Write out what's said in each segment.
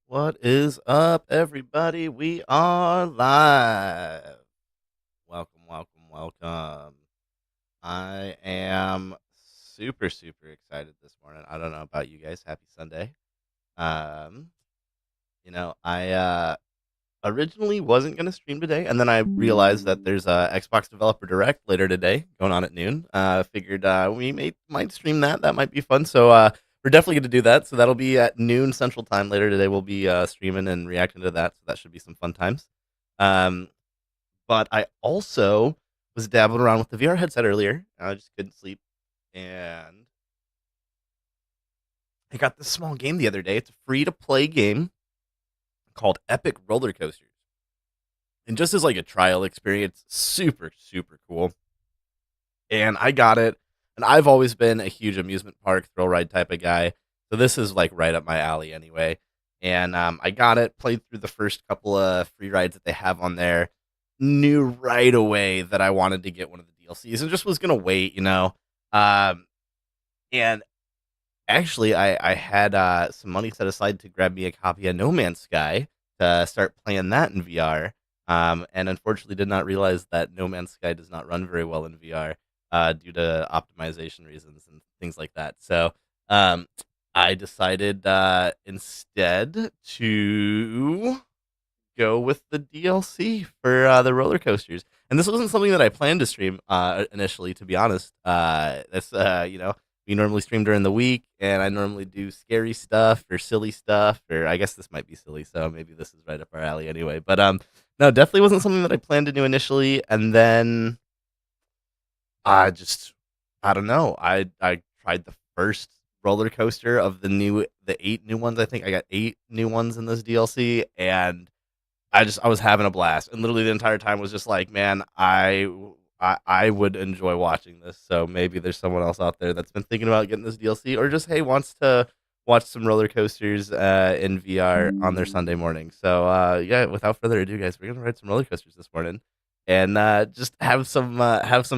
What is up, everybody? We are live. Welcome. I am super excited this morning. I don't know about you guys. Happy Sunday. Um, I originally wasn't gonna stream today, and then I realized that there's a Xbox Developer Direct later today, going on at noon. Figured might stream that. That might be fun. So we're definitely gonna do that. So that'll be at noon Central Time later today. We'll be streaming and reacting to that. So that should be some fun times. Um, but I also was dabbling around with the VR headset earlier. I just couldn't sleep, and I got this small game the other day. It's a free to play game called Epic Roller Coasters. And just as like a trial experience, super cool. And I got it. And I've always been a huge amusement park thrill ride type of guy, so this is like right up my alley anyway. And I got it, played through the first couple of free rides that they have on there, knew right away that I wanted to get one of the DLCs, and just was gonna wait. Um, and actually, I had some money set aside to grab me a copy of No Man's Sky to start playing that in VR. And unfortunately, did not realize that No Man's Sky does not run very well in VR due to optimization reasons and things like that. So um, I decided instead to go with the DLC for the roller coasters. And this wasn't something that I planned to stream initially, to be honest. We normally stream during the week, and I normally do scary stuff or silly stuff, or I guess this might be silly, so maybe this is right up our alley anyway. But no, definitely wasn't something that I planned to do initially, and then I just I don't know. I tried the first roller coaster of the 8 new ones. I think I got 8 new ones in this DLC, and I was having a blast, and literally the entire time was just like, man, I would enjoy watching this. So maybe there's someone else out there that's been thinking about getting this DLC, or just hey wants to watch some roller coasters in VR on their Sunday morning. So yeah, without further ado, guys, we're gonna ride some roller coasters this morning, and just have some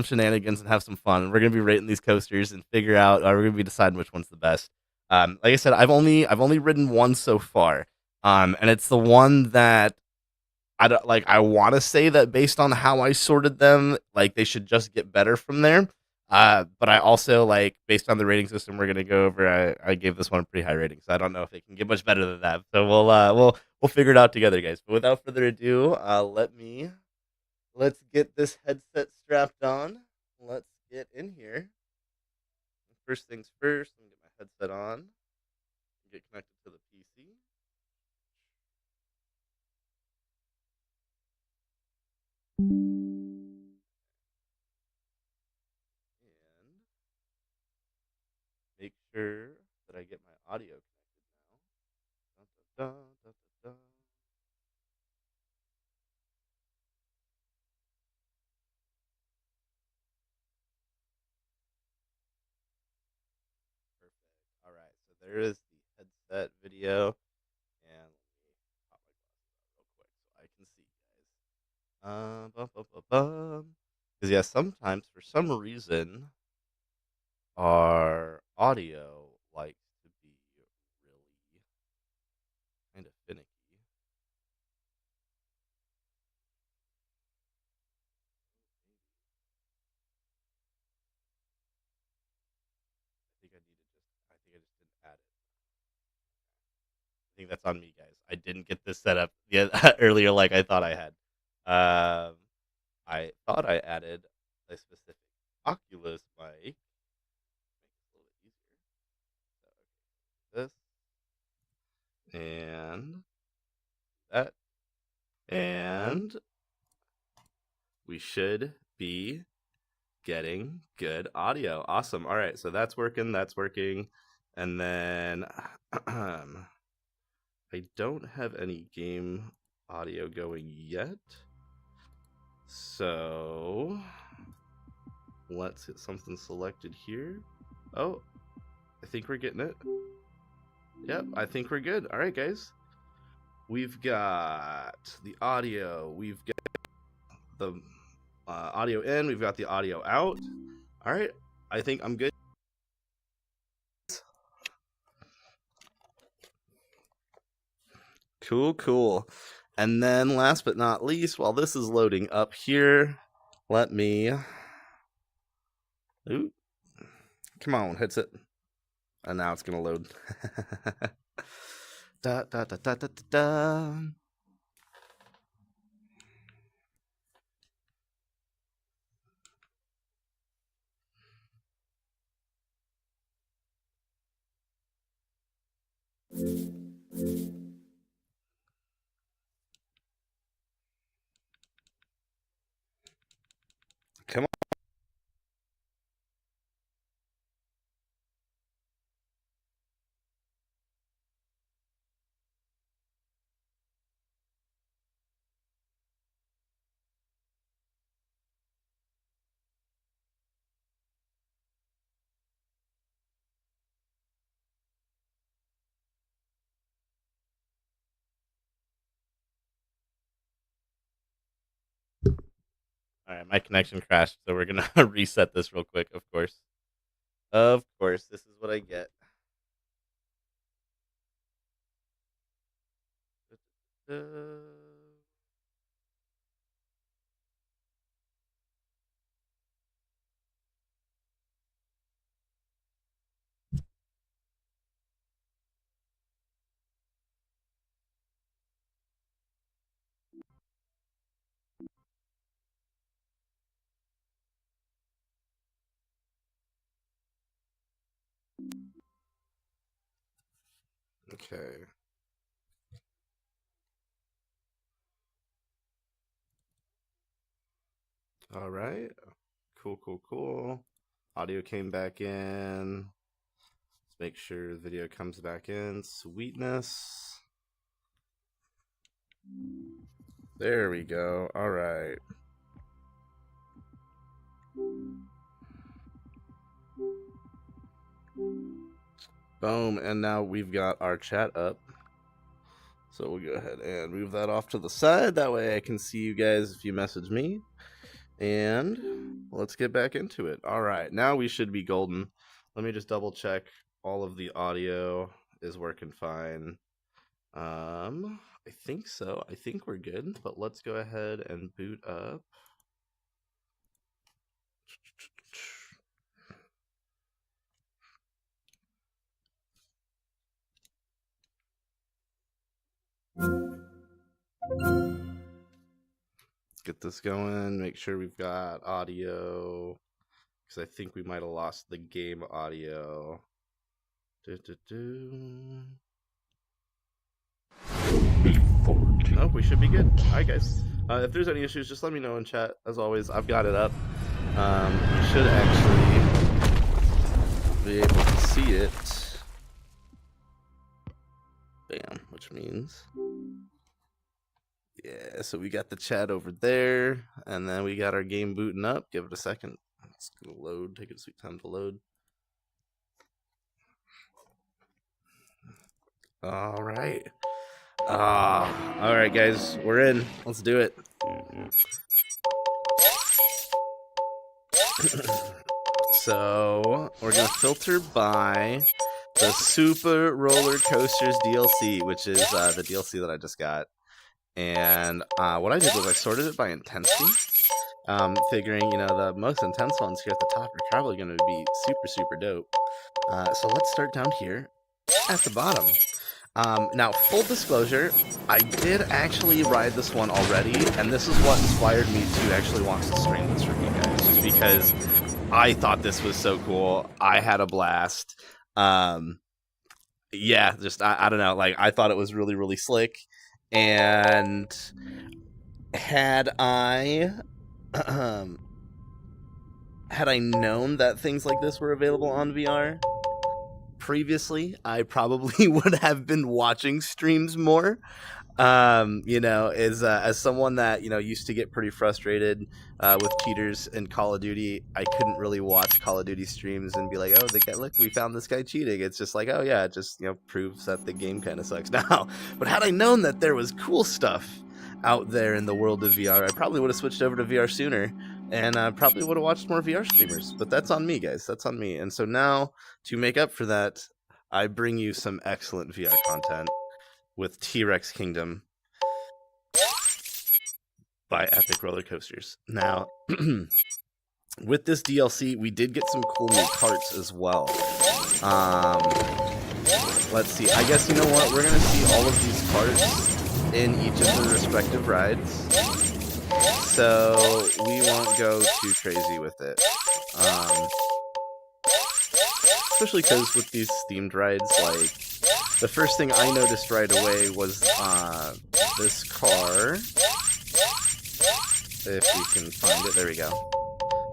shenanigans and have some fun. We're gonna be rating these coasters and figure out. We're gonna be deciding which one's the best. Like I said, I've only ridden one so far. And it's the one that I don't like. I want to say that based on how I sorted them, like they should just get better from there. But I also like based on the rating system we're gonna go over. I gave this one a pretty high rating, so I don't know if it can get much better than that. So we'll figure it out together, guys. But without further ado, let's get this headset strapped on. Let's get in here. First things first. Let me get my headset on. Get connected to the PC. And make sure that I get my audio connected now. Dun, dun, dun, dun, dun. Perfect. All right. So there is the headset video, and let me pop my glasses out real quick so I can see, guys. Because yeah, sometimes for some reason our audio likes to be really kind of finicky. I think I just didn't add it. I think that's on me, guys. I didn't get this set up earlier like I thought I had. Um, I thought I added a specific Oculus mic. Make this a little bit easier. So, okay, this and that, and we should be getting good audio. Awesome. All right, so that's working. That's working. And then I don't have any game audio going yet. So let's get something selected here. Oh, I think we're getting it. Yep, I think we're good. All right, guys. We've got the audio. We've got the audio in. We've got the audio out. All right. I think I'm good. Cool. And then last but not least, while this is loading up here, let me... Ooh. Come on, hits it. And now it's going to load. Da, da, da, da, da, da, da. Come on. All right, my connection crashed, so we're going to reset this real quick, of course. Of course, this is what I get. Okay. All right. Cool. Audio came back in. Let's make sure the video comes back in. Sweetness. There we go. All right. Boom. And now we've got our chat up. So we'll go ahead and move that off to the side. That way I can see you guys if you message me. And let's get back into it. All right. Now we should be golden. Let me just double check all of the audio is working fine. I think so. I think we're good, but let's go ahead and boot up. Get this going, make sure we've got audio, because I think we might have lost the game audio. Oh, we should be good. All right, guys. If there's any issues, just let me know in chat. As always, I've got it up. You should actually be able to see it. Bam, which means... Yeah, so we got the chat over there, and then we got our game booting up. Give it a second. It's going to load. Take a sweet time to load. All right. All right, guys. We're in. Let's do it. So we're going to filter by the Super Roller Coasters DLC, which is the DLC that I just got. And what I did was I sorted it by intensity, figuring, the most intense ones here at the top are probably going to be super dope. So let's start down here at the bottom. Now, full disclosure, I did actually ride this one already, and this is what inspired me to actually want to stream this for you guys, just because I thought this was so cool. I had a blast. Yeah, just, I don't know, like, I thought it was really slick. And had I known that things like this were available on VR previously, I probably would have been watching streams more. As someone that used to get pretty frustrated with cheaters in Call of Duty, I couldn't really watch Call of Duty streams and be like, oh, look, we found this guy cheating. It's just like, oh yeah, it just proves that the game kind of sucks now. But had I known that there was cool stuff out there in the world of VR, I probably would have switched over to VR sooner, and probably would have watched more VR streamers. But that's on me, guys. That's on me. And so now, to make up for that, I bring you some excellent VR content. with T-Rex Kingdom by Epic Roller Coasters. Now, with this DLC, we did get some cool new carts as well. Let's see. I guess, you know what? We're going to see all of these carts in each of the respective rides. So, we won't go too crazy with it. Especially because with these themed rides, like, the first thing I noticed right away was this car. If we can find it, there we go.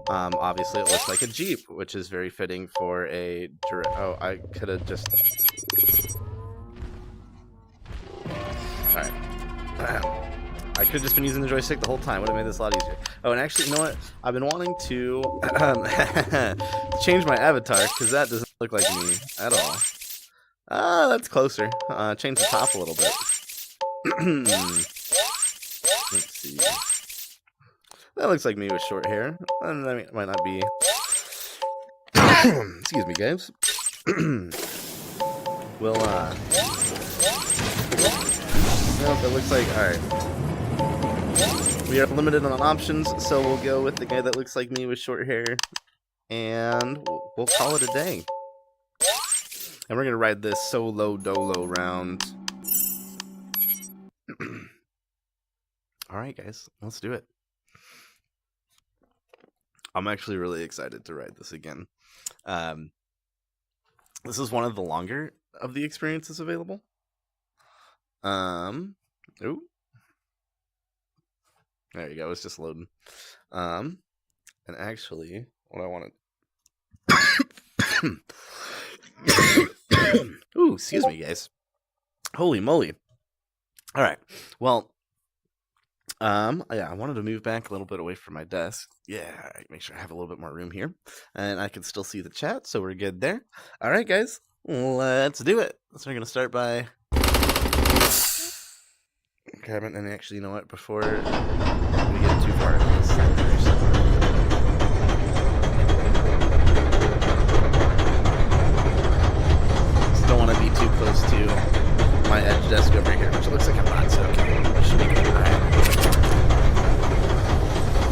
Obviously it looks like a Jeep, which is very fitting for a... Oh, I could have just... Alright. I could have just been using the joystick the whole time. Would have made this a lot easier. Oh, and actually, you know what? I've been wanting to change my avatar, because that doesn't look like me at all. Ah, that's closer. Change the top a little bit. Let's see. That looks like me with short hair. I mean, it might not be. Excuse me, guys. Well, nope, it looks like, alright. We are limited on options, so we'll go with the guy that looks like me with short hair. And we'll call it a day. And we're going to ride this solo dolo round. Alright, guys, let's do it. I'm actually really excited to ride this again. This is one of the longer of the experiences available. Ooh. There you go, it's just loading. And actually, what I wanted... Ooh, excuse me, guys. Holy moly. Alright, well... yeah, I wanted to move back a little bit away from my desk. Yeah, make sure I have a little bit more room here. And I can still see the chat, so we're good there. Alright, guys, let's do it. So we're going to start by... grabbing, and actually, you know what, before we get too far into this, just don't want to be too close to my edge desk over here, which looks like I'm not, so okay. Should be good. Alright.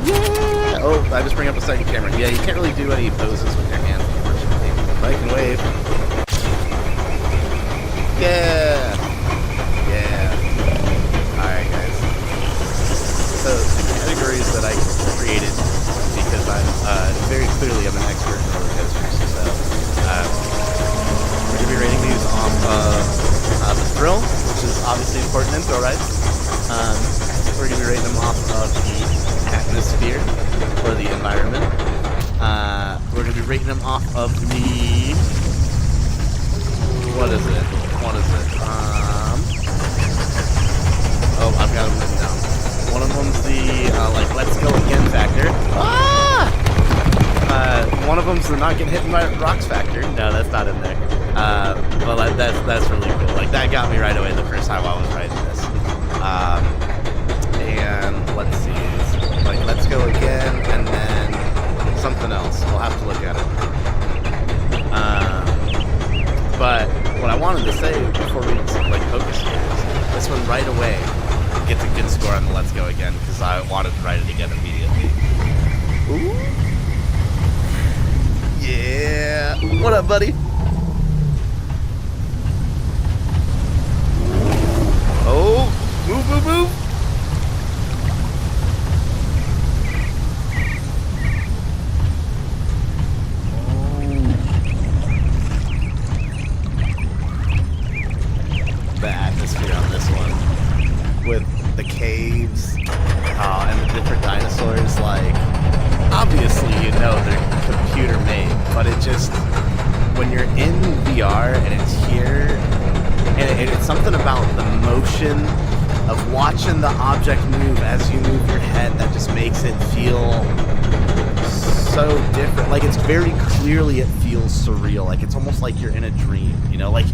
Yeah! Oh, I just bring up a second camera. Yeah, you can't really do any poses with your hands, unfortunately. But I can wave. Yeah! Yeah. Alright, guys. So, the categories that I created, because I'm very clearly I'm an expert in roller coasters, so we're going to be rating these off of the thrill, which is obviously important in thrill rides. We're going to be rating them off of the atmosphere, or the environment. We're going to be rating them off of the... What is it? Oh, I've got them written down. One of them's the, like, let's go again factor. Ah! One of them's the not getting hit by rocks factor. No, that's not in there. Well, that's really cool. Like, that got me right away the first time I was writing this. And let's see. Like, let's go again, and then something else. We'll have to look at it. But what I wanted to say before we like focus here is this one right away gets a good score on the let's go again, because I wanted to write it again immediately. Ooh. Yeah. What up, buddy? Oh, move, move, move. The atmosphere on this one with the caves and the different dinosaurs, like, obviously you know they're computer made, but it just, when you're in VR and it's here, and it's something about the motion of watching the object move as you move your head that just makes it feel so different. Like, it's very clearly, it feels surreal. Like, it's almost like you're in a dream, you know? Like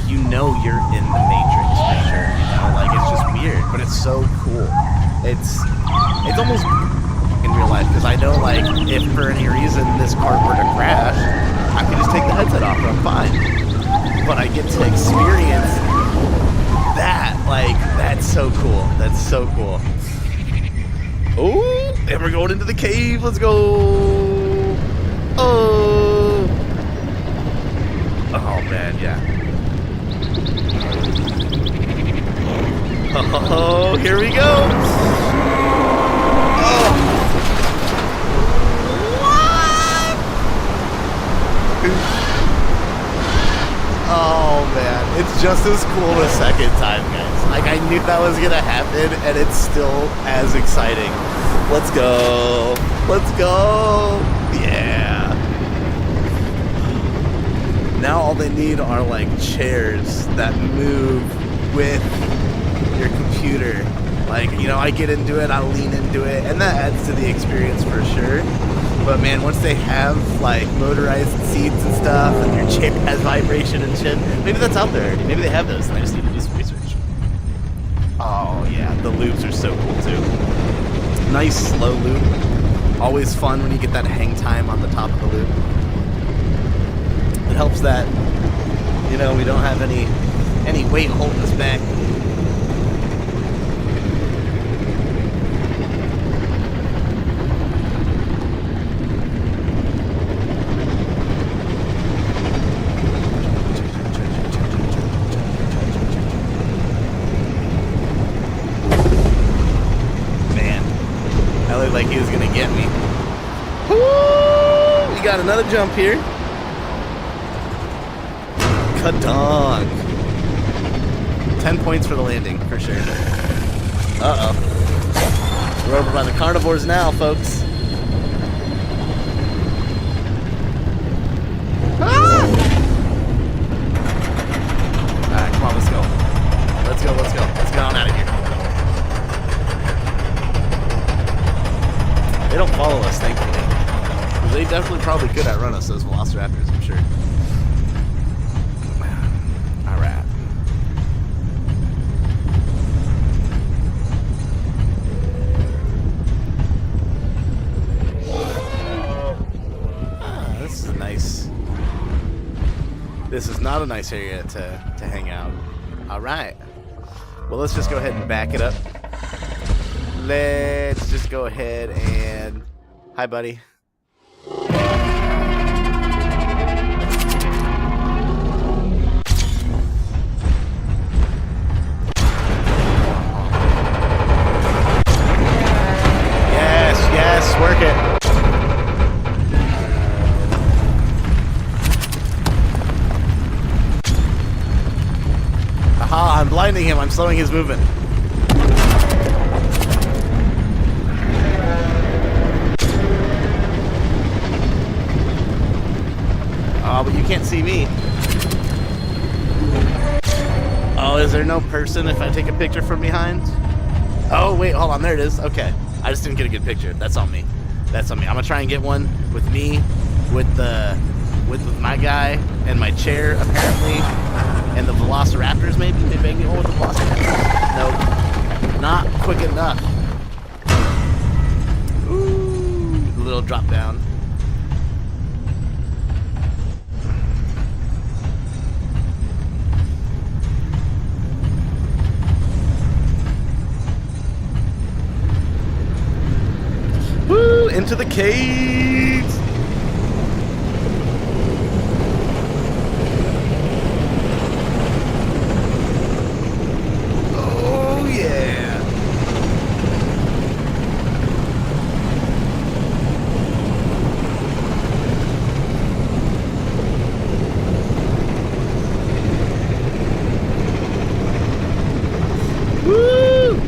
you know you're in the Matrix for sure, you know? Like, it's just weird, but it's so cool. It's almost in real life, because I know, like, if for any reason this cart were to crash, I could just take the headset off and I'm fine. But I get to experience that? Like, that's so cool. That's so cool. Oh, and we're going into the cave. Let's go. Oh. Oh, man, yeah. Oh, here we go. Oh. What? Oh, man. It's just as cool the second time, guys. Like, I knew that was going to happen, and it's still as exciting. Let's go. Let's go. Yeah. Now all they need are, like, chairs that move with your computer. Like, you know, I get into it, I lean into it, and that adds to the experience for sure. But man, once they have like motorized seats and stuff, and your chair has vibration and shit, maybe that's out there already. Maybe they have those, and I just need to do some research. Oh yeah, the loops are so cool too. Nice slow loop. Always fun when you get that hang time on the top of the loop. It helps that, you know, we don't have any weight holding us back. Like he was gonna get me. Woo! We got another jump here. Kadonk. 10 points for the landing, for sure. Uh-oh. We're over by the carnivores now, folks. Ah! Alright, come on, let's go. Let's go, let's go. Let's get on out of here. They don't follow us, thankfully. They definitely probably could outrun us, those velociraptors, I'm sure. Alright. This is nice. This is not a nice area to hang out. Alright. Well, let's just go ahead and back it up. Let's just go ahead and... Hi, buddy. Yes, yes, work it. Aha, I'm blinding him. I'm slowing his movement. Oh, but you can't see me. Oh, is there no person if I take a picture from behind? Oh, wait, hold on. There it is. Okay. I just didn't get a good picture. That's on me. That's on me. I'm going to try and get one with me, with my guy, and my chair, apparently, and the velociraptors, maybe. Maybe I can get one with the velociraptors. Nope. Not quick enough. Ooh, a little drop down. Woo! Into the caves! Oh, yeah! Woo!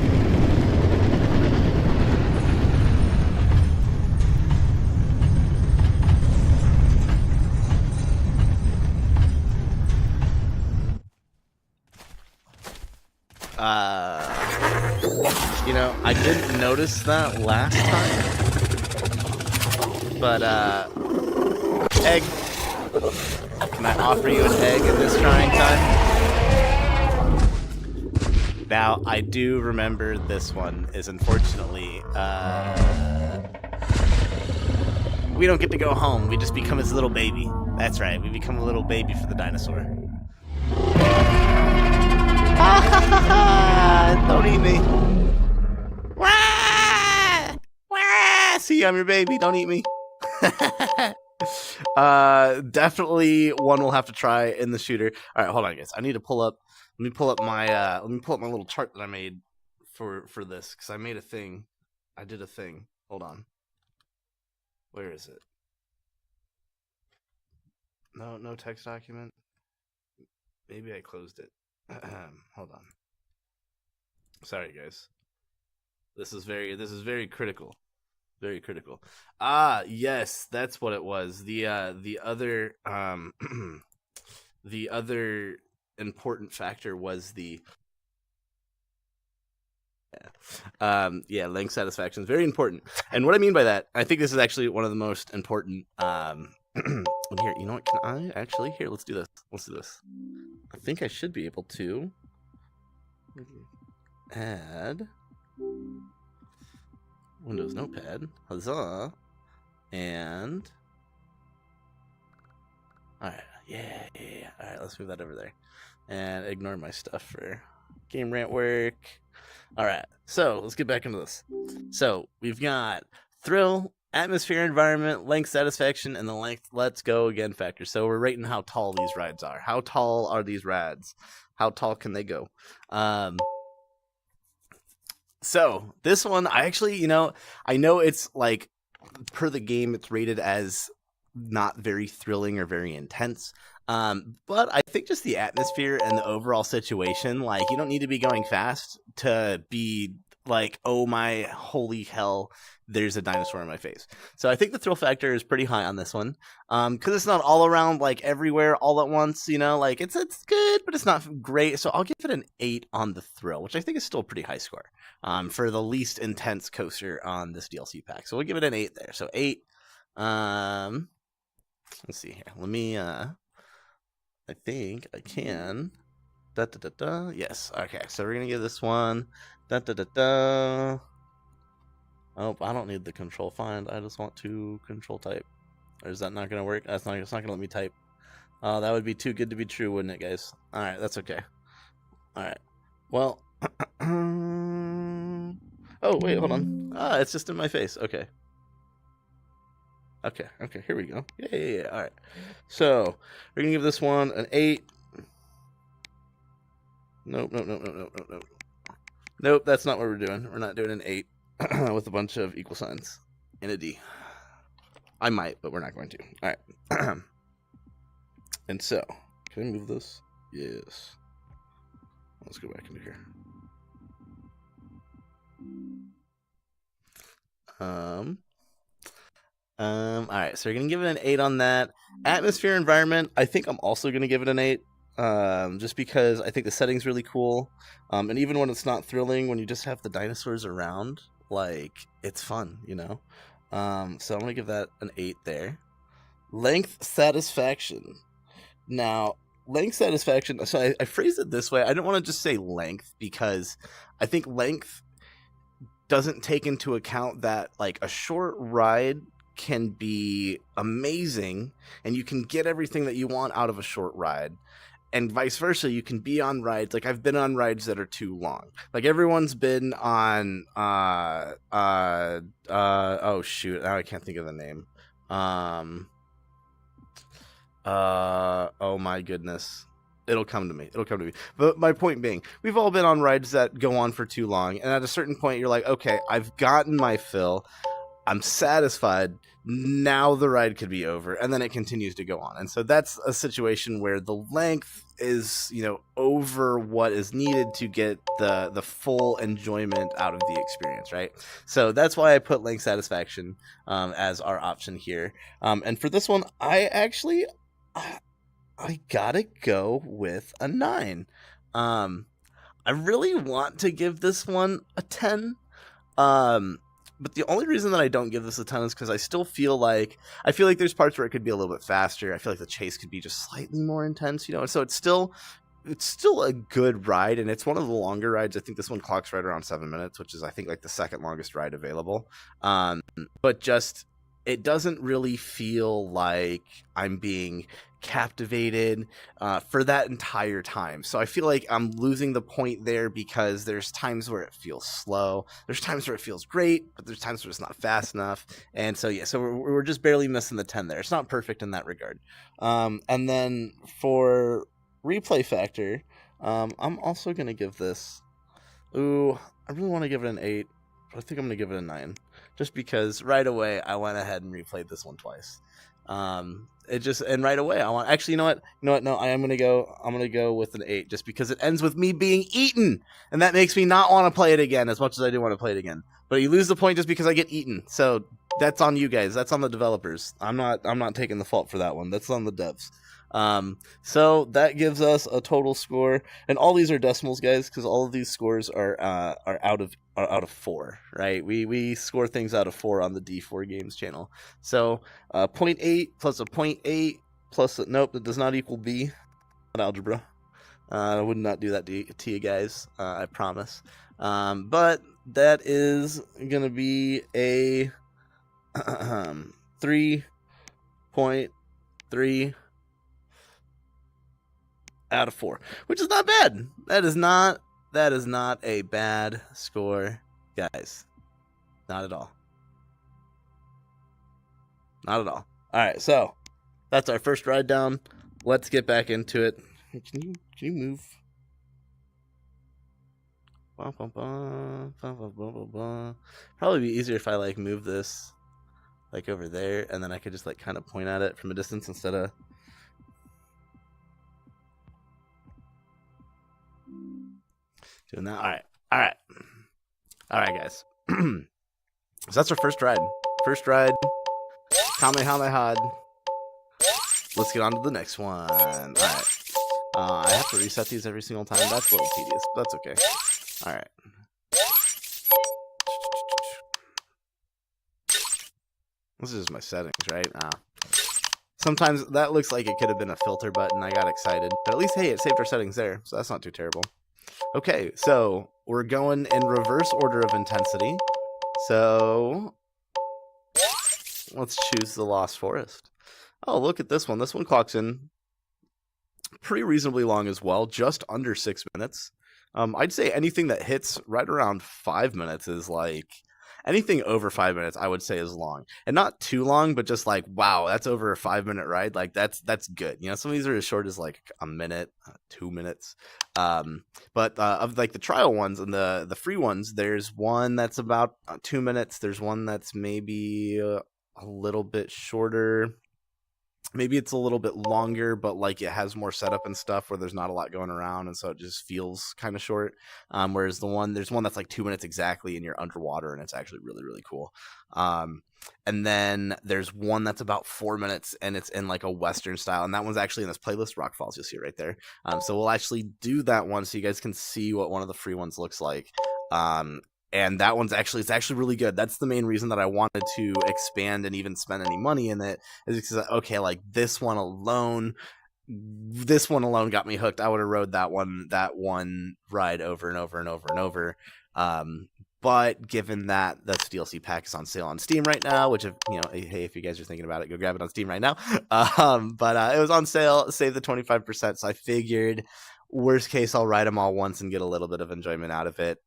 You know, I didn't notice that last time, but, egg. Can I offer you an egg at this trying time? Now, I do remember this one is unfortunately, we don't get to go home. We just become his little baby. That's right, we become a little baby for the dinosaur. Don't eat me. Wah! Wah! See, I'm your baby. Don't eat me. Definitely one we'll have to try in the shooter. All right, hold on, guys. I need to pull up. Let me pull up my little chart that I made for this, because I made a thing. I did a thing. Hold on. Where is it? No text document. Maybe I closed it. Hold on. Sorry, guys. This is very critical. Very critical. Ah, yes, that's what it was. The other the other important factor was the length satisfaction is very important. And what I mean by that, I think this is actually one of the most important here, you know what, can I actually here, let's do this. I think I should be able to add Windows Notepad, huzzah, and all right, yeah. All right, let's move that over there, and ignore my stuff for game rant work. All right, so let's get back into this. So we've got thrill, atmosphere, environment, length satisfaction, and the length let's go again factor. So we're rating how tall these rides are. How tall are these rides? How tall can they go? So this one, I actually, I know it's like per the game, it's rated as not very thrilling or very intense. But I think just the atmosphere and the overall situation, like you don't need to be going fast to be like, oh my holy hell, there's a dinosaur in my face. So I think the thrill factor is pretty high on this one. Because it's not all around like everywhere all at once, like it's good, but it's not great. So I'll give it an 8 on the thrill, which I think is still a pretty high score. For the least intense coaster on this DLC pack. So we'll give it an 8 there. So 8. Let's see here. Let me I think I can. Yes. Okay. So we're gonna give this one. Oh, I don't need the control find. I just want to control type. Or is that not gonna work? It's not gonna let me type. Oh, that would be too good to be true, wouldn't it, guys? All right, that's okay. All right. Well. Oh wait, hold on. Ah, it's just in my face. Okay. Okay, here we go. Yeah. All right. So we're gonna give this one an 8. Nope. Nope, that's not what we're doing. We're not doing an 8 with a bunch of equal signs and a D. I might, but we're not going to. All right. And so, can I move this? Yes. Let's go back into here. All right, so we're gonna give it an 8 on that. Atmosphere, environment, I think I'm also gonna give it an 8. Just because I think the setting's really cool. And even when it's not thrilling, when you just have the dinosaurs around, like it's fun, So I'm gonna give that an 8 there. Length satisfaction. Now, length satisfaction, so I phrased it this way. I don't want to just say length because I think length doesn't take into account that like a short ride can be amazing and you can get everything that you want out of a short ride, and vice versa. You can be on rides, like I've been on rides that are too long. Like everyone's been on oh shoot, now I can't think of the name. Oh my goodness, it'll come to me. But my point being, we've all been on rides that go on for too long, and at a certain point you're like, okay, I've gotten my fill, I'm satisfied, now the ride could be over, and then it continues to go on. And so that's a situation where the length is, over what is needed to get the full enjoyment out of the experience, right? So that's why I put length satisfaction as our option here. And for this one, I gotta go with a 9. I really want to give this one a 10. But the only reason that I don't give this a 10 is because I feel like there's parts where it could be a little bit faster. I feel like the chase could be just slightly more intense, So it's still a good ride, and it's one of the longer rides. I think this one clocks right around 7 minutes, which is I think like the second longest ride available. But just it doesn't really feel like I'm being captivated for that entire time. So I feel like I'm losing the point there because there's times where it feels slow, there's times where it feels great, but there's times where it's not fast enough. And so yeah, so we're just barely missing the 10 there. It's not perfect in that regard. And then for replay factor, I'm also gonna give this, ooh, I really want to give it an 8, but I think I'm gonna give it a 9, just because right away I went ahead and replayed this one twice. It just, and right away I want, actually, you know what, no, I'm gonna go with an 8, just because it ends with me being eaten, and that makes me not want to play it again as much as I do want to play it again. But you lose the point just because I get eaten, so that's on you guys, that's on the developers. I'm not taking the fault for that one, that's on the devs. So that gives us a total score, and all these are decimals, guys, because all of these scores are out of 4, right? We score things out of 4 on the D4 Games channel. So 0.8 plus a 0.8 plus nope, that does not equal B. Not algebra. I would not do that to you guys, I promise. But that is gonna be a 3.3 out of 4, which is not bad. That is not a bad score, guys. Not at all. Not at all. All right, so that's our first ride down. Let's get back into it. Can you move? Probably be easier if I like move this like over there, and then I could just like kind of point at it from a distance instead of doing that. All right, guys. So that's our first ride. Kamehameha. Let's get on to the next one. All right. I have to reset these every single time. That's a little tedious, but that's okay. All right. This is just my settings, right? Sometimes that looks like it could have been a filter button. I got excited. But at least, hey, it saved our settings there, so that's not too terrible. Okay, so we're going in reverse order of intensity. So let's choose the Lost Forest. Oh, look at this one. This one clocks in pretty reasonably long as well, just under 6 minutes. I'd say anything that hits right around 5 minutes is like, anything over 5 minutes, I would say, is long, and not too long, but just like, wow, that's over a 5 minute ride. Like that's good. You know, some of these are as short as like a minute, 2 minutes. But of like the trial ones and the free ones, there's one that's about 2 minutes. There's one that's maybe a little bit shorter. Maybe it's a little bit longer, but like it has more setup and stuff where there's not a lot going around, and so it just feels kind of short. Whereas there's one that's like 2 minutes exactly, and you're underwater, and it's actually really, really cool. And then there's one that's about 4 minutes, and it's in like a Western style, and that one's actually in this playlist, Rock Falls, you'll see right there. So we'll actually do that one so you guys can see what one of the free ones looks like. And that one's it's actually really good. That's the main reason that I wanted to expand and even spend any money in it, is because, okay, like this one alone got me hooked. I would have rode that one ride over and over and over and over. But given that the DLC pack is on sale on Steam right now, which, hey, if you guys are thinking about it, go grab it on Steam right now. But it was on sale, save the 25%. So I figured, worst case, I'll ride them all once and get a little bit of enjoyment out of it.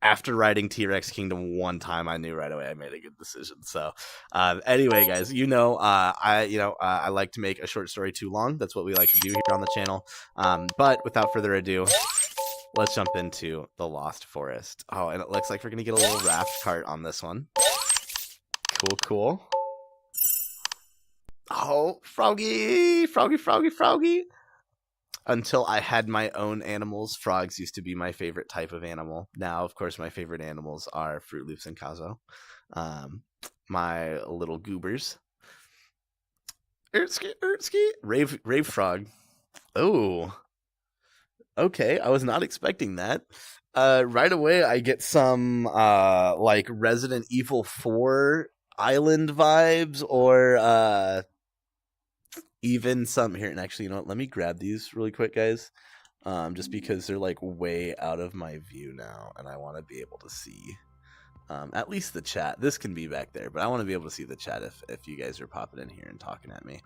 After riding T-Rex Kingdom one time, I knew right away I made a good decision. So anyway, guys, I like to make a short story too long. That's what we like to do here on the channel. But without further ado, let's jump into the Lost Forest. Oh, and it looks like we're going to get a little raft cart on this one. Cool. Oh, froggy. Until I had my own animals, frogs used to be my favorite type of animal. Now, of course, my favorite animals are Fruit Loops and Kazo. My little goobers. Ertsky. Rave frog. Oh. Okay, I was not expecting that. Right away, I get some like Resident Evil 4 island vibes, or even some here. And actually, you know what? Let me grab these really quick, guys. Just because they're like way out of my view now, and I want to be able to see At least the chat. This can be back there, but I want to be able to see the chat if you guys are popping in here and talking at me.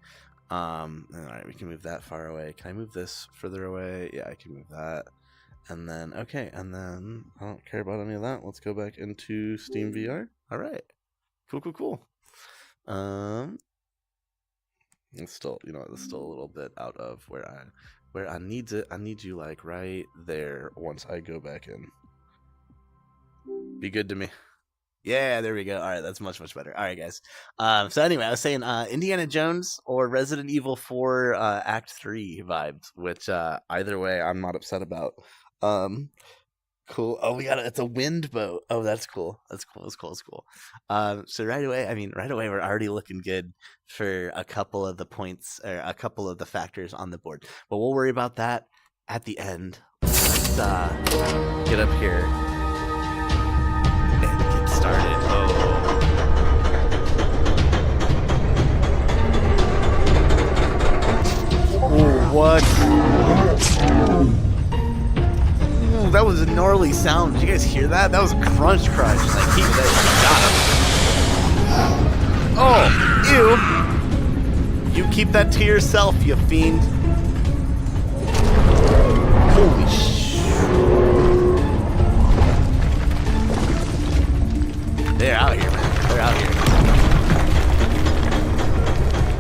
All right, we can move that far away. Can I move this further away? Yeah, I can move that. And then, okay, and then I don't care about any of that. Let's go back into Steam VR. All right, cool. It's still, it's still a little bit out of where I need it. I need you like right there. Once I go back in, be good to me. Yeah, there we go. All right, that's much better. All right, guys. So anyway, I was saying Indiana Jones or Resident Evil 4 Act 3 vibes, which either way I'm not upset about. Cool. Oh, it's a wind boat. Oh, that's cool. That's cool. So right away we're already looking good for a couple of the points or a couple of the factors on the board. But we'll worry about that at the end. Let's get up here. Started. Oh, what? Ooh, that was a gnarly sound. Did you guys hear that? That was a crunch. Like he got him. Oh, ew! You keep that to yourself, you fiend. Holy shit. They're out here, man. They're out here.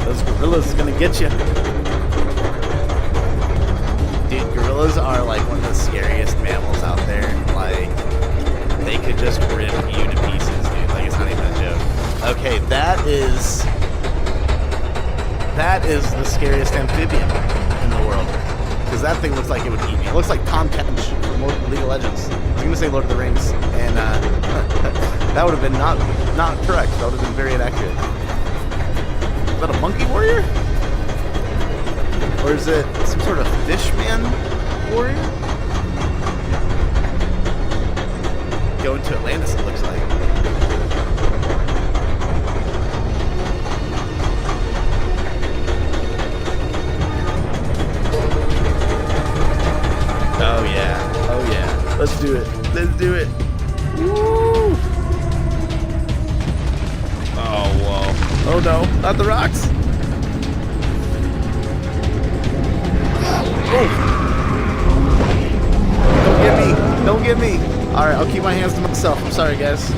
Those gorillas are gonna get you. Dude, gorillas are like one of the scariest mammals out there. Like, they could just rip you to pieces, dude. Like, it's not even a joke. Okay, that is the scariest amphibian in the world. Because that thing looks like it would eat me. It looks like Tom Kench from League of Legends. I was gonna say Lord of the Rings, and that would have been not correct. That would have been very inaccurate. Is that a monkey warrior? Or is it some sort of fishman warrior? Going to Atlantis, it looks like. Oh yeah. Let's do it. Woo! Oh, whoa. Oh no, not the rocks. Oh. Don't get me. All right, I'll keep my hands to myself. I'm sorry, guys.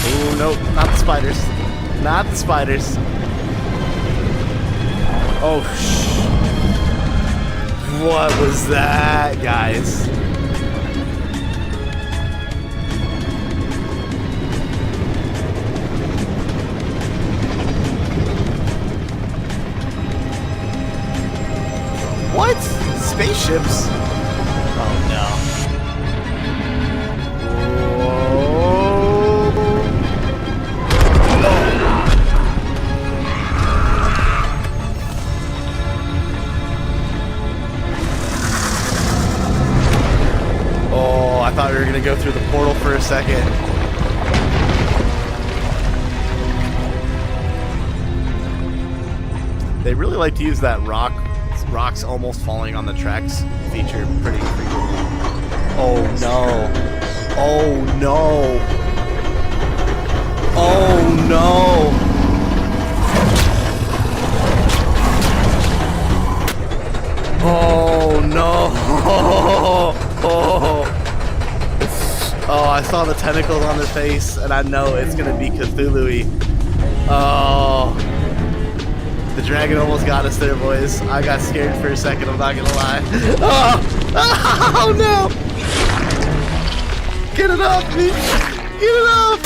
Oh, nope, not the spiders. Oh, what was that, guys? What? Spaceships? Oh no. Oh, I thought we were gonna go through the portal for a second. They really like to use that rocks almost falling on the tracks feature pretty frequently. Oh no. Oh no. Oh, I saw the tentacles on his face and I know it's gonna be Cthulhu-y. Oh. The dragon almost got us there, boys. I got scared for a second, I'm not gonna lie. Oh no! Get it off me! Get it off!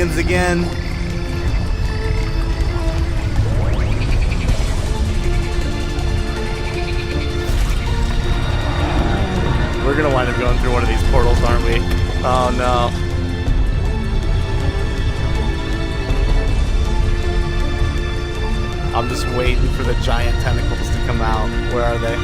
aliens again. We're gonna wind up going through one of these portals, aren't we? Oh no. I'm just waiting for the giant tentacles to come out. Where are they?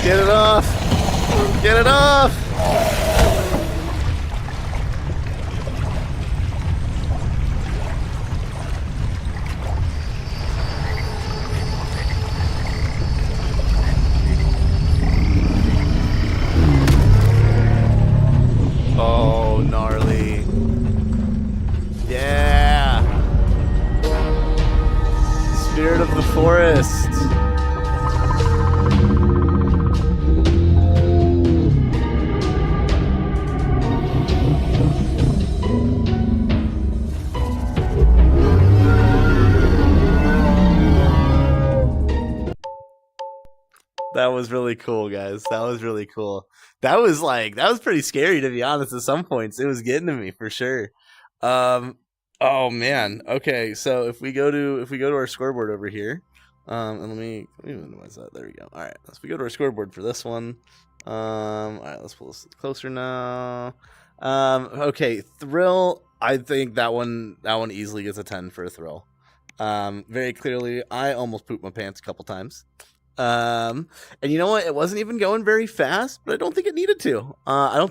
Get it off! Get it off! Oh, gnarly. Yeah! Spirit of the forest. That was really cool, guys. That was really cool. That was pretty scary, to be honest. At some points, it was getting to me for sure. Oh man. Okay, so if we go to our scoreboard over here, and let me minimize that. There we go. All right, let's go to our scoreboard for this one. All right, let's pull this closer now. Okay, thrill. I think that one easily gets a 10 for a thrill. Very clearly, I almost pooped my pants a couple times. And you know what? It wasn't even going very fast, but I don't think it needed to. I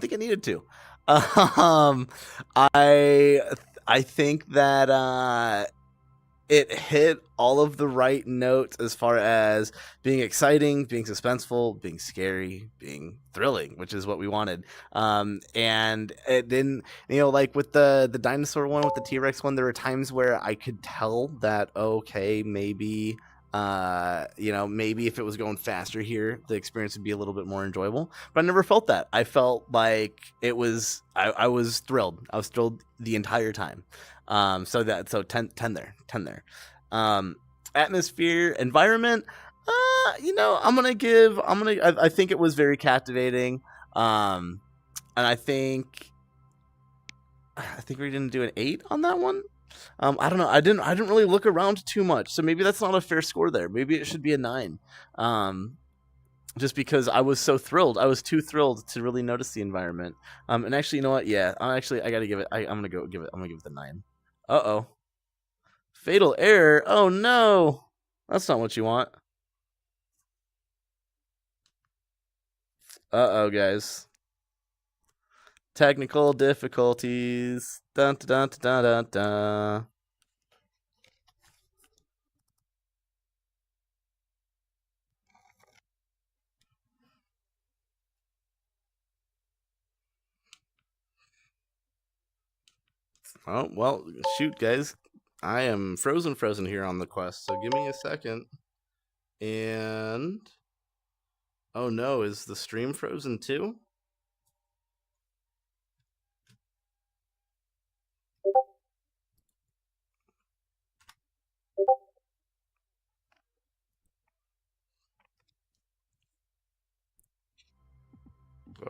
think that it hit all of the right notes as far as being exciting, being suspenseful, being scary, being thrilling, which is what we wanted. And it didn't, like with the dinosaur one, with the T-Rex one, there were times where I could tell that, okay, maybe maybe if it was going faster here, the experience would be a little bit more enjoyable. But I never felt that. I felt like it was, I was thrilled. I was thrilled the entire time. So 10 there. Atmosphere, environment, I think it was very captivating. And I think we're gonna do an 8 on that one. I don't know. I didn't really look around too much, so maybe that's not a fair score there. Maybe it should be a 9. Just because I was so thrilled. I was too thrilled to really notice the environment. And actually, you know what? Yeah, I gotta give it. I'm gonna give it the 9. Uh-oh. Fatal error. Oh no, that's not what you want. Uh-oh, guys. Technical difficulties. Dun dun dun dun dun. Oh, well, shoot, guys. I am frozen here on the quest, so give me a second. And oh no, is the stream frozen too?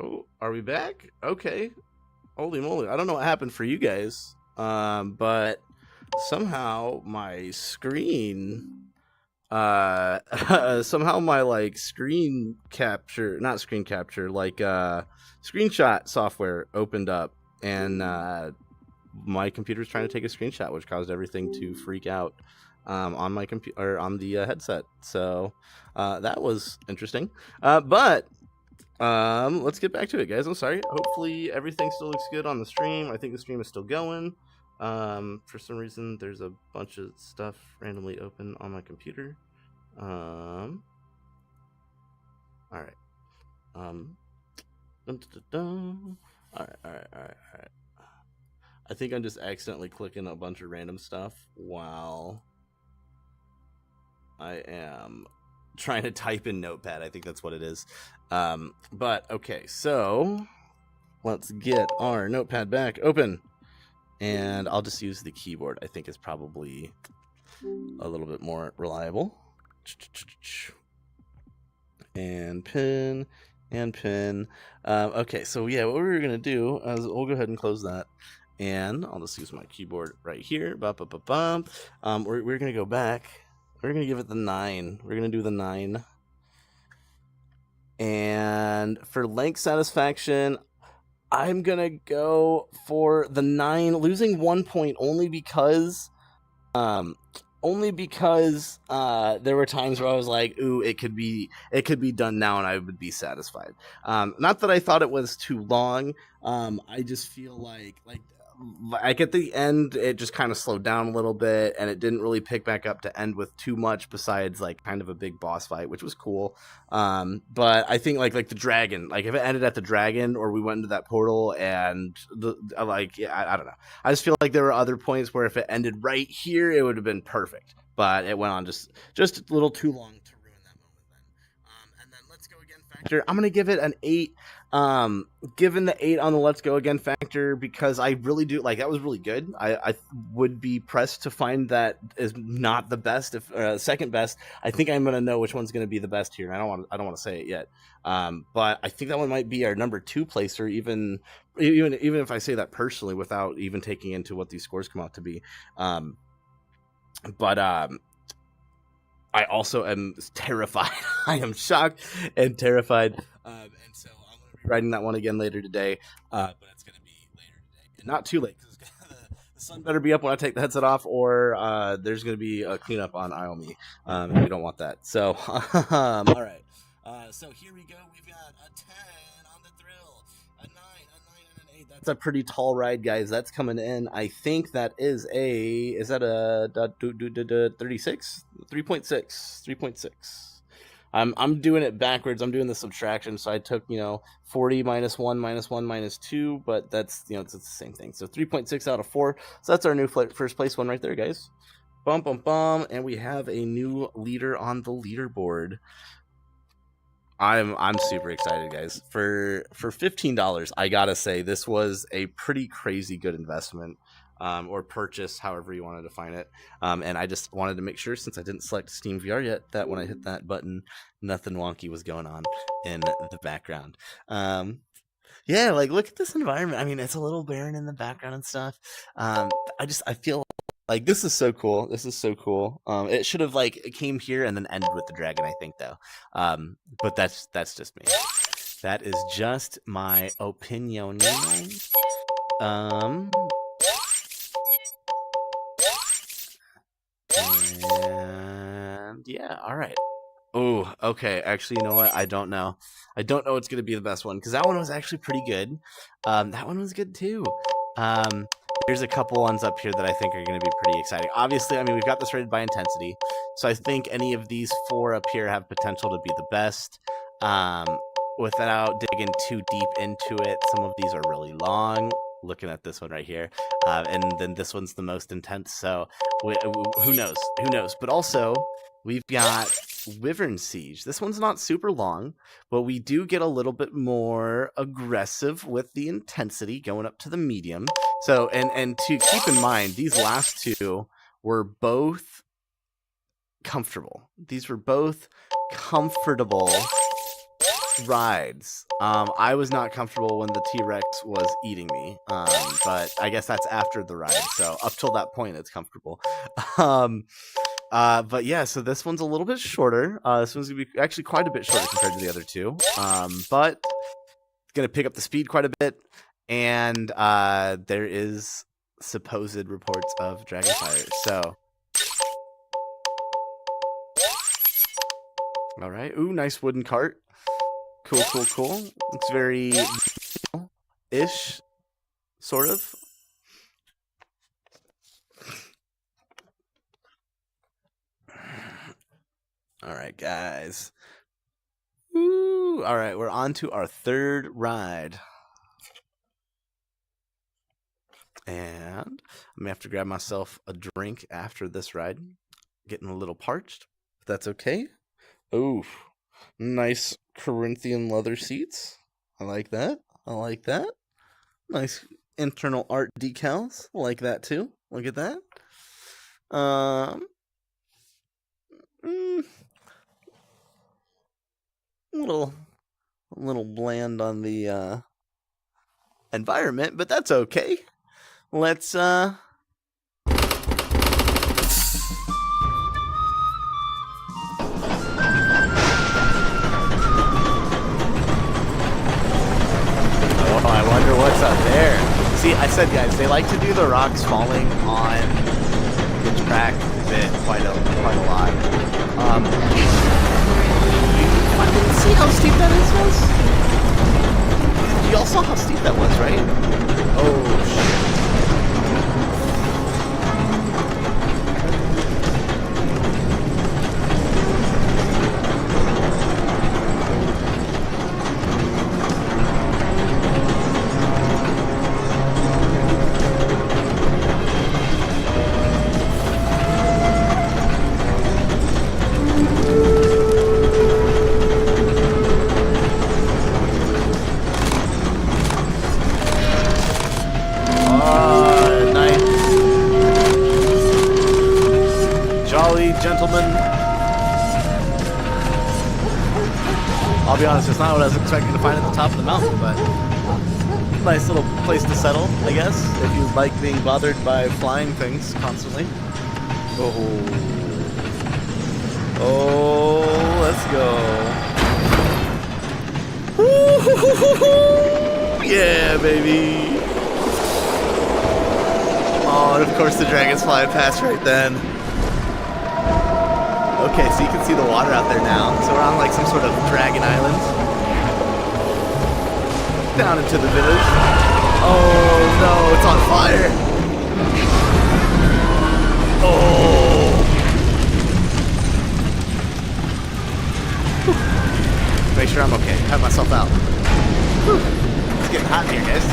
Oh, are we back? Okay. Holy moly. I don't know what happened for you guys. But somehow my screen somehow my screen capture, not screen capture, screenshot software opened up, and my computer's trying to take a screenshot, which caused everything to freak out on my computer, or on the headset. So that was interesting. But let's get back to it, guys. I'm sorry. Hopefully everything still looks good on the stream. I think the stream is still going. For some reason, there's a bunch of stuff randomly open on my computer. All right. All right. I think I'm just accidentally clicking a bunch of random stuff while I am trying to type in Notepad. I think that's what it is. But okay, so let's get our Notepad back open. And I'll just use the keyboard. I think is probably a little bit more reliable. And pin, and pin. Okay, so yeah, what we're going to do is we'll go ahead and close that. And I'll just use my keyboard right here. We're going to go back. We're going to give it the 9. We're going to do the 9. And for length satisfaction, I'm going to go for the 9, losing 1 point only because there were times where I was like, ooh, it could be done now and I would be satisfied. Not that I thought it was too long. I just feel like at the end it just kind of slowed down a little bit and it didn't really pick back up to end with too much besides like kind of a big boss fight, which was cool. But I think like the dragon, like if it ended at the dragon or we went into that portal and I don't know. I just feel like there were other points where if it ended right here, it would have been perfect. But it went on just a little too long to ruin that moment then. And then let's go again factor. I'm gonna give it an 8. Given the 8 on the let's go again factor because I really do like that was really good. I would be pressed to find that is not the best, if second best. I think I'm gonna know which one's gonna be the best here. I don't want to say it yet. But I think that one might be our number 2 placer, even if I say that personally without even taking into what these scores come out to be. But I also am terrified. I am shocked and terrified. And so I'm going to be writing that one again later today. But it's going to be later today. And not too late, because the sun better be up when I take the headset off, or there's going to be a cleanup on IOME. And we don't want that. So, all right. So here we go. We've got a 10 on the thrill, a 9, and an 8. That's a pretty tall ride, guys. That's coming in. I think that is a 36? 3.6. I'm doing it backwards. I'm doing the subtraction. So I took, 40 minus 1 minus 1 minus 2, but that's, it's the same thing. So 3.6 out of 4. So that's our new first place one right there, guys. Bum, bum, bum. And we have a new leader on the leaderboard. I'm super excited, guys. For $15, I gotta say this was a pretty crazy good investment, or purchase, however you want to define it. And I just wanted to make sure, since I didn't select Steam VR yet, that when I hit that button, nothing wonky was going on in the background. Yeah, like look at this environment. I mean, it's a little barren in the background and stuff. I feel like this is so cool. It should have it came here and then ended with the dragon, I think, though. But that's just me. That is just my opinion. And yeah, all right. Oh, okay. Actually, you know what? I don't know. I don't know what's going to be the best one, because that one was actually pretty good. That one was good too. There's a couple ones up here that I think are going to be pretty exciting. Obviously, I mean, we've got this rated by intensity, so I think any of these 4 up here have potential to be the best. Without digging too deep into it, some of these are really long. Looking at this one right here, and then this one's the most intense. So who knows? But also, we've got Wyvern Siege. This one's not super long, but we do get a little bit more aggressive with the intensity, going up to the medium. So, and to keep in mind, these last 2 were both comfortable. These were both comfortable rides. I was not comfortable when the T-Rex was eating me, but I guess that's after the ride, so up till that point it's comfortable. But yeah, so this one's a little bit shorter. This one's gonna be actually quite a bit shorter compared to the other 2, but it's gonna pick up the speed quite a bit, and there is supposed reports of dragon fire. So all right. Ooh, nice wooden cart. Cool. It's very ish, sort of. All right, guys. Woo! All right, we're on to our third ride. And I'm gonna have to grab myself a drink after this ride. Getting a little parched, if that's okay. Ooh, nice Corinthian leather seats. I like that. I like that. Nice internal art decals. I like that too. Look at that. Mm, a little bland on the environment, but that's okay. Let's Oh, I wonder what's up there. See, I said, guys, they like to do the rocks falling on the track bit quite a lot. I didn't see how steep that is. You all saw how steep that was, right? Oh shit. Gentlemen, I'll be honest, it's not what I was expecting to find at the top of the mountain, but nice little place to settle, I guess, if you like being bothered by flying things constantly. Oh, let's go. Yeah, baby. Oh, and of course the dragon's flying past right then. Okay, so you can see the water out there now. So we're on like some sort of dragon island. Down into the village. Oh no, it's on fire. Oh. Make sure I'm okay. Cut myself out. Whew. It's getting hot in here, guys.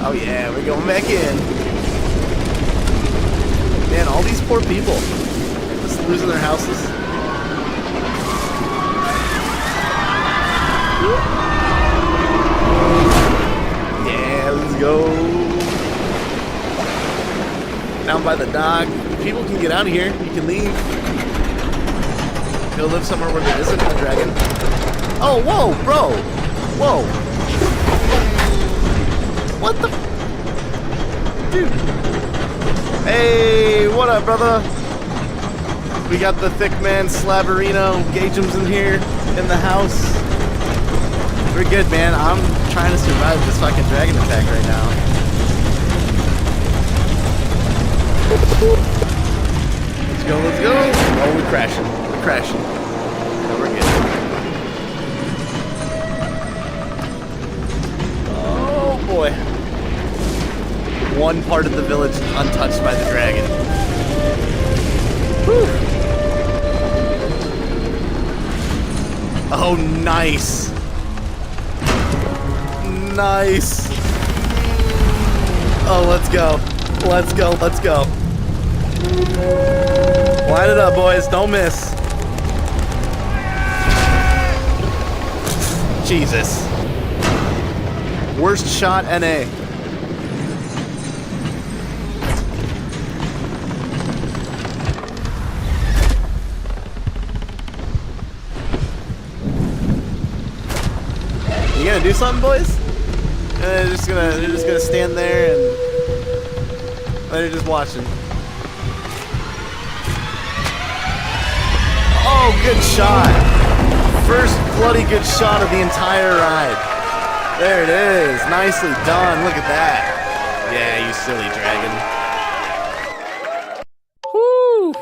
Oh yeah, we're going back in. Man, all these poor people just losing their houses. Yeah, let's go. Down by the dock. People can get out of here. You can leave. Go live somewhere where there isn't a dragon. Oh, whoa, bro. Whoa. What the? Dude. Hey, what up, brother? We got the thick man Slaverino Gagems in here in the house. We're good, man. I'm trying to survive this fucking dragon attack right now. Let's go, let's go. Oh, we're crashing. We're crashing. No, we're good. Oh, boy. One part of the village untouched by the dragon. Whew. Oh, nice. Nice. Oh, let's go. Let's go, let's go. Line it up, boys. Don't miss. Jesus. Worst shot NA. You gonna do something, boys? They're just gonna stand there and they're just watching. Oh, good shot! First bloody good shot of the entire ride. There it is. Nicely done. Look at that. Yeah, you silly dragon. Whoo!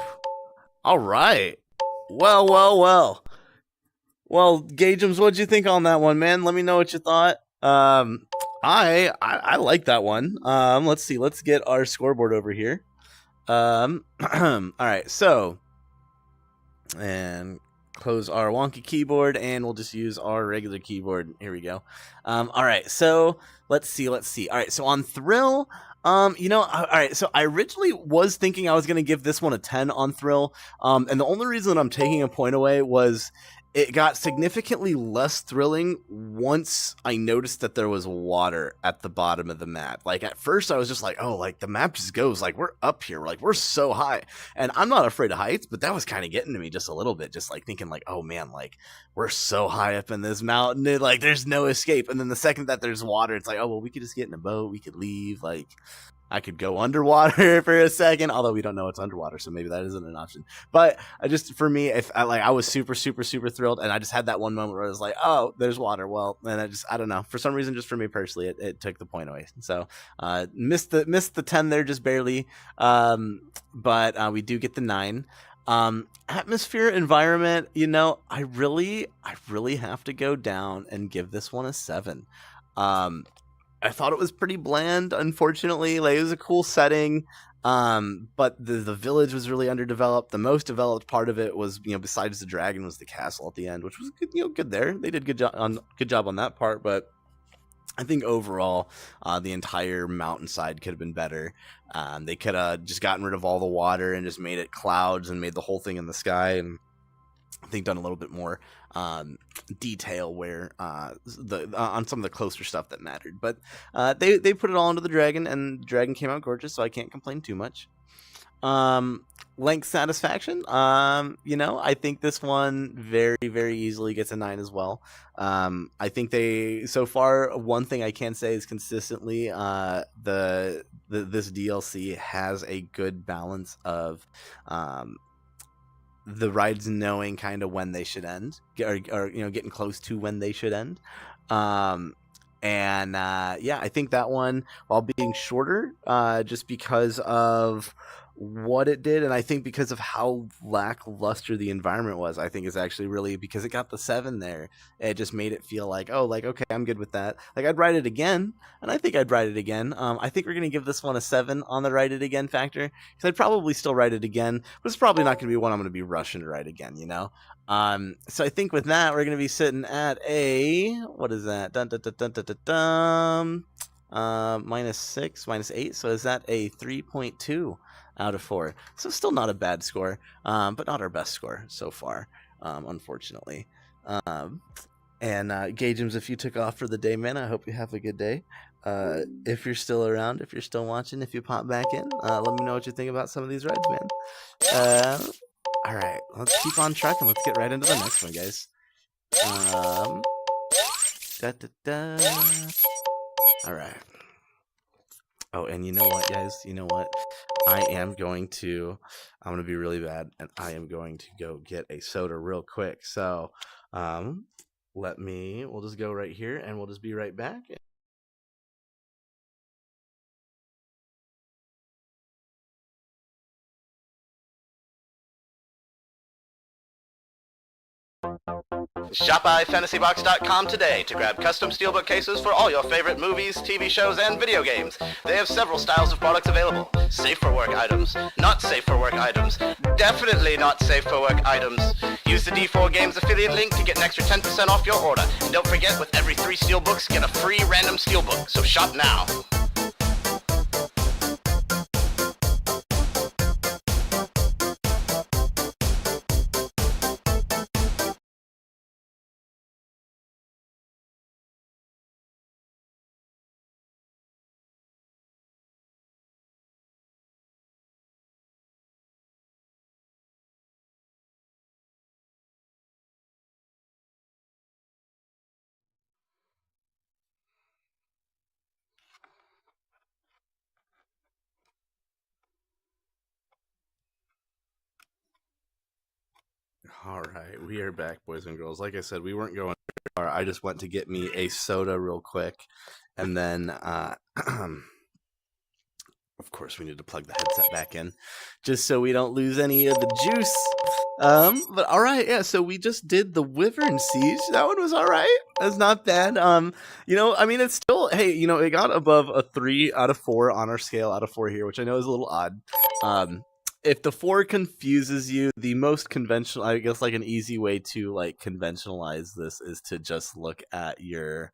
All right. Well. Well, Gagems, what'd you think on that one, man? Let me know what you thought. Um, I like that one. Let's see. Let's get our scoreboard over here. All right. So, and close our wonky keyboard, and we'll just use our regular keyboard. Here we go. All right. So let's see. All right. So on Thrill. All right. So I originally was thinking I was going to give this one a 10 on Thrill. And the only reason I'm taking a point away was it got significantly less thrilling once I noticed that there was water at the bottom of the map. Like at first I was just like, oh, like the map just goes like we're up here, like we're so high. And I'm not afraid of heights, but that was kind of getting to me just a little bit, just like thinking like, oh man, like we're so high up in this mountain, and, like there's no escape. And then the second that there's water, it's like, oh well, we could just get in a boat, we could leave, like I could go underwater for a second, although we don't know it's underwater, so maybe that isn't an option. But I just, for me, if I was super, super, super thrilled, and I just had that one moment where I was like, "Oh, there's water." Well, and I don't know. For some reason, just for me personally, it took the point away. So missed the 10 there just barely, but we do get the 9. Atmosphere, environment. I really have to go down and give this one a 7. I thought it was pretty bland, unfortunately. Like it was a cool setting, but the village was really underdeveloped. The most developed part of it was, besides the dragon, was the castle at the end, which was good. Good there. They did good job on that part, but I think overall, the entire mountainside could have been better. They could have just gotten rid of all the water and just made it clouds and made the whole thing in the sky, and I think done a little bit more detail where on some of the closer stuff that mattered. But they put it all into the dragon, and the dragon came out gorgeous, so I can't complain too much. Length satisfaction. I think this one very, very easily gets a 9 as well. I think so far, one thing I can say is consistently this DLC has a good balance of the rides knowing kind of when they should end, or getting close to when they should end. I think that one, while being shorter, just because of what it did, and I think because of how lackluster the environment was, I think is actually really, because it got the 7 there, it just made it feel like, oh, like okay, I'm good with that. Like I'd ride it again, and I think I'd ride it again. I think we're gonna give this one a 7 on the ride it again factor, because I'd probably still ride it again, but it's probably not gonna be one I'm gonna be rushing to ride again. So I think with that, we're gonna be sitting at a, what is that? Dun, dun, dun, dun, dun, dun, dun. -6, -8. So is that a 3.2 out of 4? So still not a bad score, but not our best score so far, unfortunately. Gagems, if you took off for the day, man, I hope you have a good day. If you're still around, if you're still watching, if you pop back in, let me know what you think about some of these rides, man. All right, let's keep on trucking. Let's get right into the next one, guys. All right. Oh, and you know what, guys? You know what? I'm going to be really bad, and I am going to go get a soda real quick. So, we'll just go right here, and we'll just be right back. Shop iFantasyBox.com today to grab custom steelbook cases for all your favorite movies, TV shows, and video games. They have several styles of products available. Safe for work items, not safe for work items, definitely not safe for work items. Use the D4 Games affiliate link to get an extra 10% off your order. And don't forget, with every 3 steelbooks, get a free random steelbook. So shop now. All right, we are back, boys and girls. Like I said, we weren't going far. I just went to get me a soda real quick, and then Of course, we need to plug the headset back in just so we don't lose any of the juice. But all right, yeah, so we just did the Wyvern Siege. That one was all right. That's not bad. You know, I mean, it's still, hey, you know, it got above a 3 out of 4 on our scale out of 4 here, which I know is a little odd. If the 4 confuses you, the most conventional, I guess, like an easy way to like conventionalize this is to just look at your,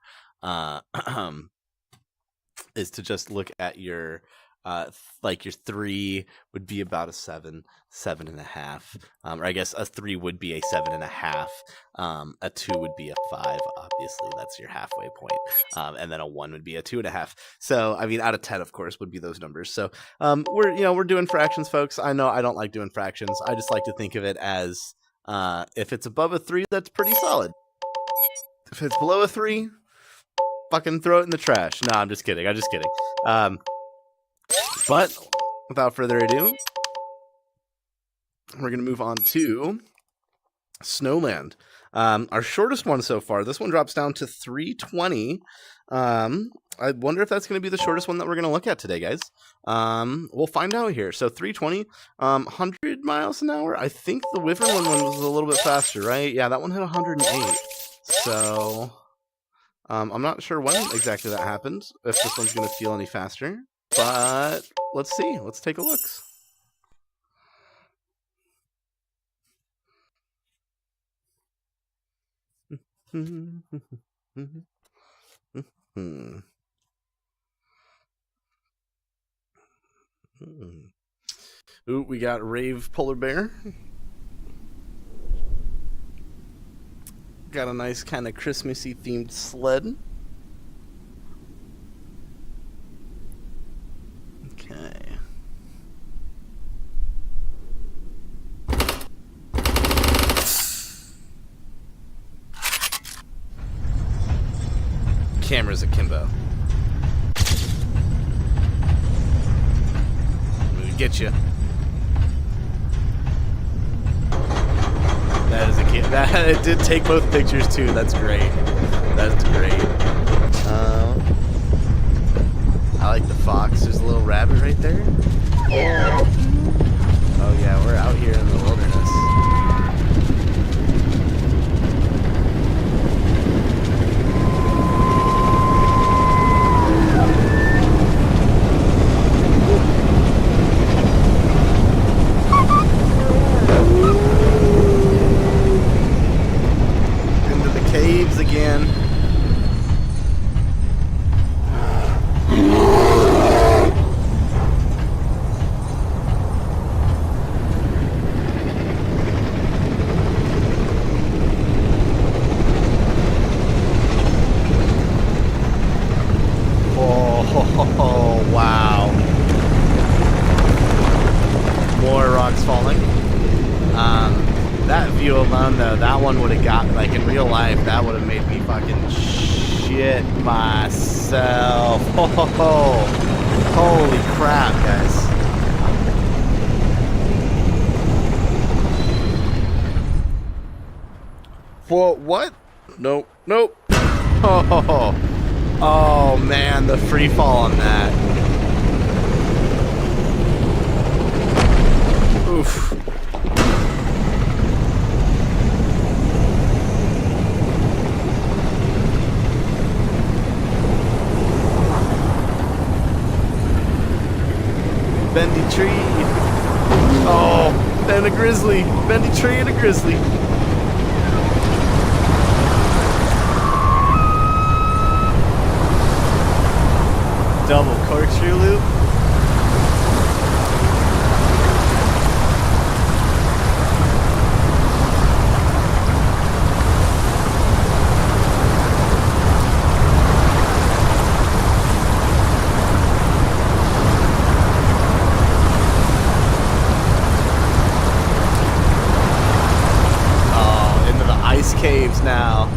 like your 3 would be about a 7, 7.5. Or I guess a 3 would be a 7.5. A 2 would be a 5. Obviously, that's your halfway point. And then a 1 would be a 2.5. So, I mean, out of 10, of course, would be those numbers. So, we're doing fractions, folks. I know I don't like doing fractions. I just like to think of it as if it's above a 3, that's pretty solid. If it's below a 3, fucking throw it in the trash. No, I'm just kidding. But without further ado, we're going to move on to Snowland. Our shortest one so far. This one drops down to 320. I wonder if that's going to be the shortest one that we're going to look at today, guys. We'll find out here. So 320, 100 miles an hour. I think the Wyvern one was a little bit faster, right? Yeah, that one hit 108. So I'm not sure when exactly that happened, if this one's going to feel any faster. But let's see. Let's take a look. Ooh, we got Rave Polar Bear. Got a nice kind of Christmassy themed sled. Okay. Camera's akimbo. I'm gonna get you. That is a kid. That it did take both pictures too. That's great. That's great. I like the fox. There's a little rabbit right there. Oh yeah, we're out here in the wilderness. Into the caves again. Oh, wow. More rocks falling. That view alone, though, that one would have got, like, in real life, that would have made me fucking shit myself. Oh, holy crap, guys. For what? Nope. Nope. Oh man, the free fall on that. Oof. Bendy tree. Oh, and a grizzly. Bendy tree and a grizzly. Double corkscrew loop. Oh, into the ice caves now.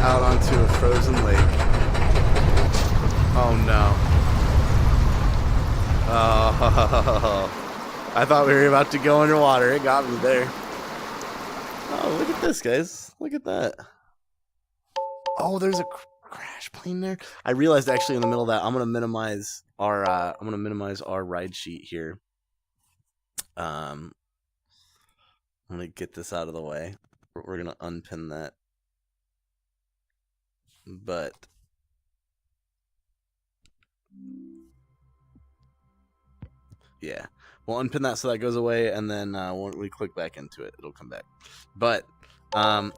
out onto a frozen lake. Oh no. Oh, I thought we were about to go underwater. It got me there. Oh, look at this, guys. Look at that. Oh, there's a crash plane there. I realized actually in the middle of that, I'm gonna minimize our ride sheet here. I'm gonna get this out of the way. We're gonna unpin that. But yeah, we'll unpin that so that goes away, and then when we click back into it, it'll come back. But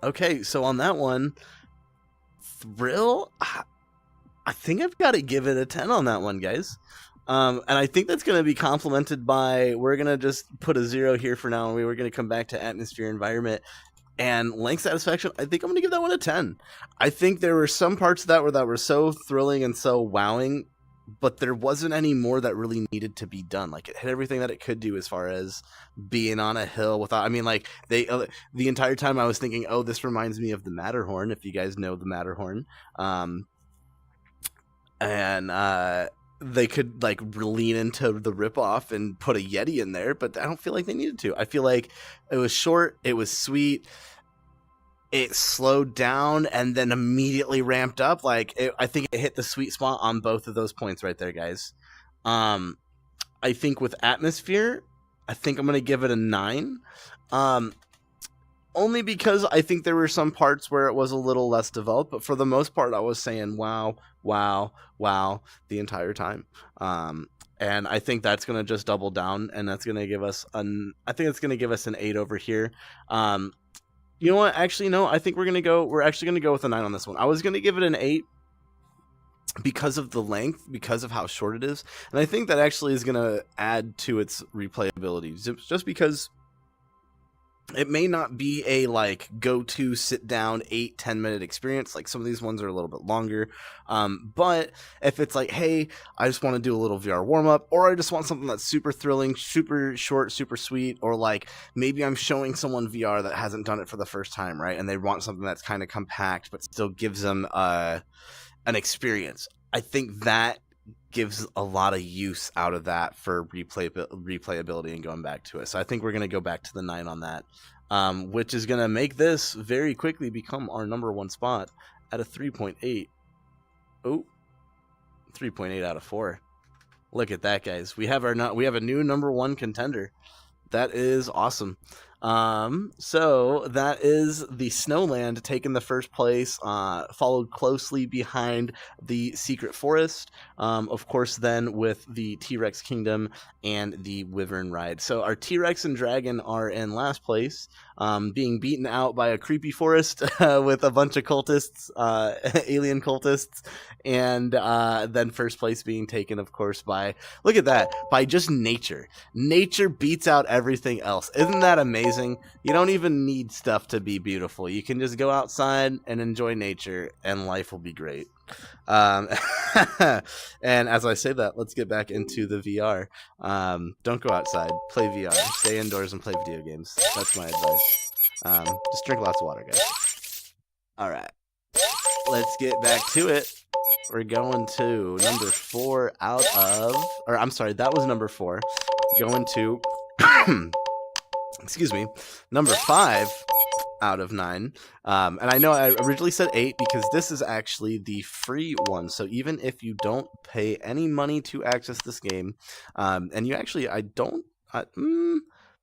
okay, so on that one, Thrill, I think I've got to give it a 10 on that one, guys. And I think that's going to be complemented by, we're going to just put a 0 here for now, and we were going to come back to atmosphere, environment, and length satisfaction. I think I'm going to give that one a 10. I think there were some parts of that were so thrilling and so wowing, but there wasn't any more that really needed to be done. Like, it hit everything that it could do as far as being on a hill without, I mean, like, they the entire time I was thinking, oh, this reminds me of the Matterhorn, if you guys know the Matterhorn. They could, like, lean into the ripoff and put a Yeti in there, but I don't feel like they needed to. I feel like it was short, it was sweet, it slowed down and then immediately ramped up. Like, I think it hit the sweet spot on both of those points right there, guys. I think with atmosphere, I think I'm going to give it a 9. Only because I think there were some parts where it was a little less developed, but for the most part, I was saying, wow, wow, wow, the entire time. And I think that's going to just double down, and that's going to give us I think it's going to give us an 8 over here. You know what? Actually, no. I think we're actually going to go with a 9 on this one. I was going to give it an 8 because of the length, because of how short it is. And I think that actually is going to add to its replayability. Just because it may not be a, like, go-to sit-down 8-10 minute experience. Like, some of these ones are a little bit longer. But if it's like, hey, I just want to do a little VR warm-up, or I just want something that's super thrilling, super short, super sweet, or, like, maybe I'm showing someone VR that hasn't done it for the first time, right? And they want something that's kind of compact but still gives them an experience. I think that gives a lot of use out of that for replayability and going back to it. So I think we're going to go back to the 9 on that, which is going to make this very quickly become our number 1 spot at a 3.8. Oh, 3.8 out of 4. Look at that, guys. We have a new number 1 contender. That is awesome. So that is the Snowland taking the first place, followed closely behind the Secret Forest, of course, then with the T-Rex Kingdom and the Wyvern Ride. So our T-Rex and Dragon are in last place, being beaten out by a creepy forest with a bunch of cultists, alien cultists, and then first place being taken, of course, by, look at that, by just nature. Nature beats out everything else. Isn't that amazing? You don't even need stuff to be beautiful. You can just go outside and enjoy nature, and life will be great. And as I say that, let's get back into the VR. Don't go outside. Play VR. Stay indoors and play video games. That's my advice. Just drink lots of water, guys. All right. Let's get back to it. We're going to number 4 out of... Or, I'm sorry, that was number 4. Going to... excuse me, number 5 out of 9. And I know I originally said 8 because this is actually the free one. So even if you don't pay any money to access this game, and you actually,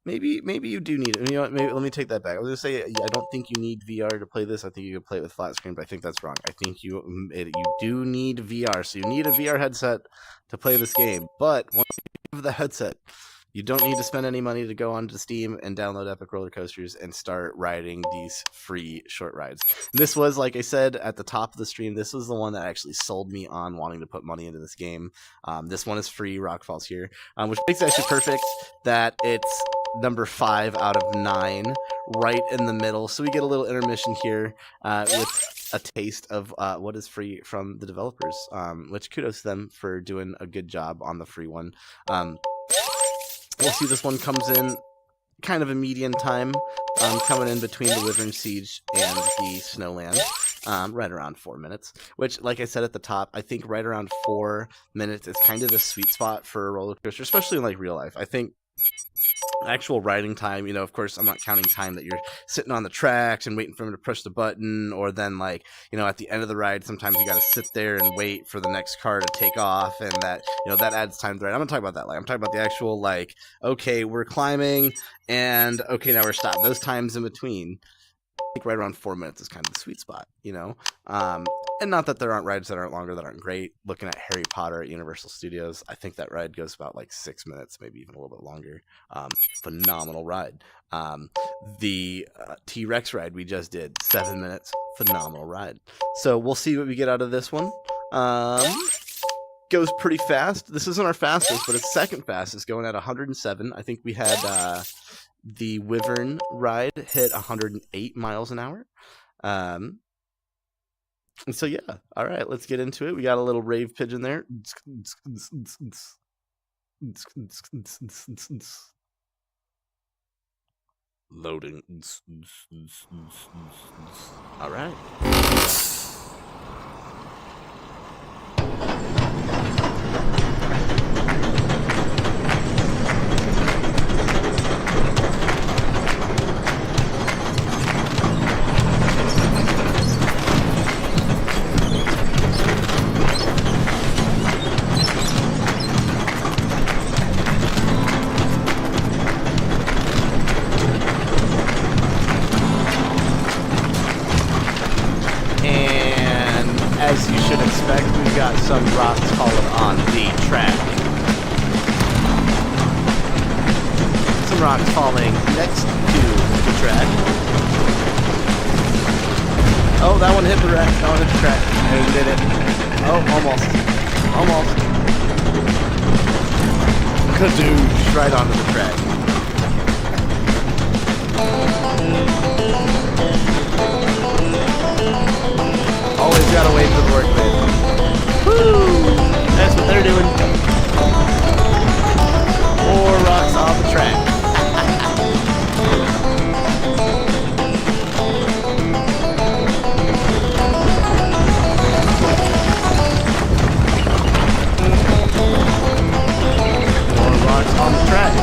maybe you do need it. You know what, maybe, let me take that back. I was going to say, I don't think you need VR to play this. I think you can play it with flat screen, but I think that's wrong. I think you do need VR. So you need a VR headset to play this game. But once you have the headset, you don't need to spend any money to go onto Steam and download Epic Roller Coasters and start riding these free short rides. This was, like I said at the top of the stream, this was the one that actually sold me on wanting to put money into this game. This one is free, Rockfall's here, which makes it actually perfect that it's number 5 out of 9, right in the middle. So we get a little intermission here with a taste of what is free from the developers, which kudos to them for doing a good job on the free one. We'll see this one comes in kind of a median time, coming in between the Wyvern Siege and the Snowland. right around 4 minutes, which, like I said at the top, I think right around 4 minutes is kind of the sweet spot for a roller coaster, especially in like real life. I think actual riding time, of course, I'm not counting time that you're sitting on the tracks and waiting for him to push the button, or then like, at the end of the ride, sometimes you got to sit there and wait for the next car to take off, and that, that adds time to the ride. I'm not talking about that. Like, I'm talking about the actual, like, okay, we're climbing, and okay, now we're stopped. Those times in between, I think right around 4 minutes is kind of the sweet spot, and not that there aren't rides that aren't longer, that aren't great. Looking at Harry Potter at Universal Studios, I think that ride goes about like 6 minutes, maybe even a little bit longer. Phenomenal ride. The T-Rex ride we just did, 7 minutes, phenomenal ride. So we'll see what we get out of this one. Goes pretty fast. This isn't our fastest, but it's second fastest, going at 107. I think we had the Wyvern ride hit 108 miles an hour. And so, yeah, all right, let's get into it. We got a little rave pigeon there. Loading. All right. As you should expect, we've got some rocks falling on the track. Some rocks falling next to the track. Oh, that one hit the rack. That one hit the track. And we did it. Oh, almost. Almost. Kadoosh, right onto the track. Always gotta wait for the workman. Woo! That's what they're doing. 4 rocks off the track. More rocks on the track.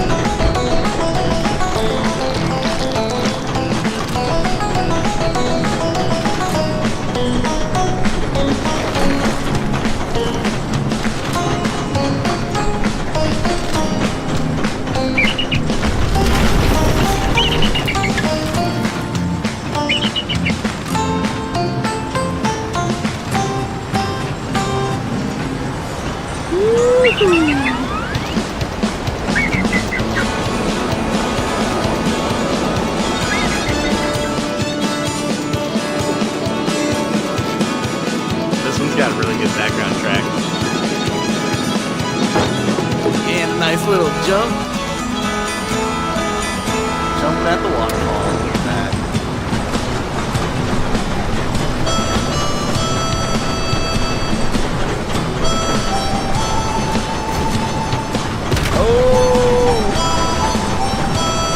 This one's got a really good background track. And a nice little jump. Jumping at the waterfall. Look at that. Oh!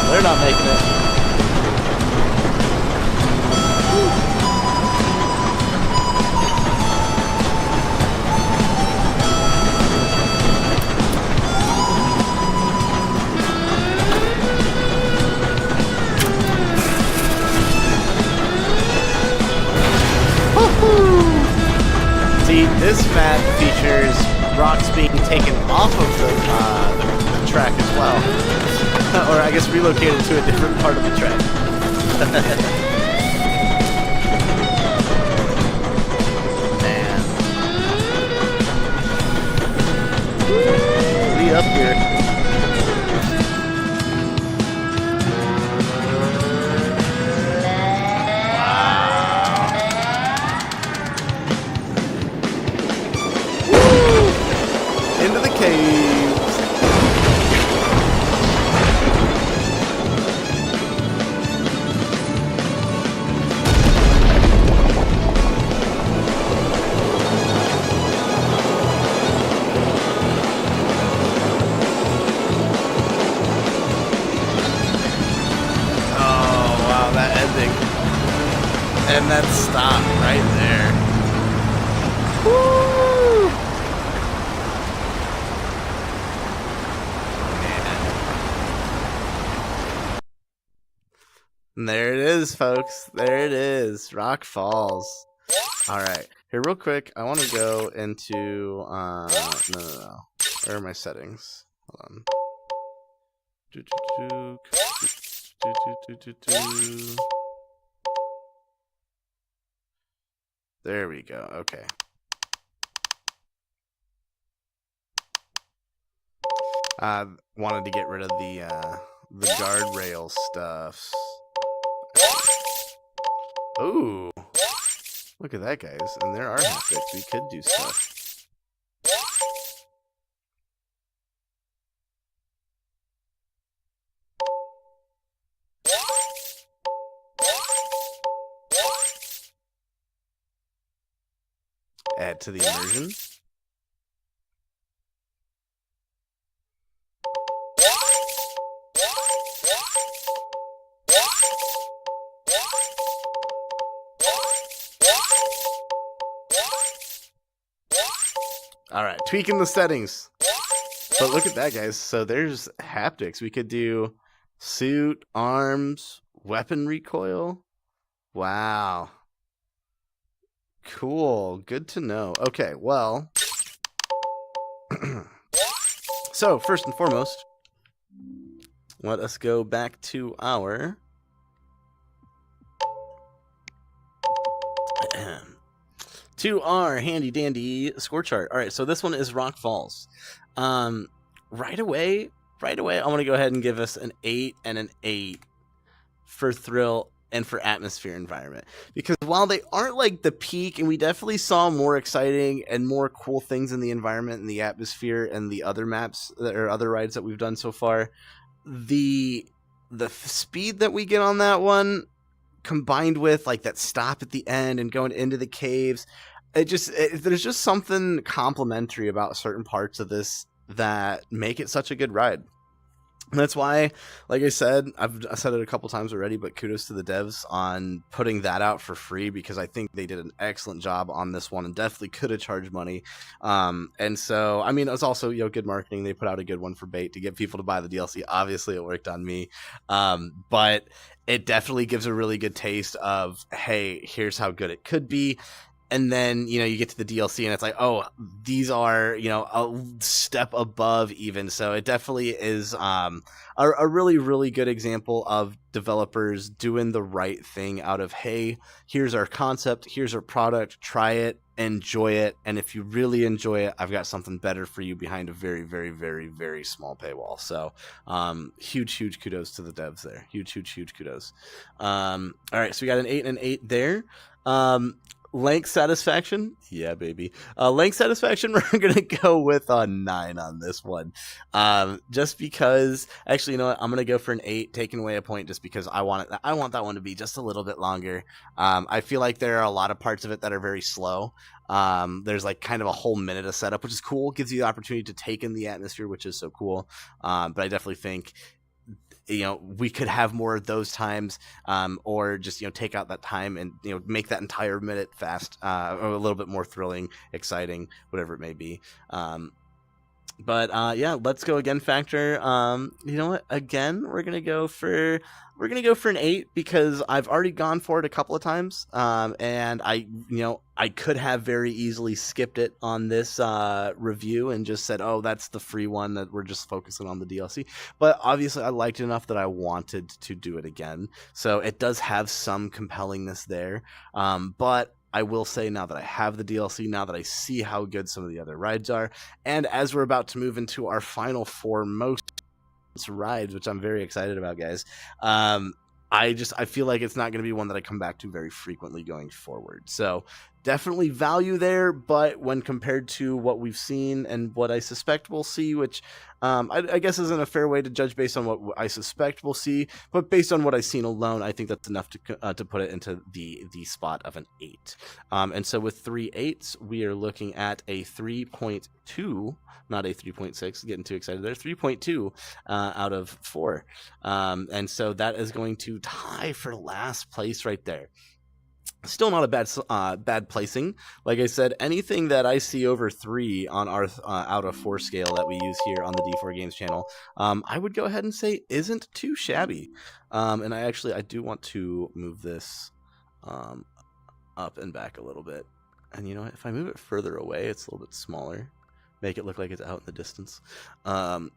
They're not making it. See, this map features rocks being taken off of the track as well. Or I guess relocated to a different part of the track. Man. We up here. Into the caves. Oh, wow, that ending. And that stop right there. There it is, folks. There it is. Rock Falls. All right. Here, real quick, I want to go into... no. Where are my settings? Hold on. There we go. Okay. I wanted to get rid of the guardrail stuff. Ooh. Look at that, guys. And there are haptics. We could do stuff. Add to the immersion. All right, tweaking the settings. But look at that, guys. So there's haptics. We could do suit, arms, weapon recoil. Wow. Cool. Good to know. Okay, well. So, first and foremost, let us go back to our handy dandy score chart. All right, so this one is Rock Falls. Right away, I want to go ahead and give us an 8 and an 8 for thrill and for atmosphere environment. Because while they aren't like the peak, and we definitely saw more exciting and more cool things in the environment and the atmosphere and the other maps or other rides that we've done so far, the speed that we get on that one, combined with like that stop at the end and going into the caves, there's just something complimentary about certain parts of this that make it such a good ride. And that's why, like I said, I've said it a couple times already, but kudos to the devs on putting that out for free, because I think they did an excellent job on this one and definitely could have charged money. And so, I mean, it was also, good marketing. They put out a good one for bait to get people to buy the DLC. Obviously, it worked on me. But it definitely gives a really good taste of, hey, here's how good it could be. And then, you get to the DLC and it's like, oh, these are, a step above even. So it definitely is a really, really good example of developers doing the right thing out of, hey, here's our concept, here's our product, try it, enjoy it. And if you really enjoy it, I've got something better for you behind a very, very, very, very small paywall. So huge kudos to the devs there. Huge kudos. All right, so we got an 8 and an 8 there. Length satisfaction, yeah, baby. Length satisfaction, we're gonna go with a 9 on this one, just because. Actually, you know what? I'm gonna go for an 8, taking away a point, just because I want that one to be just a little bit longer. I feel like there are a lot of parts of it that are very slow. There's like kind of a whole minute of setup, which is cool. Gives you the opportunity to take in the atmosphere, which is so cool. But I definitely think, we could have more of those times, or just, take out that time and, make that entire minute fast, or a little bit more thrilling, exciting, whatever it may be. But yeah, let's go again factor. You know what? Again, we're gonna go for an 8, because I've already gone for it a couple of times. And I could have very easily skipped it on this review and just said, oh, that's the free one that we're just focusing on the DLC. But obviously I liked it enough that I wanted to do it again. So it does have some compellingness there. But I will say, now that I have the DLC, now that I see how good some of the other rides are, and as we're about to move into our final 4 most rides, which I'm very excited about, guys, I feel like it's not going to be one that I come back to very frequently going forward. So definitely value there, but when compared to what we've seen and what I suspect we'll see, which I guess isn't a fair way to judge based on what I suspect we'll see, but based on what I've seen alone, I think that's enough to put it into the spot of an 8. And so with 3 8s, we are looking at a 3.2, not a 3.6, getting too excited there, 3.2 out of 4. And so that is going to tie for last place right there. Still not a bad placing. Like I said, anything that I see over 3 on our out of 4 scale that we use here on the D4 Games channel, I would go ahead and say isn't too shabby. And I do want to move this up and back a little bit. And you know what? If I move it further away, it's a little bit smaller. Make it look like it's out in the distance. No,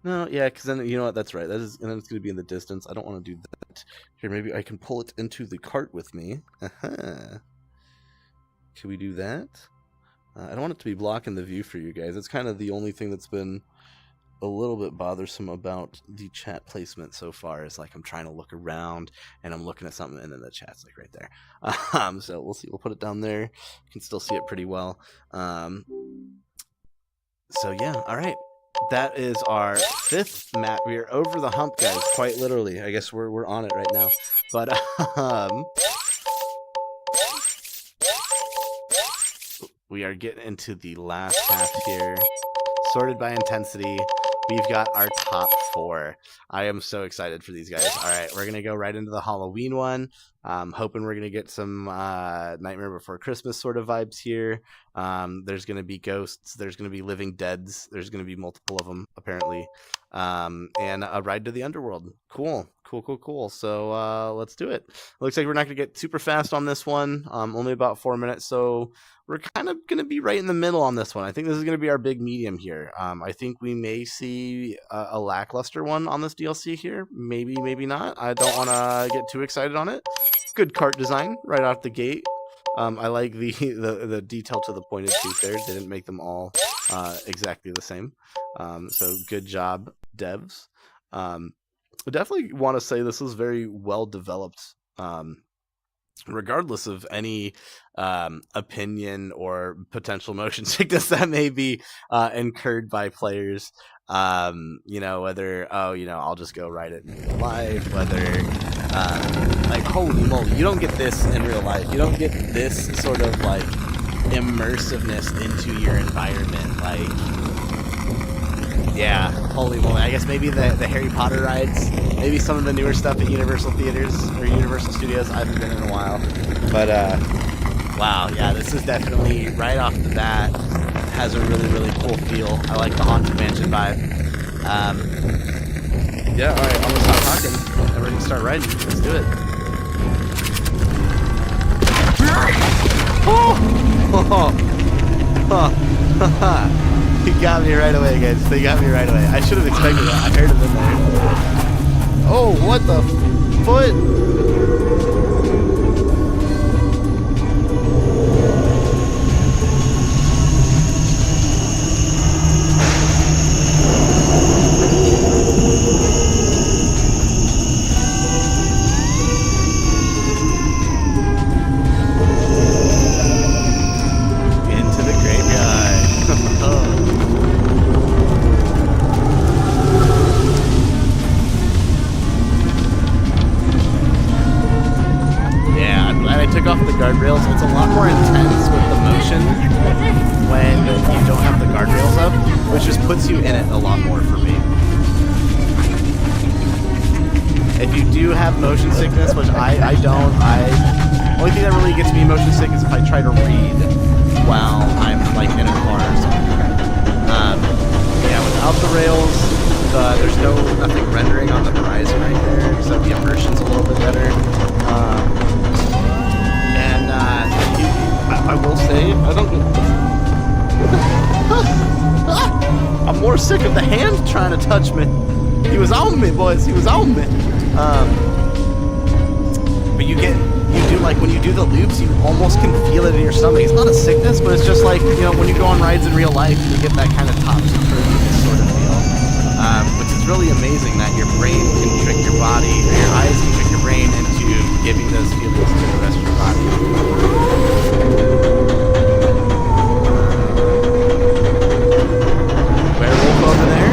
yeah, because then, you know what, that's right. And then it's going to be in the distance. I don't want to do that. Here, maybe I can pull it into the cart with me. Can we do that? I don't want it to be blocking the view for you guys. It's kind of the only thing that's been a little bit bothersome about the chat placement so far, is like I'm trying to look around and I'm looking at something and then the chat's like right there. So we'll see. We'll put it down there. You can still see it pretty well. So yeah, all right. That is our 5th map. We are over the hump, guys, quite literally. I guess we're on it right now. But we are getting into the last half here. Sorted by intensity. We've got our top 4. I am so excited for these guys. All right, we're going to go right into the Halloween one. Hoping we're going to get some Nightmare Before Christmas sort of vibes here. There's going to be ghosts. There's going to be living deads. There's going to be multiple of them, apparently. And a ride to the underworld. Cool. So let's do it. Looks like we're not going to get super fast on this one. Only about 4 minutes. So we're kind of going to be right in the middle on this one. I think this is going to be our big medium here. I think we may see a lackluster one on this DLC here. Maybe not. I don't want to get too excited on it. Good cart design right out the gate. I like the detail to the pointed tooth there. Didn't make them all exactly the same. So good job, devs. I definitely want to say this is very well developed. Regardless of any opinion or potential motion sickness that may be incurred by players, whether I'll just go ride it in real life, whether like, holy moly, you don't get this in real life. You don't get this sort of like immersiveness into your environment. Like, yeah, holy moly. I guess maybe the Harry Potter rides, maybe some of the newer stuff at Universal Theaters or Universal Studios. I haven't been in a while. But, wow, yeah, this is definitely, right off the bat, has a really, really cool feel. I like the Haunted Mansion vibe. Yeah, alright, I'm gonna stop talking, and we're gonna start riding. Let's do it. He got me right away, guys. They got me right away. I should have expected that. I heard him in there. Oh, what the foot? Into the graveyard. Yeah, I'm glad I took off the guardrails. It's a lot more intense with the motion when you don't have the guardrails up, which just puts you in it a lot more for me. If you do have motion sickness, which I don't, only thing that really gets me motion sick is if I try to read while I'm like in a car or something. Yeah, without the rails, there's nothing rendering on the horizon right there, so the immersion's a little bit better. I will say, I don't get... I'm more sick of the hand trying to touch me. He was on me, boys. He was on me. But you do, like, when you do the loops, you almost can feel it in your stomach. It's not a sickness, but it's just like, when you go on rides in real life, you get that kind of topsy-turvy sort of feel. Which is really amazing that your brain can trick your body, or your eyes can trick your brain into giving those feelings to the rest of your body. Werewolf over there.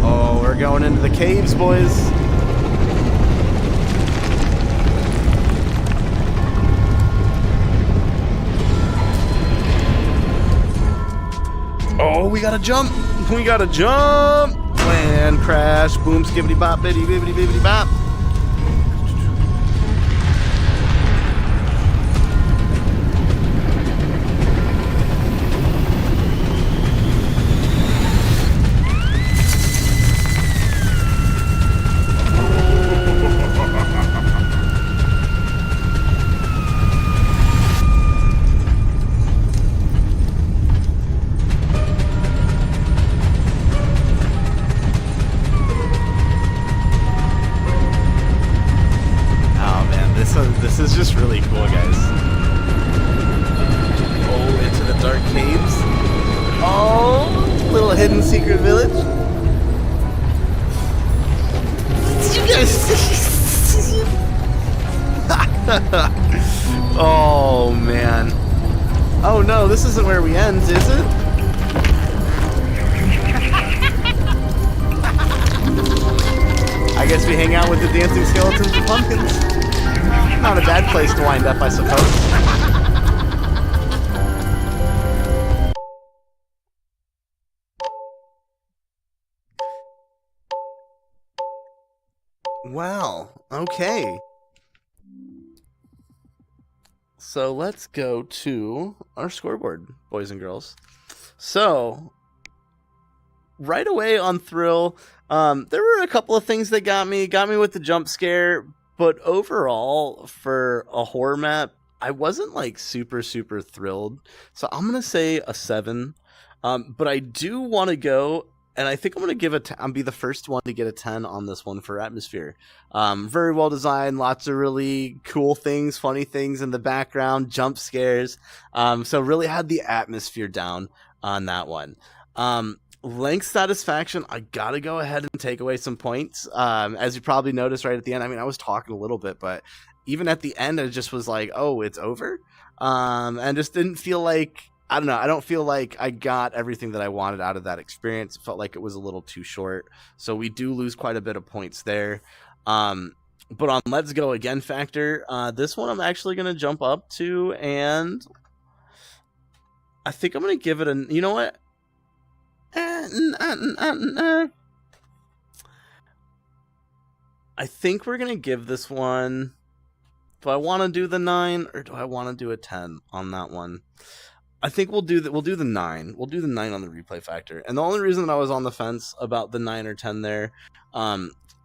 Oh, we're going into the caves, boys. Oh, we gotta jump. We gotta jump. And crash, boom, skibbity bop, bitty bibbity bibbity bop. This is just really cool, guys. Oh, into the dark caves. Oh, little hidden secret village. Did you guys see? Oh, man. Oh, no, this isn't where we end, is it? I guess we hang out with the dancing skeletons and pumpkins. Not a bad place to wind up, I suppose. Well, okay. So let's go to our scoreboard, boys and girls. So, right away on Thrill, there were a couple of things that got me with the jump scare. But overall, for a horror map, I wasn't like super thrilled. So I'm gonna say a 7. But I do want to go, and I think I'm gonna give I'll be the first one to get a 10 on this one for atmosphere. Very well designed, lots of really cool things, funny things in the background, jump scares. So really had the atmosphere down on that one. Length satisfaction, I gotta go ahead and take away some points. As you probably noticed right at the end, I mean, I was talking a little bit, but even at the end, I just was like, oh, it's over. And just didn't feel like, I don't know, I don't feel like I got everything that I wanted out of that experience. It felt like it was a little too short. So we do lose quite a bit of points there. But on Let's Go Again factor, this one I'm actually going to jump up to, and I think I'm going to give it a, you know what? I think we're gonna give this one. Do I want to do the 9 or do I want to do a 10 on that one? I think we'll do the 9. We'll do the 9 on the replay factor. And the only reason that I was on the fence about the 9 or 10 there,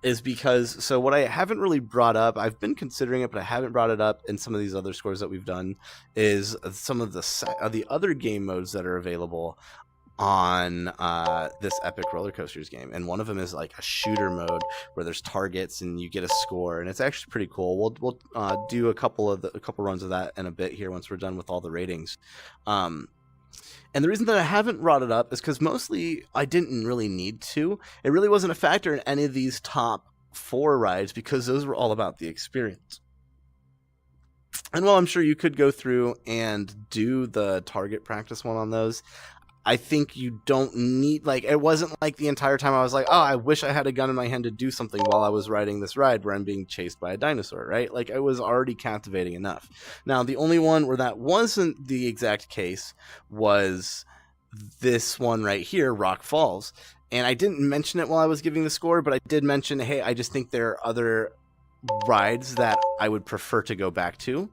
is because, so what I haven't really brought up, I've been considering it, but I haven't brought it up in some of these other scores that we've done, is some of the other game modes that are available on this Epic Roller Coasters game. And one of them is like a shooter mode where there's targets and you get a score, and it's actually pretty cool. We'll do a couple runs of that in a bit here once we're done with all the ratings. And the reason that I haven't brought it up is because mostly I didn't really need to. It really wasn't a factor in any of these top 4 rides because those were all about the experience. And while I'm sure you could go through and do the target practice one on those, I think you don't need, like, it wasn't like the entire time I was like, oh, I wish I had a gun in my hand to do something while I was riding this ride where I'm being chased by a dinosaur, right? Like, it was already captivating enough. Now, the only one where that wasn't the exact case was this one right here, Rock Falls. And I didn't mention it while I was giving the score, but I did mention, hey, I just think there are other rides that I would prefer to go back to.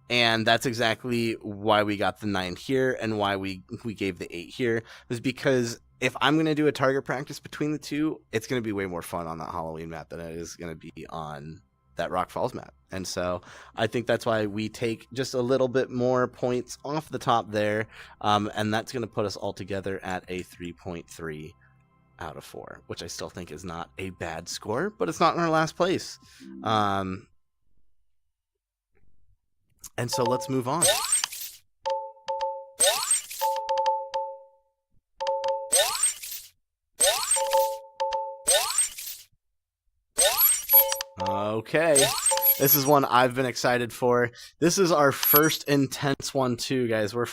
And that's exactly why we got the 9 here and why we gave the 8 here, was because if I'm going to do a target practice between the two, it's going to be way more fun on that Halloween map than it is going to be on that Rock Falls map. And so I think that's why we take just a little bit more points off the top there. And that's going to put us all together at a 3.3 out of 4, which I still think is not a bad score, but it's not in our last place. And so let's move on. Okay. This is one I've been excited for. This is our first intense one too, guys. We're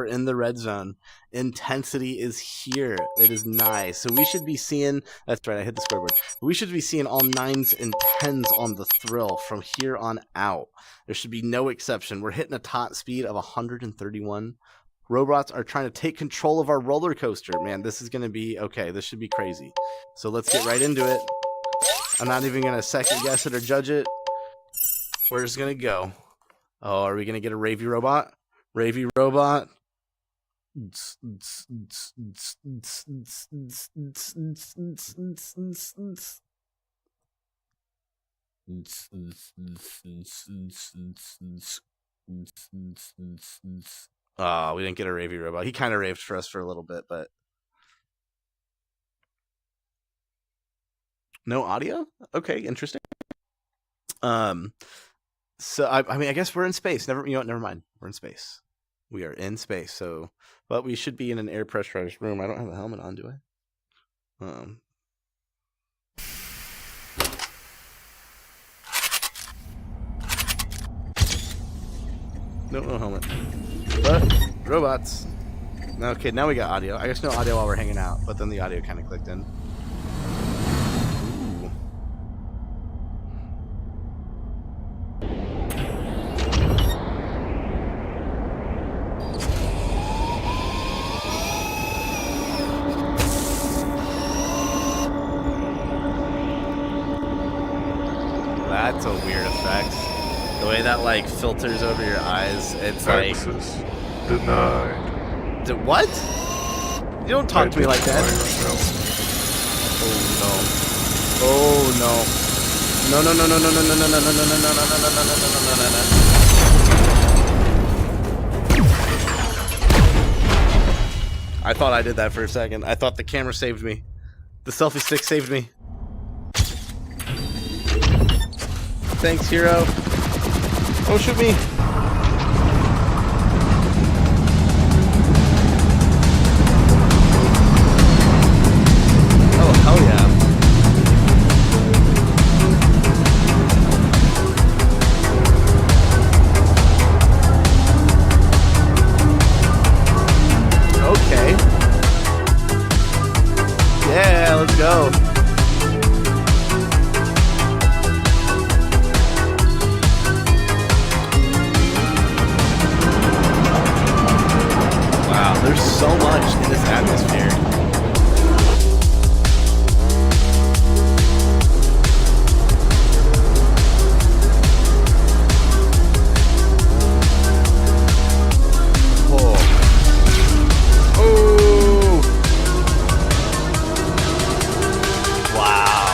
in the red zone. Intensity is here. It is nice. So we should be seeing, that's right, I hit the scoreboard. We should be seeing all 9s and 10s on the Thrill from here on out. There should be no exception. We're hitting a top speed of 131 Robots are trying to take control of our roller coaster. Man, this is going to be okay. This should be crazy. So let's get right into it. I'm not even going to second guess it or judge it. We're just going to go. Oh, are we going to get a Ravy robot? Ravy robot. Oh, we didn't get a Ravy robot. He kind of raved for us for a little bit, but no audio? Okay, interesting. So I mean, I guess we're in space. Never mind. We're in space. We are in space. So, but we should be in an air pressurized room. I don't have a helmet on, do I? No helmet. But robots. Okay, now we got audio. I guess no audio while we're hanging out, but then the audio kind of clicked in. Ooh. That's a weird effect. The way that like filters over your eyes, it's Access denied. What? You don't talk to me like that. Yourself. Oh no. No. No. I thought I did that for a second. I thought the camera saved me. The selfie stick saved me. Thanks, hero. Don't shoot me. Oh, hell yeah. Okay. Yeah, let's go. There's so much in this atmosphere. Oh. Oh. Wow.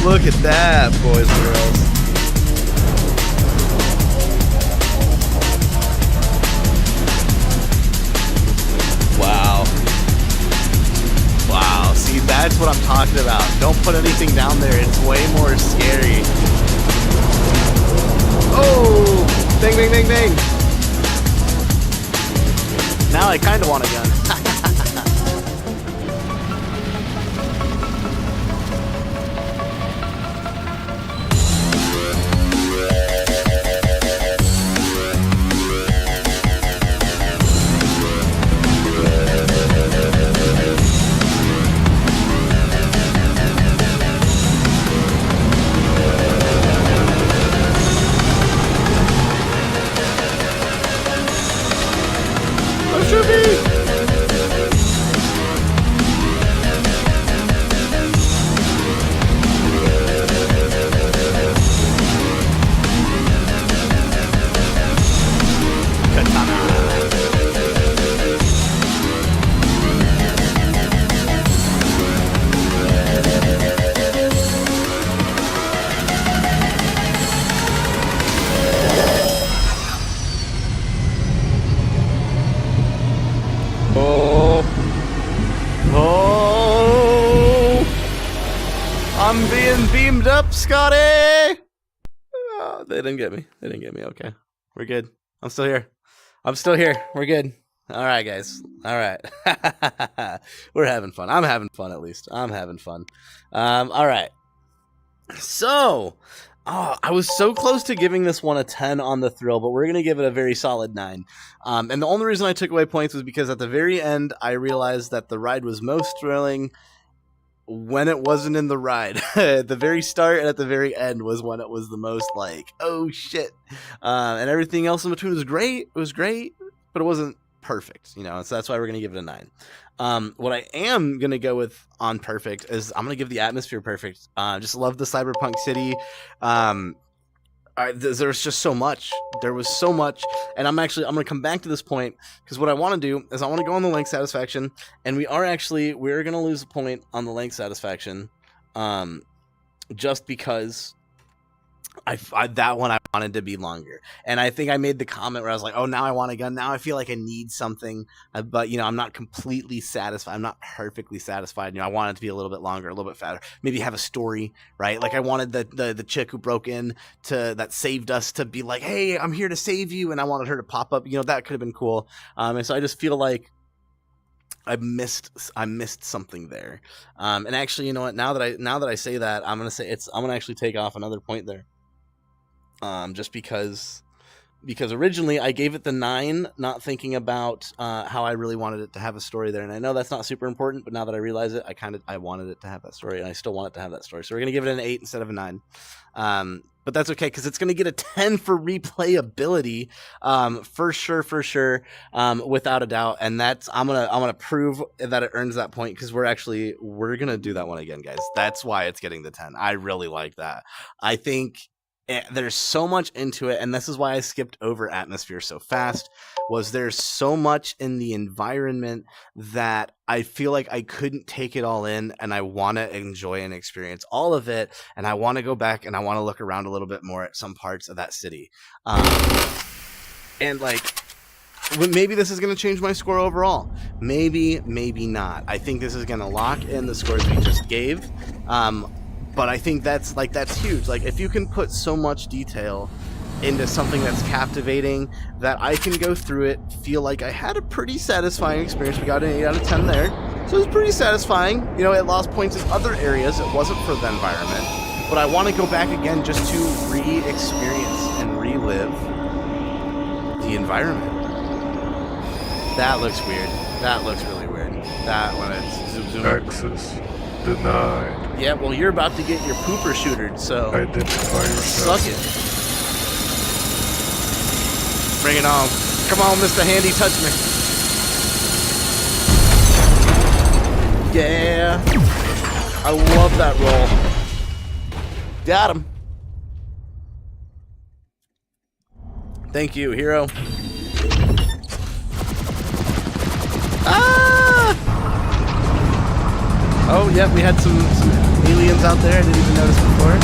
Look at that, boys and girls. Wow. Wow. See, that's what I'm talking about. Don't put anything down there. It's way more scary. Oh! Bang, bang, bang, bang. Now I kind of want a gun. I'm being beamed up, Scotty! Oh, they didn't get me. They didn't get me. Okay. We're good. I'm still here. I'm still here. We're good. All right, guys. All right. We're having fun. I'm having fun, at least. I'm having fun. All right. So, Oh, I was so close to giving this one a 10 on the thrill, but we're going to give it a very solid 9. And the only reason I took away points was because at the very end, I realized that the ride was most thrilling when it wasn't in the ride. At the very start and at the very end was when it was the most like, oh shit. And everything else in between was great. It was great, but it wasn't perfect, you know, so that's why we're going to give it a 9. What I am going to go with on perfect is I'm going to give the atmosphere perfect. Just love the cyberpunk city. There's just so much. There was so much, and I'm going to come back to this point because what I want to do is I want to go on the length satisfaction, and we're going to lose a point on the length satisfaction, just because that one I wanted to be longer, and I think I made the comment where I was like, oh, now I want a gun, now I feel like I need something, but you know, I'm not completely satisfied, I'm not perfectly satisfied, you know, I want it to be a little bit longer, a little bit fatter, maybe have a story, right? Like I wanted the chick who broke in that saved us to be like, hey, I'm here to save you, and I wanted her to pop up, you know, that could have been cool. And so I just feel like I missed something there. And actually, you know what, now that I say that, I'm gonna actually take off another point there. Just because originally I gave it the 9, not thinking about how I really wanted it to have a story there, and I know that's not super important, but now that I realize it, I wanted it to have that story, and I still want it to have that story. So we're gonna give it an 8 instead of a 9, but that's okay because it's gonna get a 10 for replayability, for sure, without a doubt, and that's I'm gonna prove that it earns that point because we're gonna do that one again, guys. That's why it's getting the 10. I really like that. I think there's so much into it, and this is why I skipped over atmosphere so fast, was there's so much in the environment that I feel like I couldn't take it all in, and I want to enjoy and experience all of it, and I want to go back and I want to look around a little bit more at some parts of that city. And like, maybe this is going to change my score overall. Maybe not. I think this is going to lock in the scores we just gave. But I think that's huge. Like, if you can put so much detail into something that's captivating, that I can go through it, feel like I had a pretty satisfying experience. We got an 8 out of 10 there. So it was pretty satisfying. You know, it lost points in other areas. It wasn't for the environment. But I want to go back again just to re-experience and relive the environment. That looks weird. That looks really weird. That when it's zoom. Access denied. Yeah, well, you're about to get your pooper shootered, so Identify yourself. suck it. Bring it on. Come on, Mr. Handy, touch me. Yeah. I love that roll. Got him. Thank you, hero. Ah! Oh, yeah, we had some aliens out there I didn't even notice before.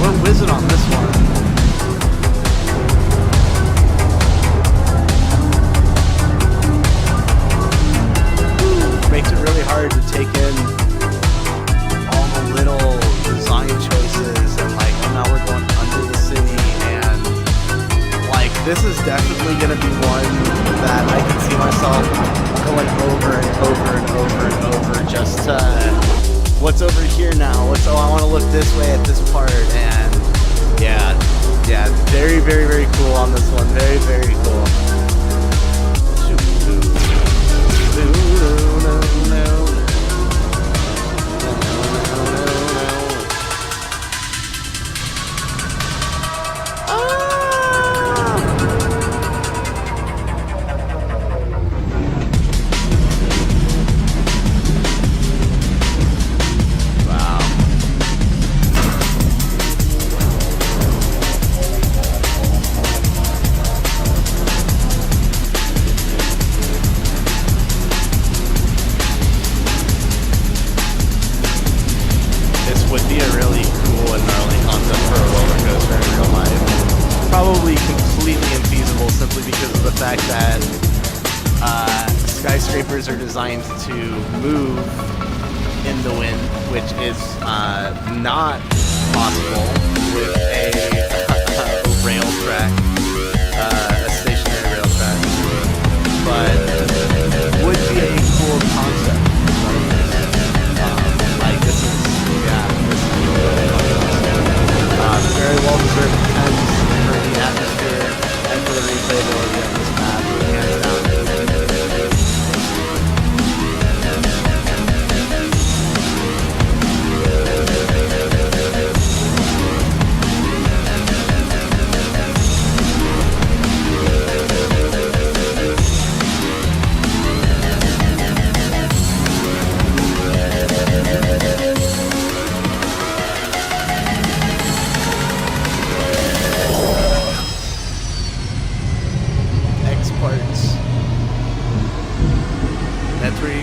We're whizzing on this one. Makes it really hard to take in all the little design choices and like, oh, now we're going under the city, and like, this is definitely going to be one that I can see myself going over and over and over and over just to, what's over here now? I want to look this way at this part, and yeah, very, very, very cool on this one. Very, very cool. Skyscrapers are designed to move in the wind, which is not possible with a rail track, a stationary rail track, but would be a cool concept.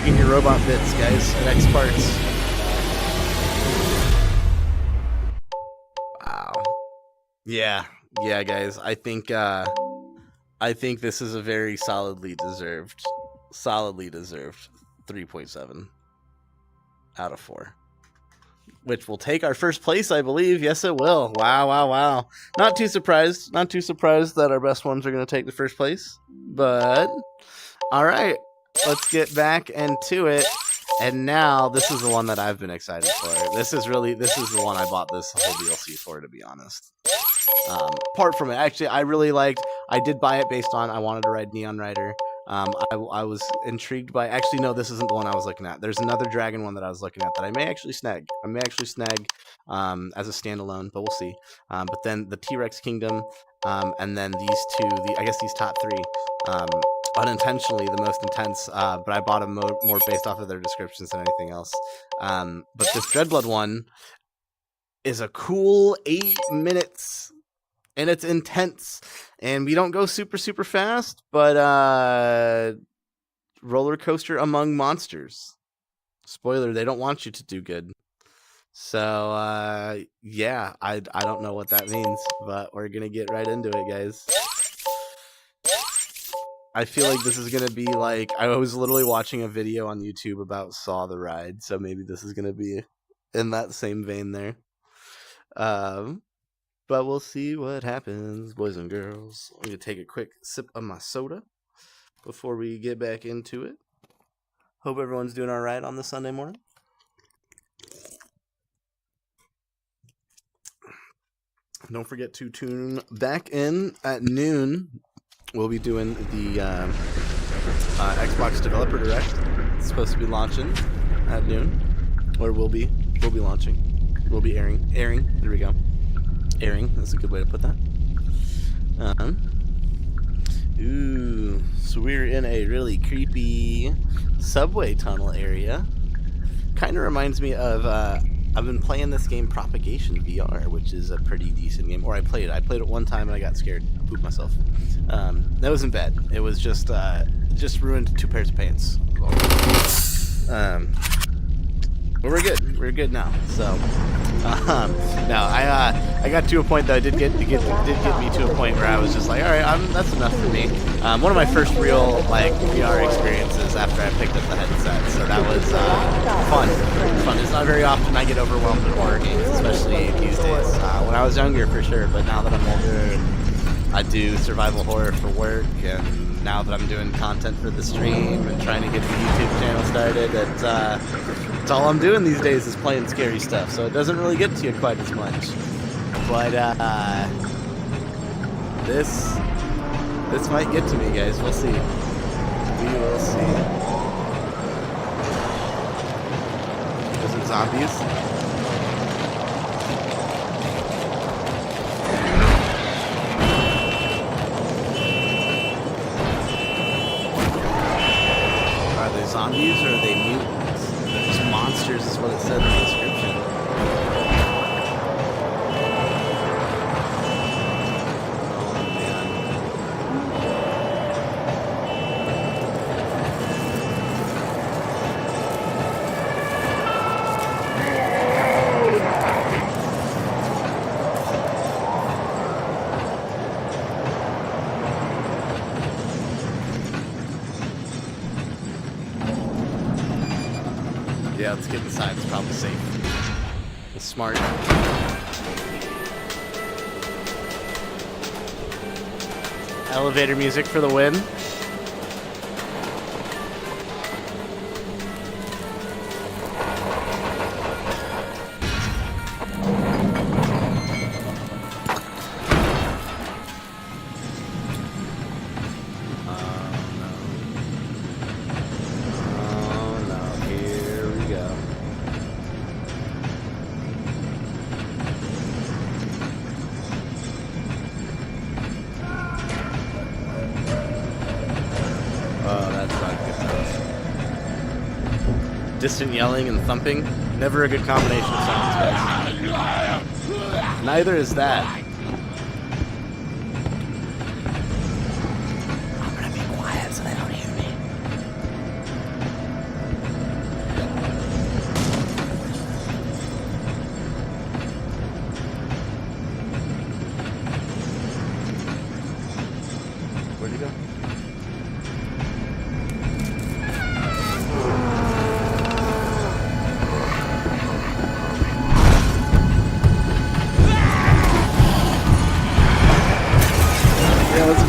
making your robot bits, guys, at X Parts. Wow. Yeah, guys. I think this is a very solidly deserved 3.7 out of 4. Which will take our first place, I believe. Yes, it will. Wow. Not too surprised that our best ones are going to take the first place. But, all right. Let's get back into it. And now, this is the one that I've been excited for. This is the one I bought this whole DLC for, to be honest. Apart from it, actually, I did buy it based on I wanted to ride Neon Rider. I was intrigued by, actually, no, this isn't the one I was looking at. There's another dragon one that I was looking at that I may actually snag. As a standalone, but we'll see. But then the T-Rex Kingdom, and then these two, I guess these top 3, unintentionally the most intense, but I bought them more based off of their descriptions than anything else. But this Dreadblood one is a cool 8 minutes. And it's intense, and we don't go super fast, but roller coaster among monsters. Spoiler: they don't want you to do good. So yeah, I don't know what that means, but we're gonna get right into it, guys. I feel like this is gonna be like, I was literally watching a video on YouTube about Saw the Ride, so maybe this is gonna be in that same vein there. But we'll see what happens, boys and girls. I'm going to take a quick sip of my soda before we get back into it. Hope everyone's doing all right on this Sunday morning. Don't forget to tune back in at noon. We'll be doing the Xbox Developer Direct. It's supposed to be launching at noon. Or we'll be launching. We'll be airing. There we go. Airing, that's a good way to put that. So we're in a really creepy subway tunnel area. Kind of reminds me of, I've been playing this game Propagation VR, which is a pretty decent game. Or I played it one time and I got scared. I pooped myself. That wasn't bad. It was just ruined 2 pairs of pants. But we're good. We're good now. So, no, I got to a point that did get me to a point where I was just like, all right, that's enough for me. One of my first real VR experiences after I picked up the headset, so that was fun. It's not very often I get overwhelmed with horror games, especially these days. When I was younger, for sure, but now that I'm older, I do survival horror for work, and now that I'm doing content for the stream and trying to get the YouTube channel started, it's all I'm doing these days is playing scary stuff, so it doesn't really get to you quite as much. But this might get to me, guys. We'll see. We will see. There's some zombies. Zombies or are they mutants? They're just monsters is what it said in the description. Oh man. Yeah, let's get inside. It's probably safe. It's smart. Elevator music for the win. Distant yelling and thumping. Never a good combination of sounds, guys. Neither is that. I'm gonna be quiet so they don't hear me.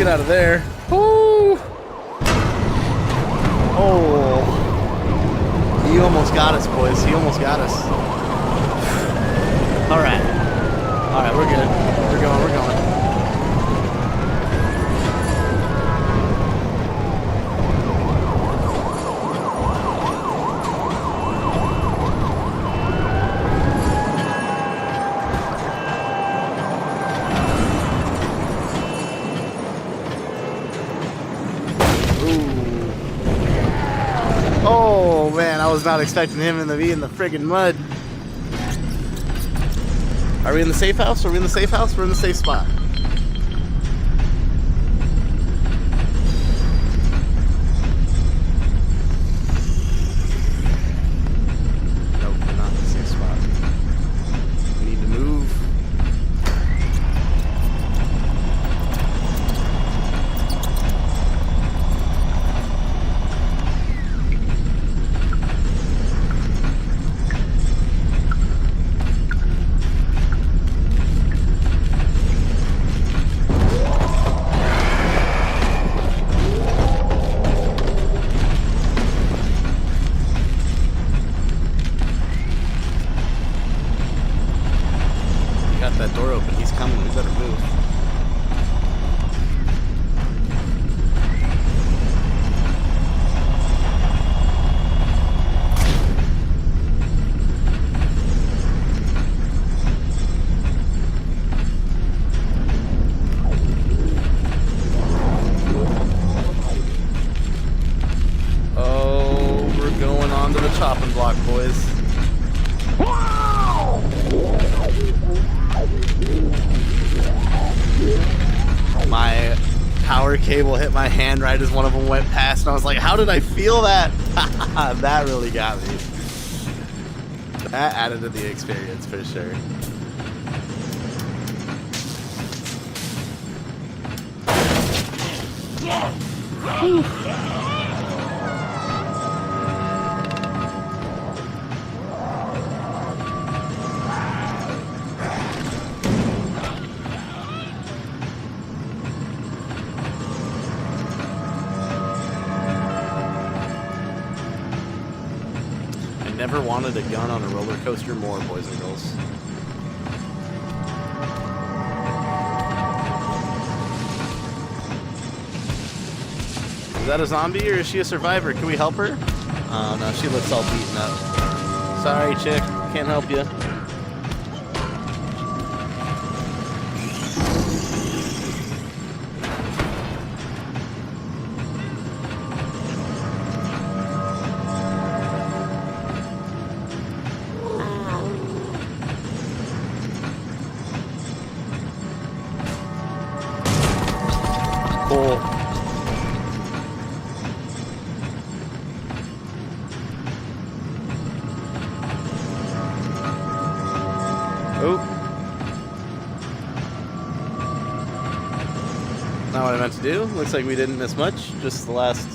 get out of there. Woo! Oh. He almost got us, boys. He almost got us. All right. All right, we're good. We're going. We're going. Oh man, I was not expecting him to be in the friggin' mud. Are we in the safe house? Are we in the safe house? We're in the safe spot. Nope, we're not in the safe spot. We need to move. Got that door open. He's coming. We better move. Oh, we're going on to the chopping block, boys. My power cable hit my hand right as one of them went past, and I was like, how did I feel that? That really got me. That added to the experience for sure. I never wanted a gun on a roller coaster more, boys and girls. Is that a zombie or is she a survivor? Can we help her? Oh no, she looks all beaten up. Sorry, chick. Can't help you. Cool. Oh. Not what I meant to do. Looks like we didn't miss much. Just the last.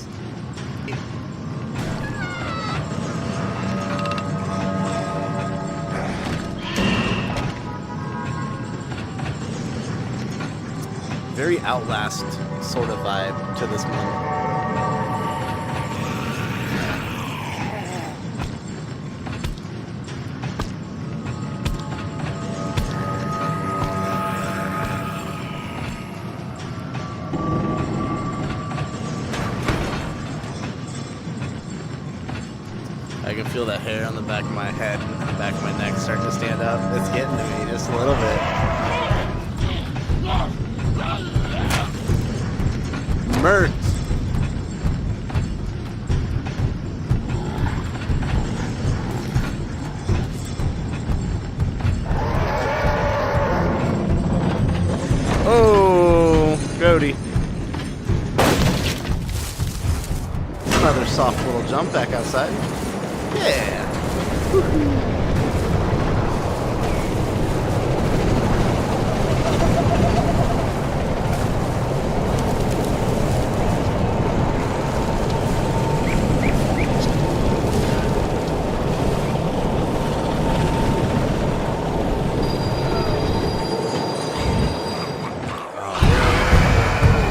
Very Outlast sort of vibe to this one. I can feel that hair on the back of my head and the back of my neck starting to stand up. It's getting to me just a little bit. Mert. Oh, Grody. Another soft little jump back outside. Yeah.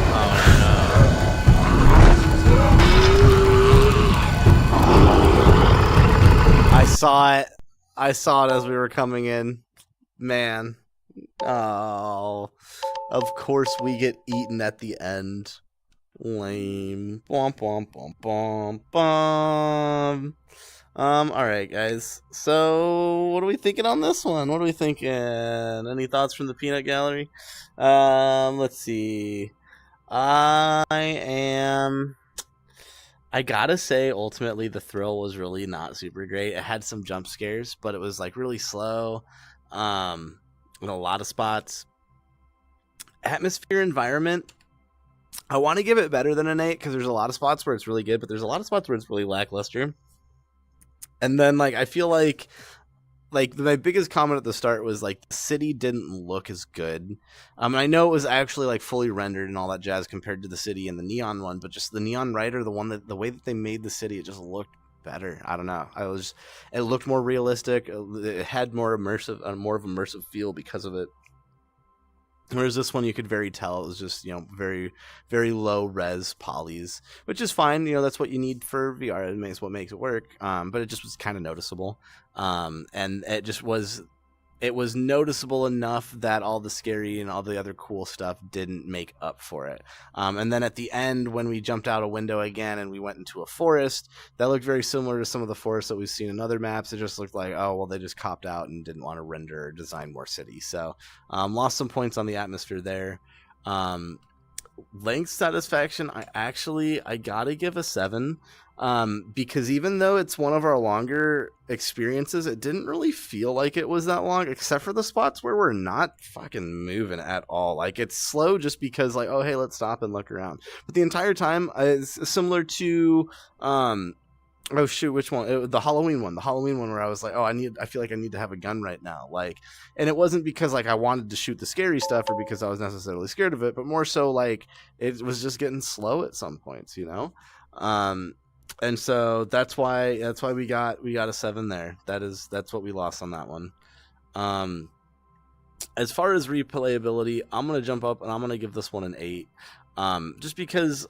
Oh saw it. I saw it as we were coming in. Man. Oh. Of course we get eaten at the end. Lame. Bwomp, bwomp, bwomp, bwomp, bwomp. Alright, guys. So, what are we thinking on this one? What are we thinking? Any thoughts from the peanut gallery? Let's see. I gotta say, ultimately, the thrill was really not super great. It had some jump scares, but it was like really slow. In a lot of spots. Atmosphere, environment. I want to give it better than an 8 because there's a lot of spots where it's really good, but there's a lot of spots where it's really lackluster. And then, like, I feel like my biggest comment at the start was like the city didn't look as good. And I know it was actually like fully rendered and all that jazz compared to the city and the neon one, but just the neon rider, the way that they made the city, it just looked better. I don't know. It looked more realistic. It had more of a immersive feel because of it. Whereas this one, you could very tell it was just, very, very low res polys, which is fine. That's what you need for VR. It's what makes it work. But it just was kind of noticeable. And it was noticeable enough that all the scary and all the other cool stuff didn't make up for it. And then at the end, when we jumped out a window again and we went into a forest, that looked very similar to some of the forests that we've seen in other maps. It just looked like, oh, well, they just copped out and didn't want to render or design more cities. So lost some points on the atmosphere there. Length satisfaction, I gotta give a 7. Because even though it's one of our longer experiences, it didn't really feel like it was that long, except for the spots where we're not fucking moving at all. Like, it's slow just because, like, oh, hey, let's stop and look around. But the entire time, it's similar to, oh shoot, which one? The Halloween one. The Halloween one where I was like, oh, I feel like I need to have a gun right now. Like, and it wasn't because like I wanted to shoot the scary stuff or because I was necessarily scared of it, but more so like it was just getting slow at some points, And so that's why we got a 7 there. That's what we lost on that one. As far as replayability, I'm gonna jump up and I'm gonna give this one an 8. Just because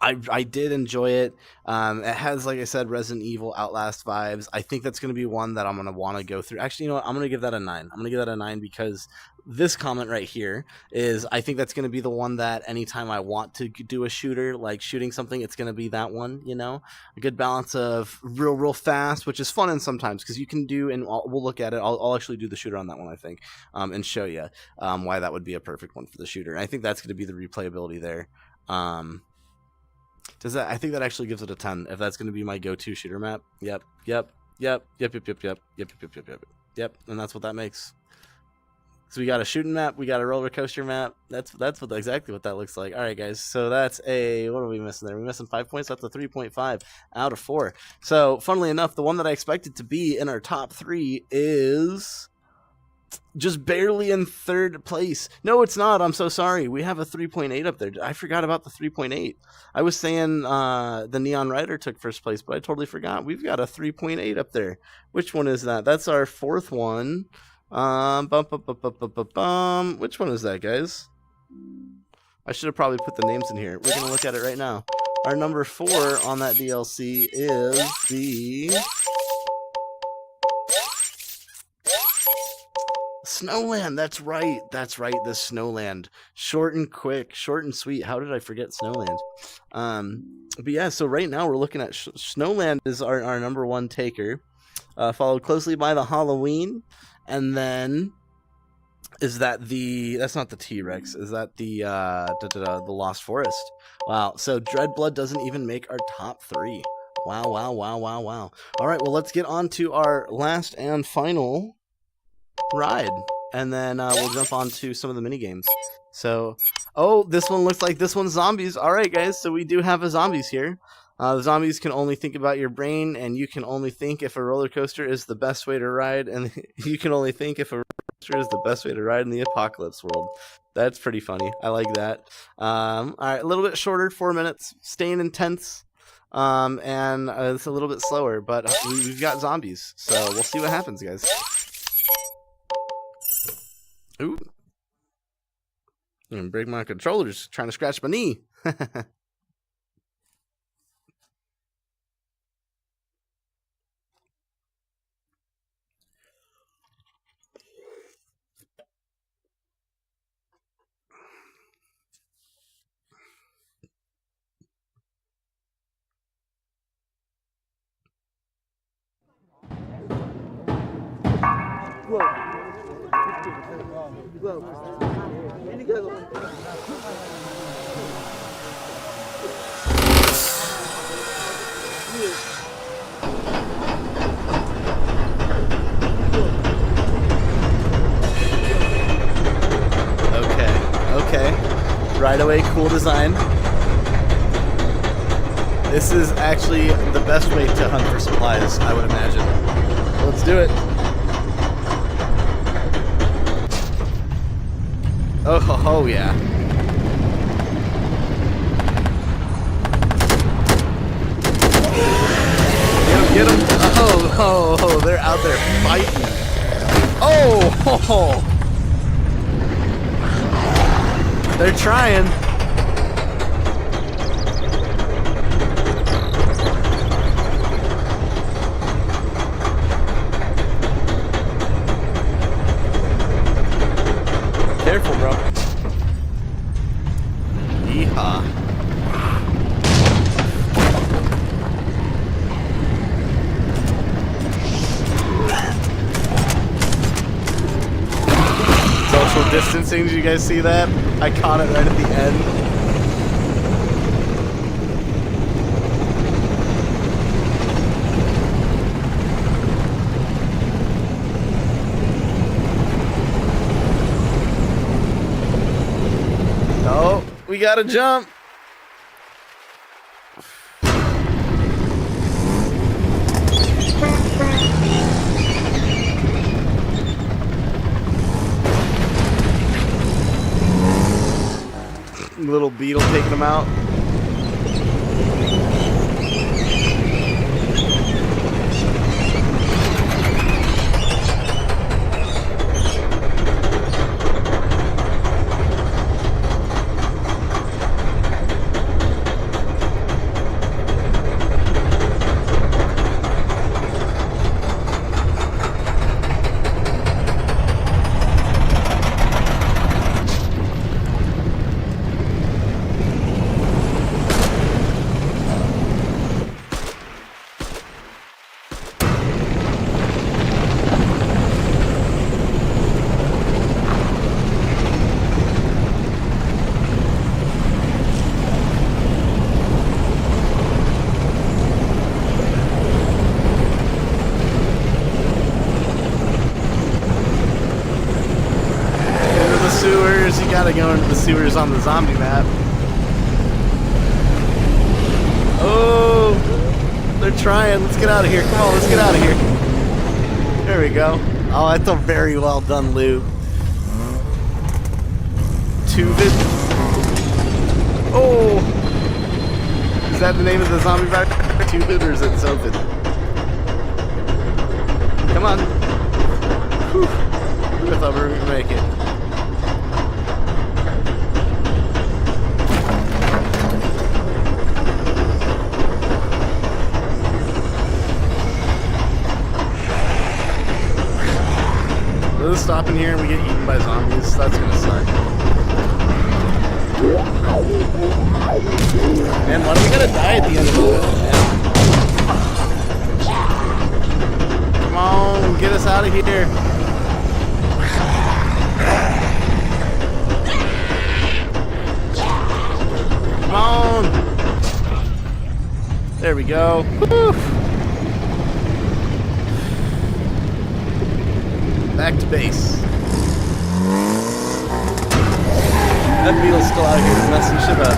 I did enjoy it. It has, like I said, Resident Evil, Outlast vibes. I think that's going to be one that I'm going to want to go through. Actually, you know what? I'm going to give that a 9. I'm going to give that a 9 because this comment right here is, I think that's going to be the one that anytime I want to do a shooter, like shooting something, it's going to be that one, A good balance of real fast, which is fun and sometimes because you can do, and we'll look at it. I'll actually do the shooter on that one, I think, and show you why that would be a perfect one for the shooter. And I think that's going to be the replayability there. I think that actually gives it a 10 if that's going to be my go-to shooter map. Yep. And that's what that makes. So we got a shooting map, we got a roller coaster map. That's exactly what that looks like. All right, guys. So that's what are we missing there? We're missing 5 points. That's a 3.5 out of 4. So funnily enough, the one that I expected to be in our top 3 is just barely in 3rd place. No, it's not. I'm so sorry. We have a 3.8 up there. I forgot about the 3.8. I was saying the Neon Rider took 1st place, but I totally forgot. We've got a 3.8 up there. Which one is that? That's our 4th one. Which one is that, guys? I should have probably put the names in here. We're going to look at it right now. Our number 4 on that DLC is the Snowland. That's right. The Snowland. Short and quick, short and sweet. How did I forget Snowland? But yeah, so right now we're looking at Snowland is our number 1 taker, followed closely by the Halloween, and then is that that's not the T-Rex? Is that the Lost Forest? Wow. So Dreadblood doesn't even make our top 3. Wow. All right. Well, let's get on to our last and final ride, and then we'll jump on to some of the mini games. So, this one looks like this one's zombies. All right, guys, so we do have a zombies here. The zombies can only think about your brain, and you can only think if a roller coaster is the best way to ride, and you can only think if a roller coaster is the best way to ride in the apocalypse world. That's pretty funny. I like that. All right, a little bit shorter, 4 minutes, staying intense, and it's a little bit slower, but we've got zombies, so we'll see what happens, guys. Ooh. I'm gonna break my controllers trying to scratch my knee. Okay. Right away, cool design. This is actually the best way to hunt for supplies, I would imagine. Let's do it. Oh yeah. Get him. Oh, they're out there fighting. Oh. They're trying. Careful, bro. Yeehaw. Social distancing, did you guys see that? I caught it right at the end. Oh, we gotta jump. Little beetle taking them out. You gotta go into the sewers on the zombie map. Oh, they're trying. Let's get out of here. Come on, let's get out of here. There we go. Oh, that's a very well done loop. Tubid. Oh, is that the name of the zombie virus? Tubid, or is it something? Come on. Whew. I thought we were gonna make it. Let's stop in here and we get eaten by zombies. That's gonna suck. Man, why do we gotta die at the end of it? Come on, get us out of here. Come on. There we go. Woo. Back to base. That beetle's still out here messing shit up.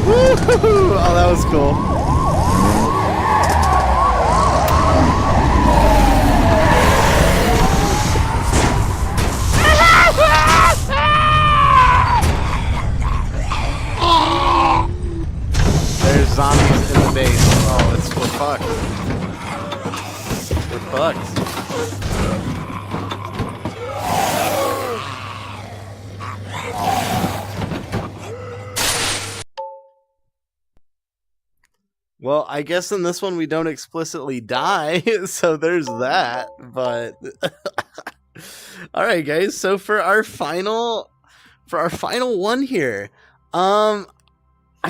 Woo-hoo-hoo! Oh, that was cool. There's zombies in the base. Oh, we're fucked. We're fucked. Well, I guess in this one we don't explicitly die, so there's that, but... Alright guys, so for our final for our final one here, I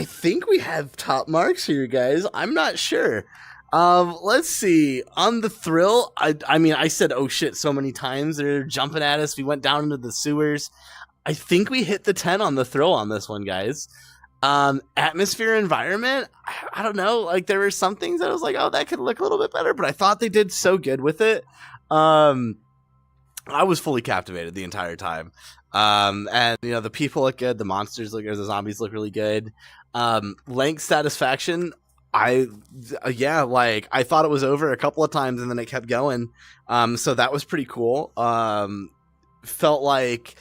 think we have top marks here, guys. I'm not sure. Let's see. On the thrill, I mean, I said, oh shit, so many times. They're jumping at us. We went down into the sewers. I think we hit the 10 on the thrill on this one, guys. Atmosphere, environment, I don't know. Like, there were some things that I was like, oh, that could look a little bit better, but I thought they did so good with it. I was fully captivated the entire time. And you know, the people look good, the monsters look good, the zombies look really good. Length satisfaction, I thought it was over a couple of times and then it kept going. So that was pretty cool. Felt like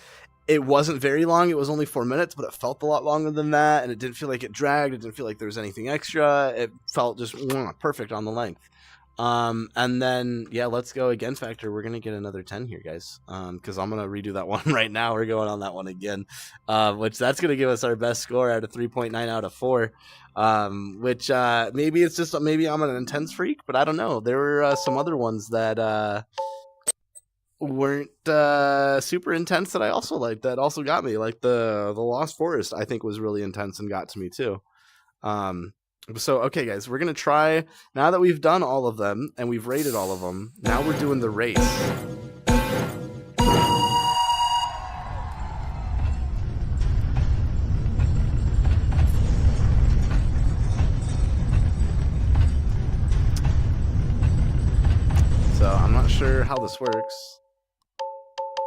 it wasn't very long. It was only 4 minutes, but it felt a lot longer than that, and it didn't feel like it dragged. It didn't feel like there was anything extra. It felt just perfect on the length. And then, yeah, let's go against factor. We're going to get another 10 here, guys, because I'm going to redo that one right now. We're going on that one again, which that's going to give us our best score at a 3.9 out of 4, which maybe it's just maybe I'm an intense freak, but I don't know. There were some other ones that weren't super intense that I also liked, that also got me, like the Lost Forest. I think was really intense and got to me too. So okay, guys, we're gonna try, now that we've done all of them and we've rated all of them, now we're doing the race. So I'm not sure how this works,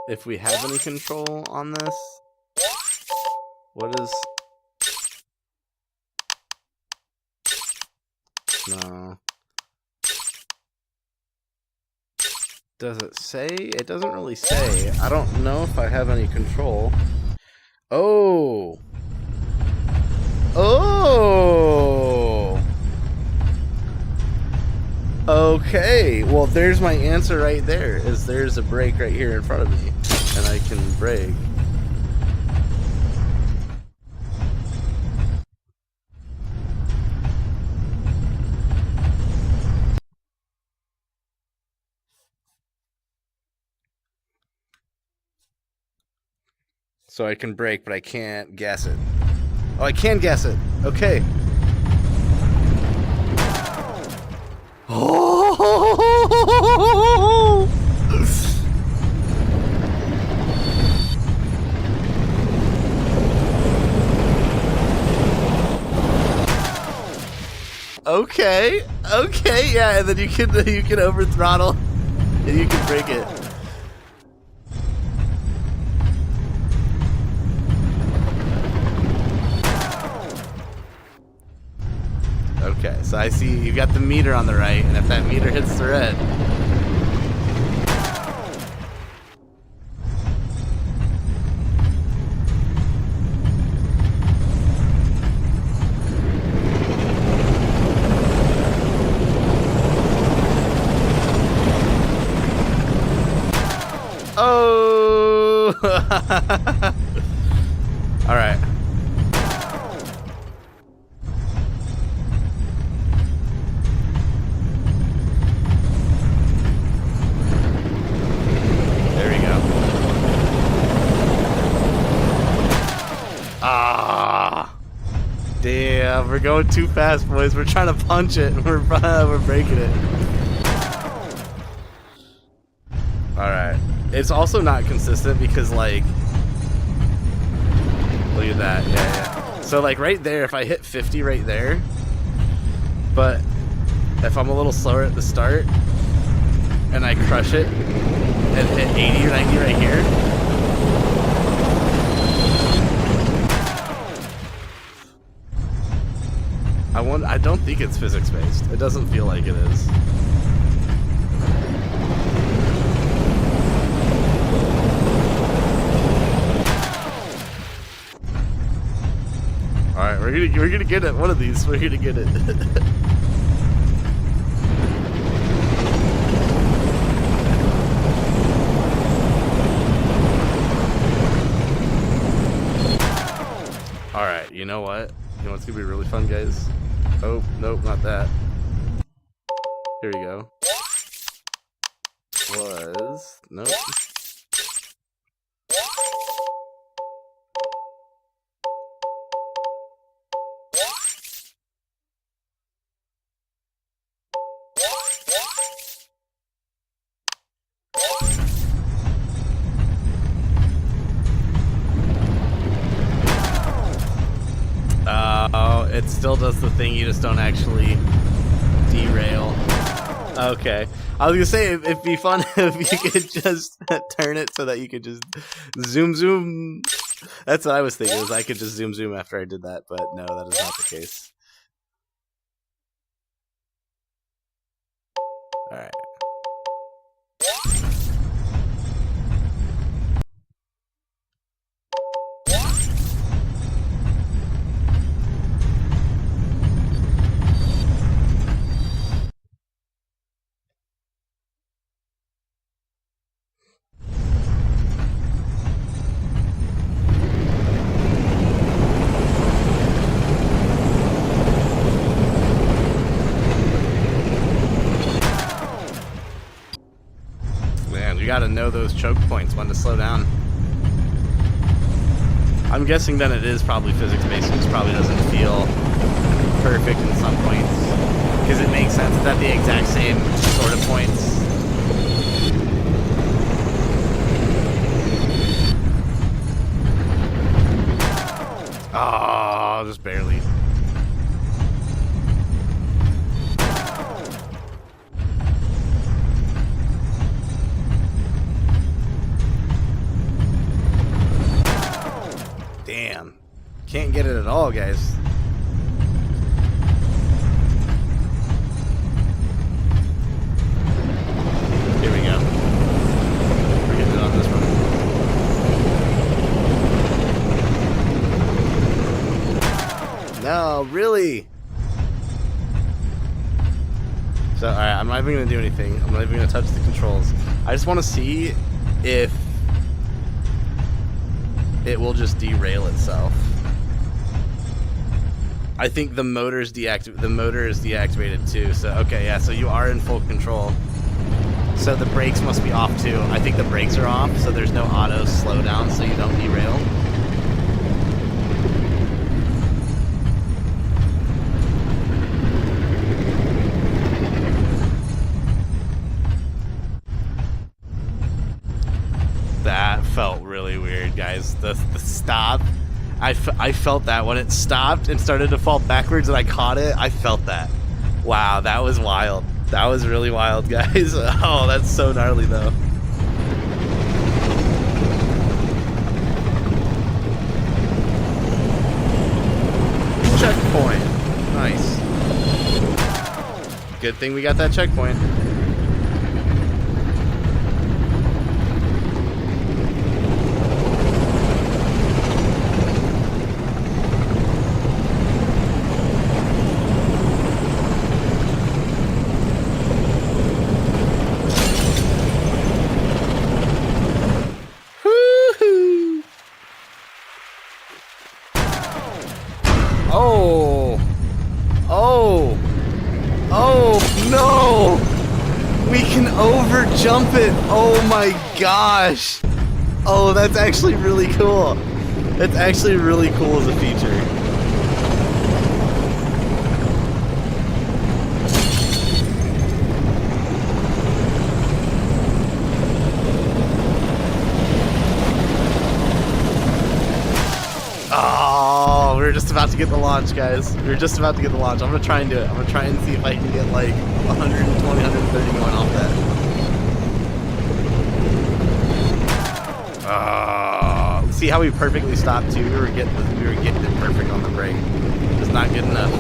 if we have any control on this. What is... No. Does it say? It doesn't really say. I don't know if I have any control. Oh. Oh. Okay. Well, there's my answer right there. Is there's a brake right here in front of me, and I can brake. So I can brake, but I can't gas it. Oh, I can gas it. Okay. Oh! Okay. Okay. Yeah, and then you can over throttle and you can brake it. Okay, so I see you got the meter on the right, and if that meter hits the red. Oh! All right. Ah, damn, we're going too fast, boys. We're trying to punch it. We're breaking it. All right. It's also not consistent because, like, look at that. Yeah. So, like, right there, if I hit 50 right there, but if I'm a little slower at the start and I crush it and hit 80 or 90 right here. I don't think it's physics-based. It doesn't feel like it is. All right, we're gonna get it. One of these, we're gonna get it. All right, you know what? You know what's gonna be really fun, guys? Oh, nope, not that. Here we go. Nope. It still does the thing, you just don't actually derail. Okay. I was gonna say, it'd be fun if you could just turn it so that you could just zoom. That's what I was thinking, was I could just zoom after I did that, but no, that is not the case. Alright. Man, you gotta know those choke points, when to slow down. I'm guessing then it is probably physics-based, it just probably doesn't feel perfect in some points. Because it makes sense, it's at the exact same sort of points. Oh, just barely. Damn. Can't get it at all, guys. Here we go. We're getting it on this one. No, really? So, alright, I'm not even going to do anything. I'm not even going to touch the controls. I just want to see if it will just derail itself. I think the motor is deactivated too. So okay, yeah. So you are in full control. So the brakes must be off too. I think the brakes are off, so there's no auto slowdown, so you don't derail. That felt really weird, guys. The stop, I felt that when it stopped and started to fall backwards and I caught it, I felt that. Wow, that was wild. That was really wild, guys. Oh, that's so gnarly, though. Checkpoint. Nice. Good thing we got that checkpoint. Oh! Oh! Oh, no! We can over jump it! Oh my gosh! Oh, that's actually really cool. That's actually really cool as a feature. Oh, we were just about to get the launch, guys. We were just about to get the launch. I'm gonna try and do it. I'm gonna try and see if I can get like 120, 130 going off that. See how we perfectly stopped too? We were getting it perfect on the brake. Just not good enough.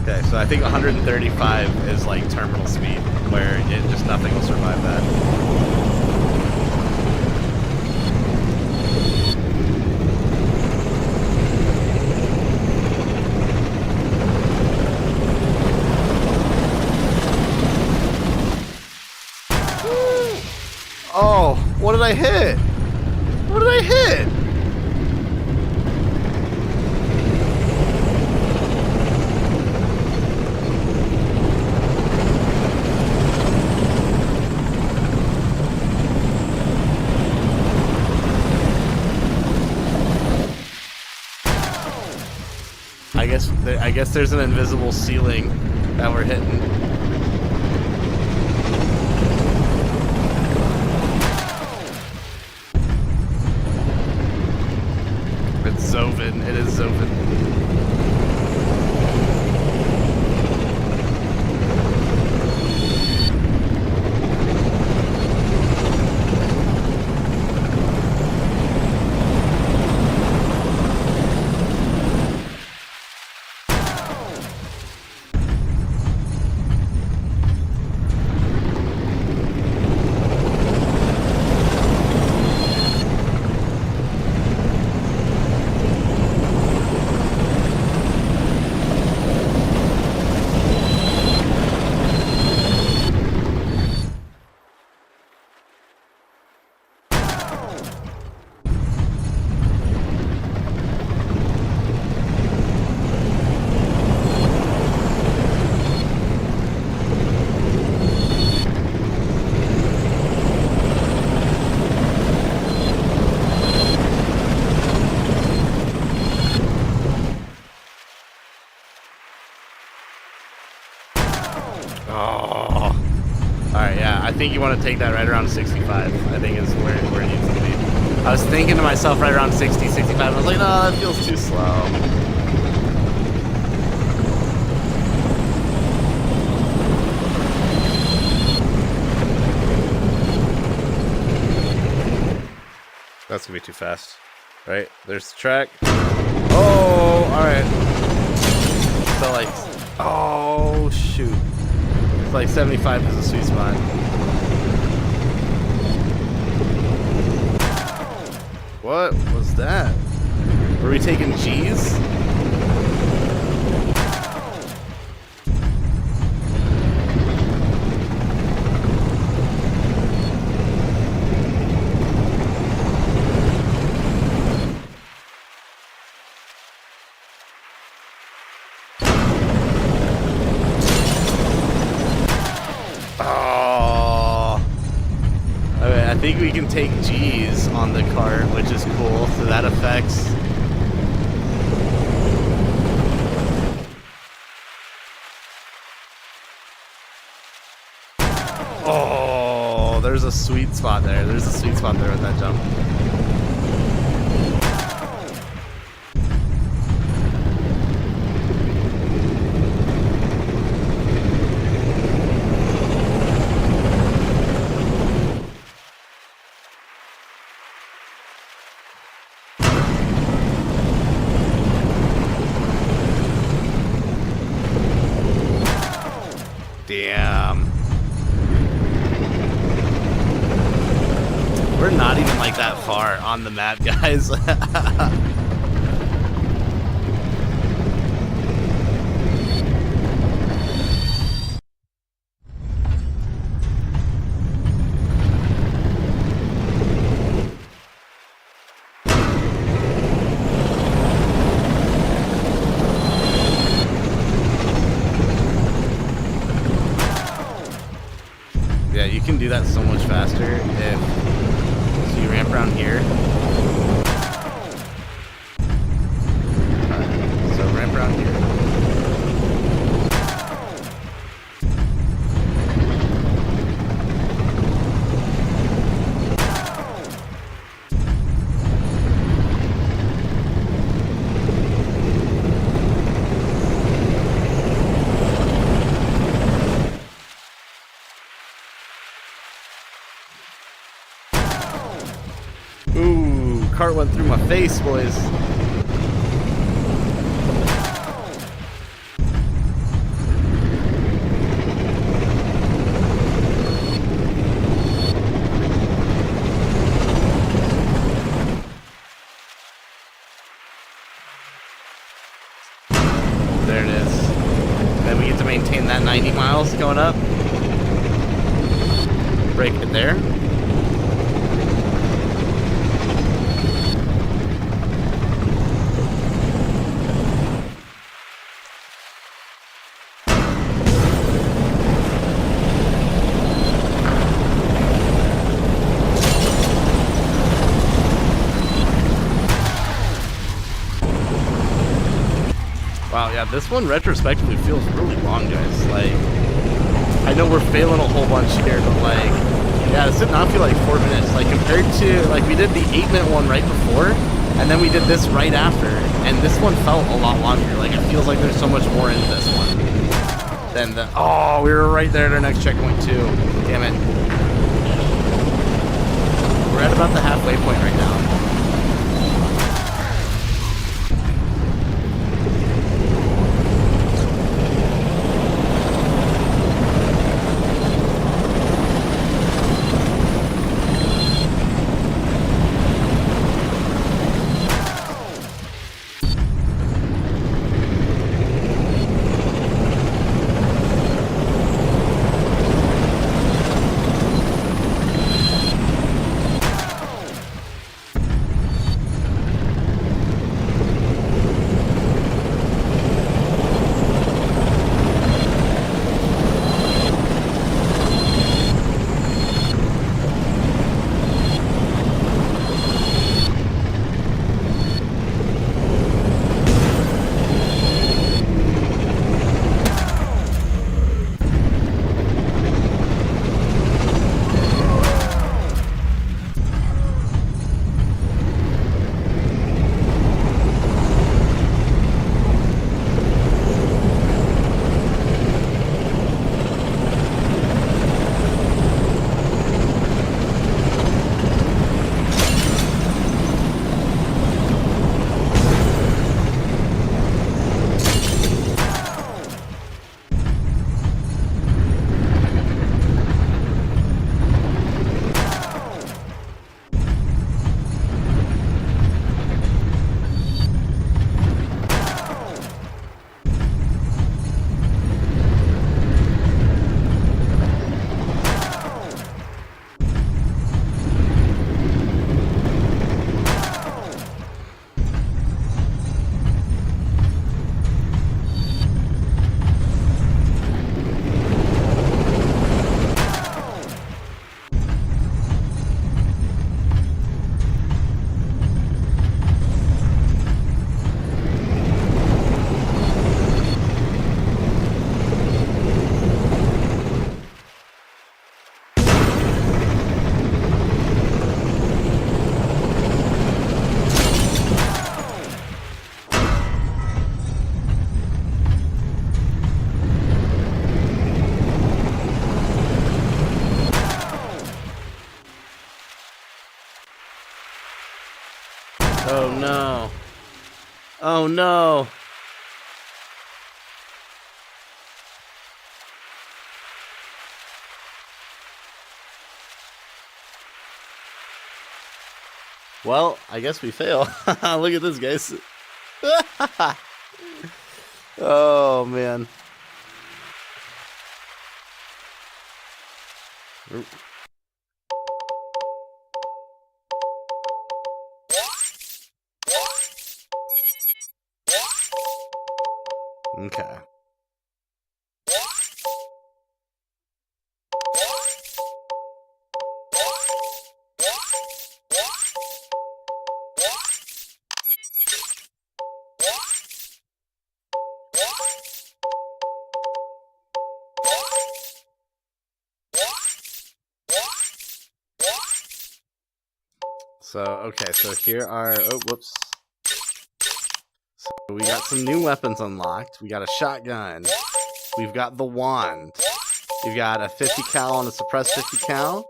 Okay, so I think 135 is like terminal speed, where nothing will survive that. Oh, what did I hit? What did I hit? I I guess there's an invisible ceiling that we're hitting. It's Zovin. It is Zovin. Oh. Alright, yeah, I think you want to take that right around 65. I think is where it needs to be. I was thinking to myself right around 60, 65. I was like, no, that feels too slow. That's gonna be too fast. Right, there's the track. Oh, alright. So like, oh shoot. It's like 75 is a sweet spot. What was that? Were we taking G's? I think we can take G's on the cart, which is cool, so that affects. Oh, there's a sweet spot there. There's a sweet spot there with that jump. Damn. We're not even like that far on the map, guys. Yeah, you can do that so much faster if so you ramp around here. So ramp around here. Ooh, cart went through my face, boys. There it is. Then we get to maintain that 90 miles going up. Break it there. Wow, Yeah, this one retrospectively feels really long, guys. Like, I know we're failing a whole bunch here, but like, yeah, this did not feel like 4 minutes. Like, compared to, like, we did the 8-minute one right before, and then we did this right after, and this one felt a lot longer. Like, it feels like there's so much more in this one than the... Oh, we were right there at our next checkpoint, too. Damn it. We're at about the halfway point right now. Oh no. Oh no. Well, I guess we fail. Look at this, guys. Oh man. Okay. So here are, oh, whoops. So we got some new weapons unlocked. We got a shotgun. We've got the wand. We've got a 50 cal and a suppressed 50 cal.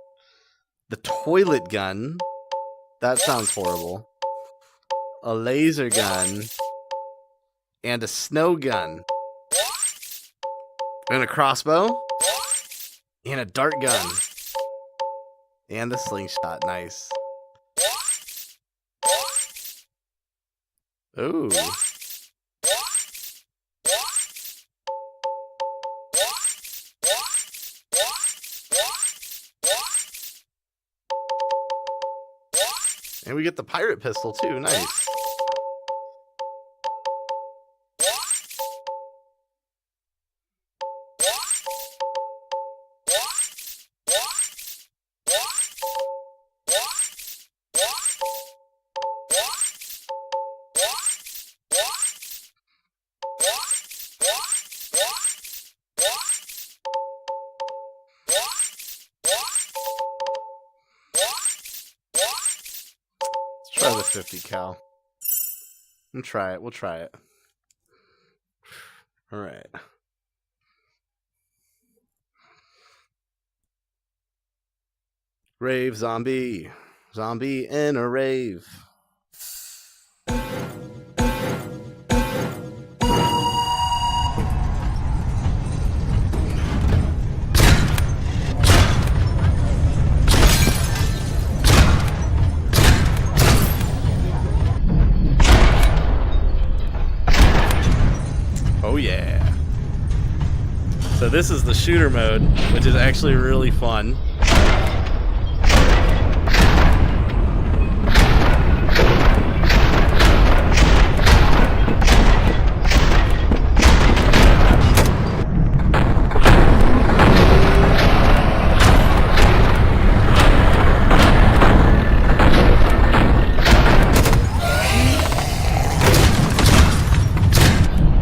The toilet gun. That sounds horrible. A laser gun. And a snow gun. And a crossbow. And a dart gun. And a slingshot. Nice. Ooh. And we get the pirate pistol too. Nice. another 50 cal. We'll try it. We'll try it. All right. Rave zombie. Zombie in a rave. Oh yeah. So this is the shooter mode, which is actually really fun.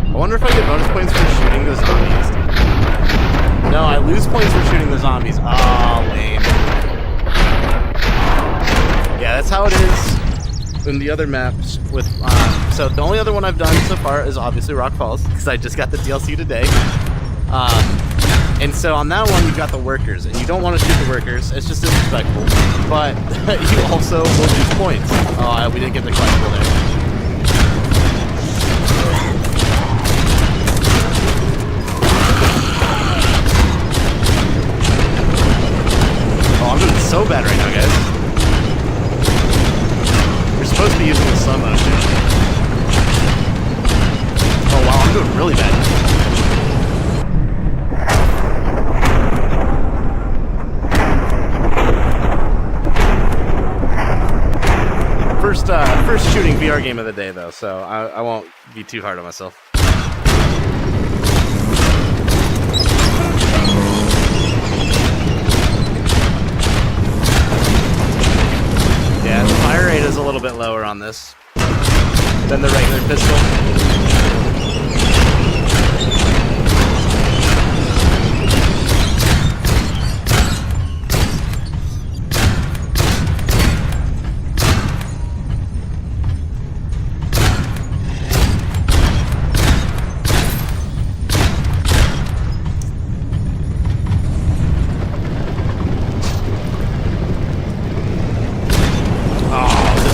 I wonder if I get bonus points for shooting the zombies. No, I lose points for shooting the zombies. Oh, lame. Yeah, that's how it is in the other maps. With so the only other one I've done so far is obviously Rock Falls, because I just got the DLC today. And so on that one, you've got the workers, and you don't want to shoot the workers. It's just disrespectful. But you also will lose points. Oh, we didn't get the collectible there. Oh, I'm doing so bad right now, guys. We're supposed to be using the slow motion. Oh, wow, I'm doing really bad. First shooting VR game of the day, though, so I won't be too hard on myself. Yeah, the fire rate is a little bit lower on this than the regular pistol.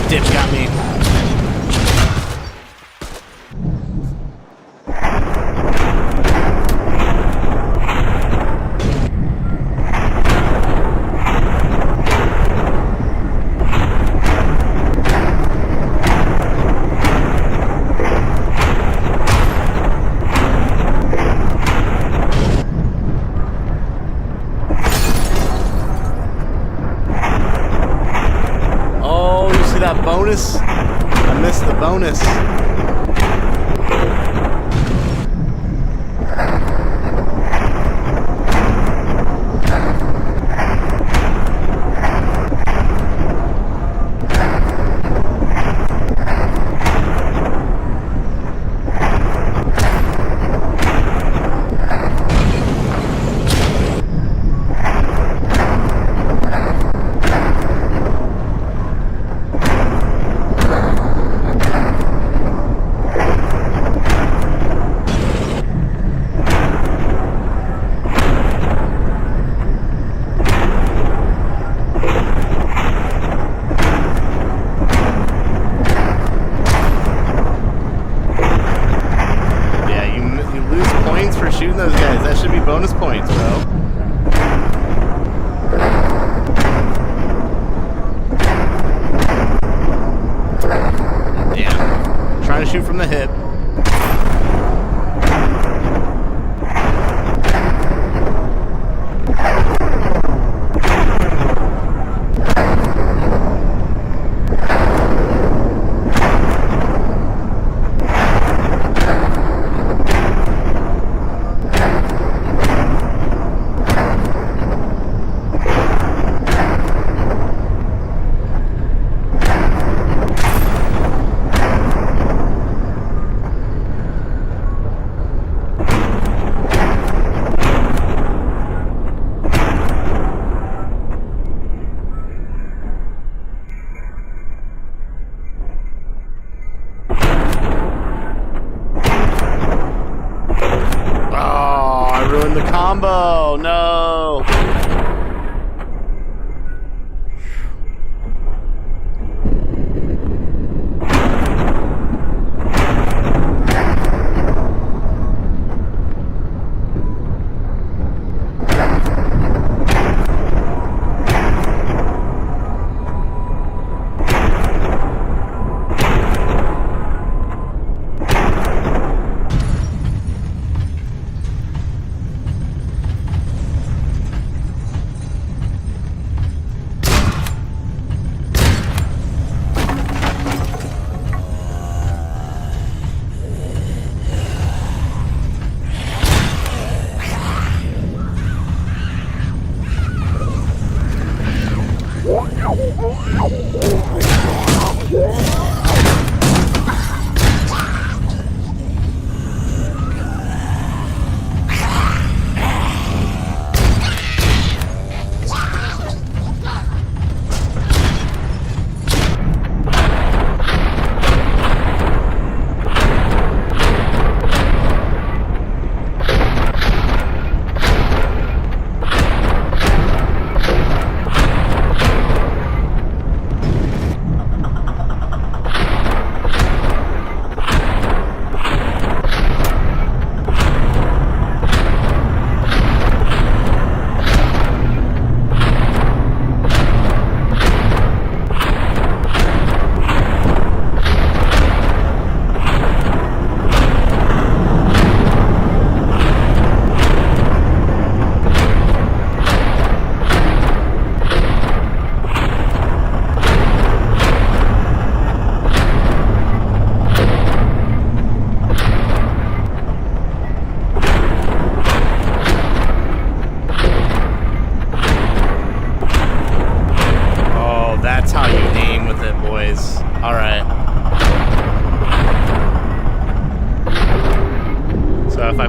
Dip got me. That bonus. I missed the bonus. Shooting those guys, that should be bonus points, bro. Damn. Trying to shoot from the hip.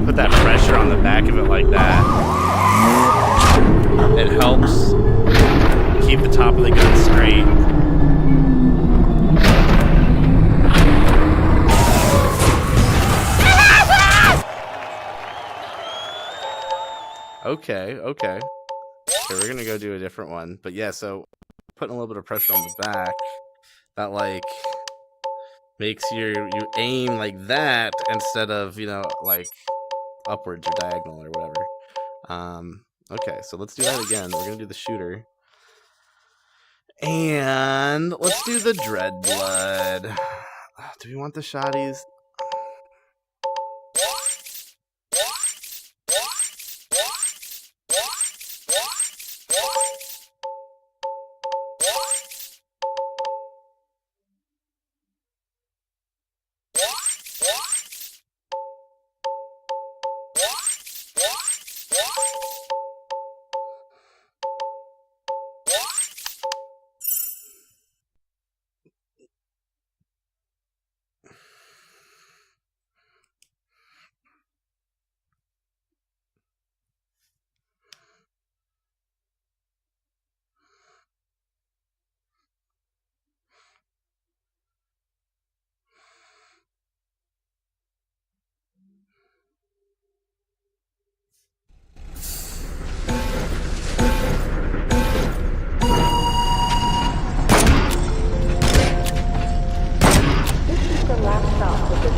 put that pressure on the back of it like that, it helps keep the top of the gun straight. Okay. Okay, we're gonna go do a different one. But yeah, so putting a little bit of pressure on the back, that like makes you aim like that instead of, you know, like upwards or diagonal or whatever. Okay, so let's do that again. We're gonna do the shooter. And let's do the Dread Blood. Do we want the shotties?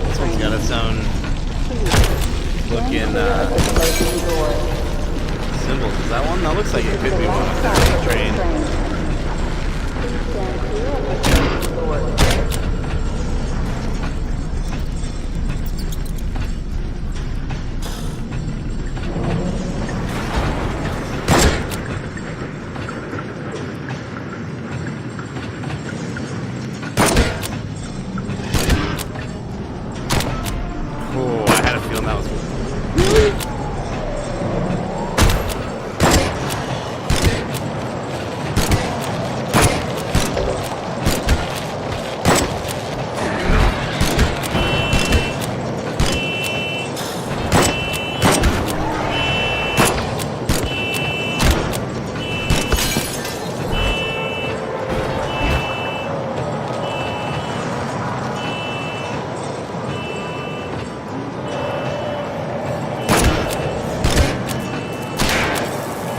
This one's got its own looking symbols. Is that one? That looks like it could be one of the train. Oh, I had a feeling that was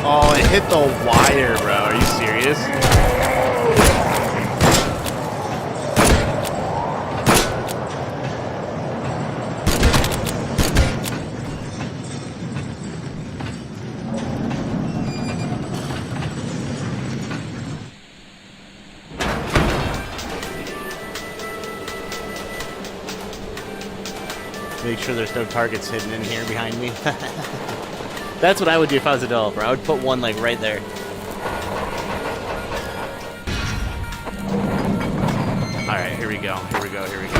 Oh, it hit the wire, bro. Are you serious? Make sure there's no targets hidden in here behind me. That's what I would do if I was a developer. I would put one like right there. Alright, here we go. Here we go. Here we go.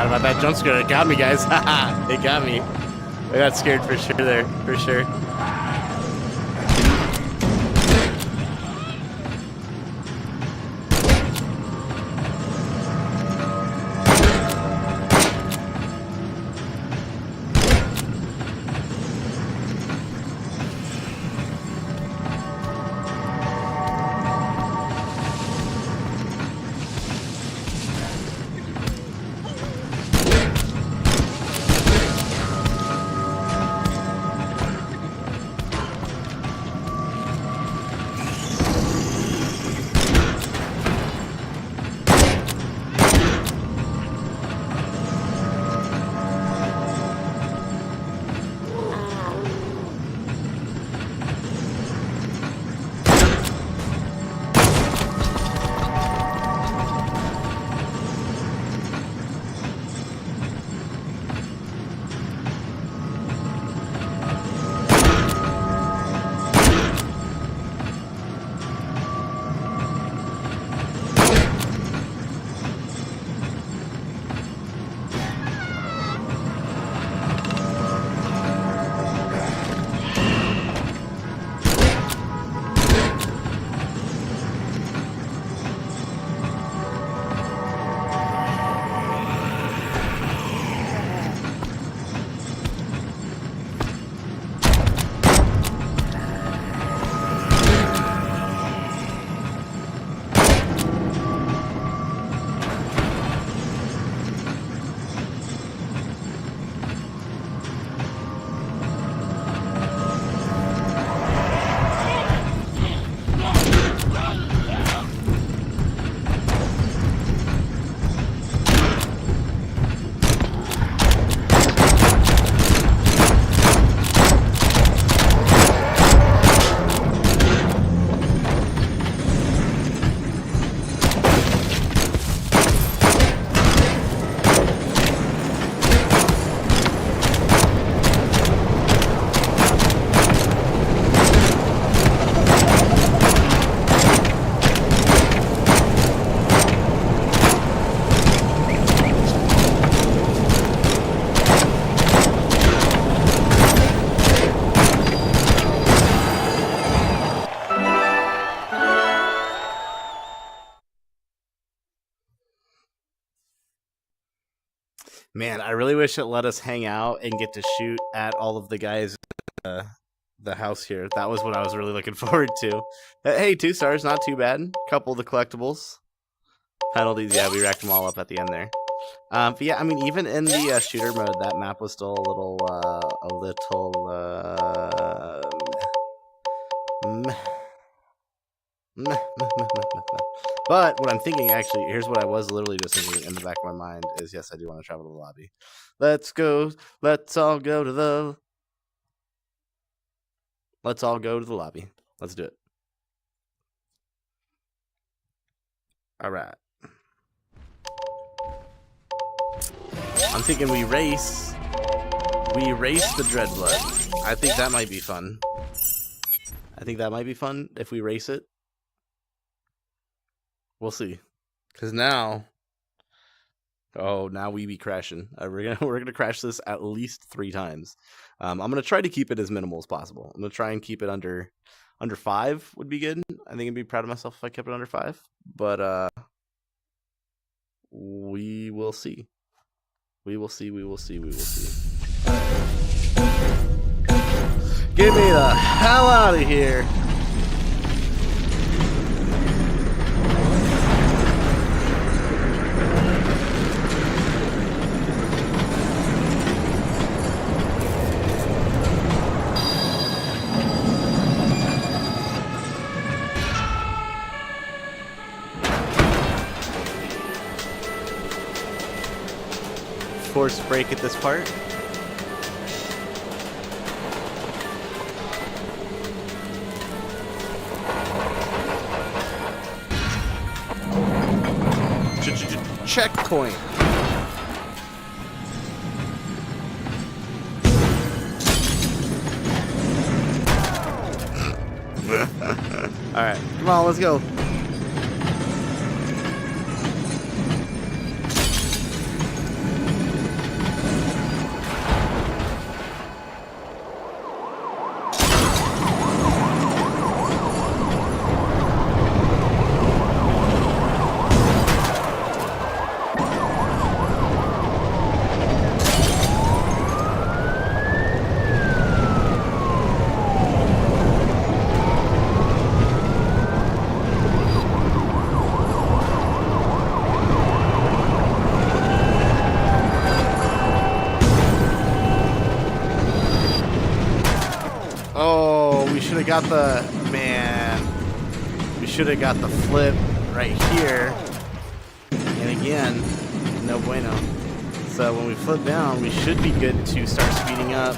about that jump scare. It got me, guys. It got me. I got scared for sure there, for sure. Man, I really wish it let us hang out and get to shoot at all of the guys in the house here. That was what I was really looking forward to. Hey, 2 stars, not too bad. Couple of the collectibles. Penalties, yeah, we racked them all up at the end there. But yeah, I mean, even in the shooter mode, that map was still a little But what I'm thinking, actually, here's what I was literally just thinking in the back of my mind is, yes, I do want to travel to the lobby. Let's all go to the lobby. Let's do it. All right. I'm thinking we race the Dreadblood. I think that might be fun. I think that might be fun if we race it. We'll see. Cause now we be crashing. We're gonna crash this at least 3 times. I'm gonna try to keep it as minimal as possible. I'm gonna try and keep it under 5 would be good. I think I'd be proud of myself if I kept it under 5. But we will see. We will see. Get me the hell out of here. Force break at this part. Checkpoint. All right, come on, let's go. we should have got the... Man. We should have got the flip right here. And again, no bueno. So when we flip down, we should be good to start speeding up.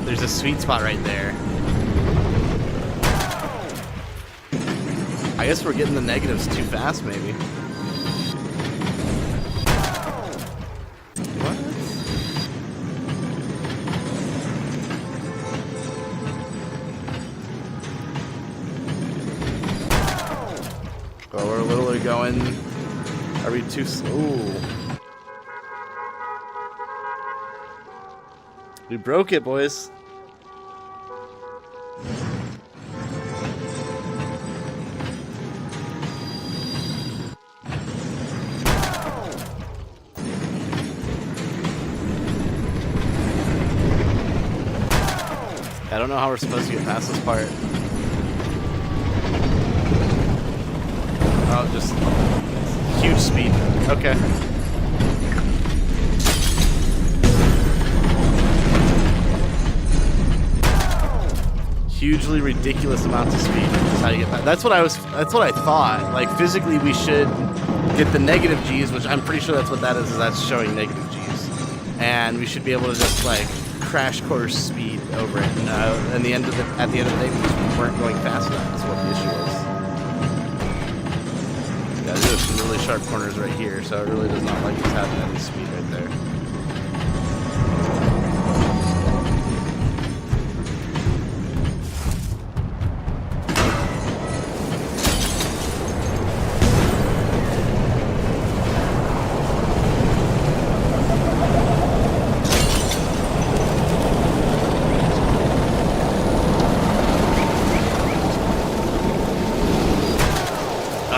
There's a sweet spot right there. I guess we're getting the negatives too fast, maybe. What? Oh, we're literally going... Are we too slow? We broke it, boys. I don't know how we're supposed to get past this part. Oh, just huge speed. Okay. Hugely ridiculous amounts of speed. That's how you get past. That's what I thought. Like physically, we should get the negative G's, which I'm pretty sure that's what that is. Is that's showing negative G's, and we should be able to just like crash course speed over it. And at the end of the day, we just weren't going fast enough. That's what the issue was. Yeah, there's some really sharp corners right here, so it really does not like us having any speed right there.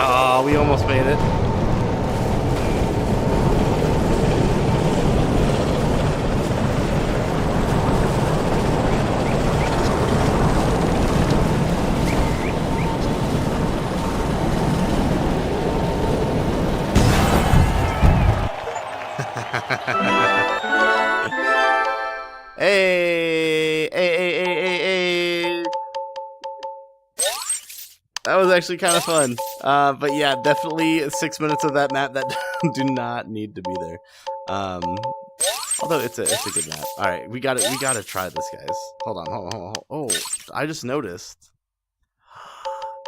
Oh, we almost made it. Hey. That was actually kind of fun. But yeah, definitely 6 minutes of that map that do not need to be there. Although it's a good map. All right, we gotta try this, guys. Hold on. Oh, I just noticed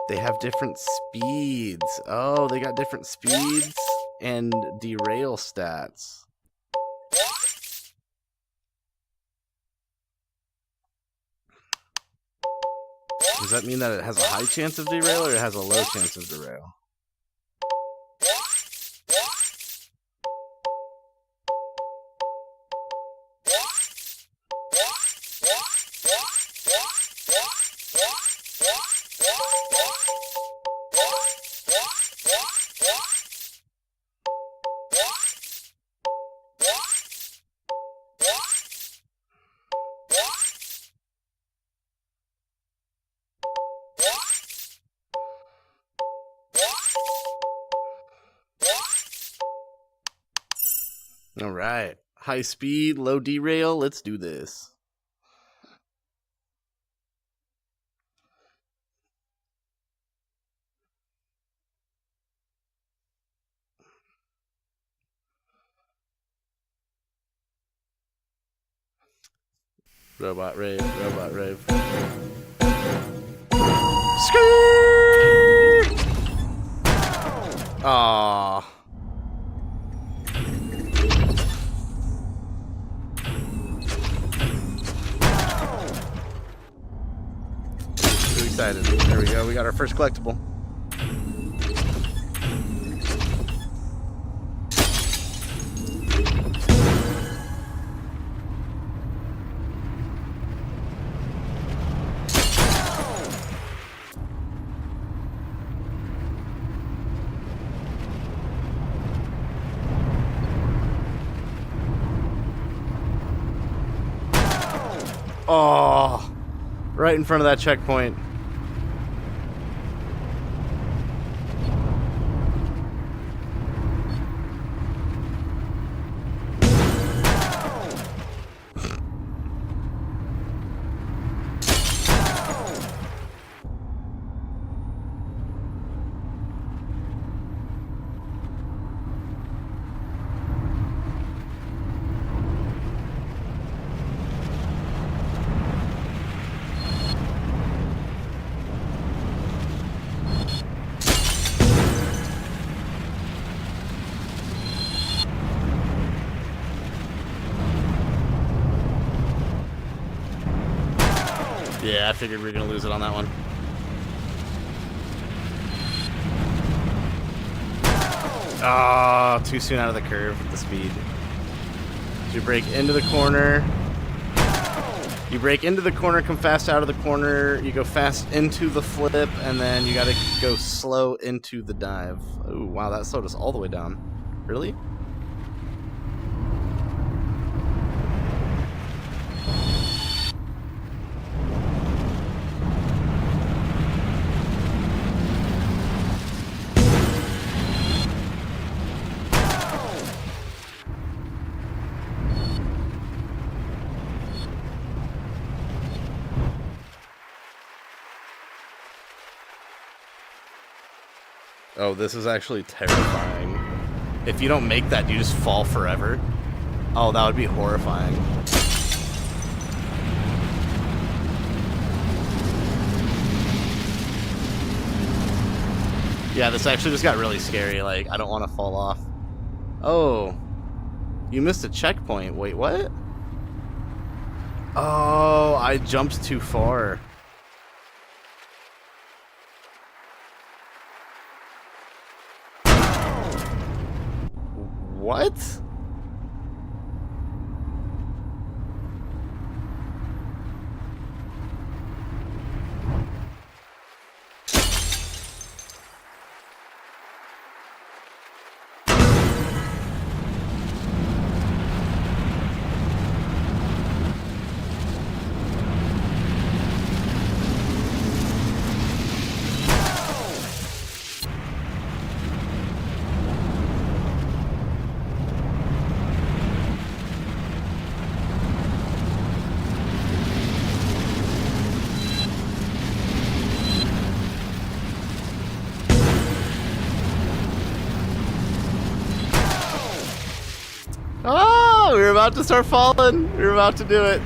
they have different speeds. Oh, they got different speeds and derail stats. Does that mean that it has a high chance of derail or it has a low chance of derail? All right. High speed, low derail. Let's do this. Robot rave. Skirt! Aww. Too excited. There we go. We got our first collectible. Oh, right in front of that checkpoint. Yeah, I figured we were going to lose it on that one. Oh, too soon out of the curve with the speed. So you brake into the corner. You brake into the corner, come fast out of the corner. You go fast into the flip, and then you got to go slow into the dive. Oh, wow, that slowed us all the way down. Really? Oh, this is actually terrifying. If you don't make that, do you just fall forever? Oh, that would be horrifying. Yeah, this actually just got really scary. Like, I don't want to fall off. Oh, you missed a checkpoint. Wait, what? Oh, I jumped too far. What? Oh, we were about to start falling. We were about to do it.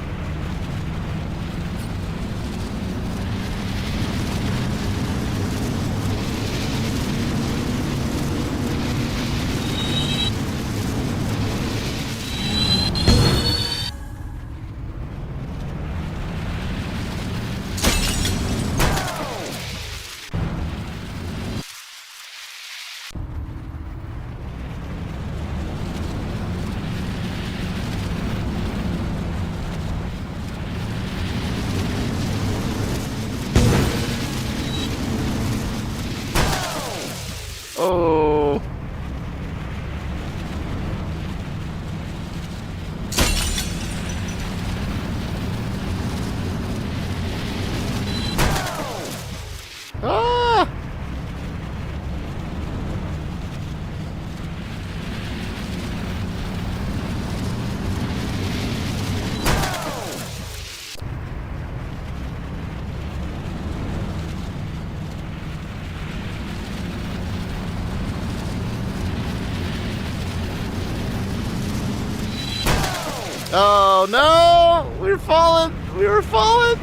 Oh. Ah. Oh no! We were falling! We were falling!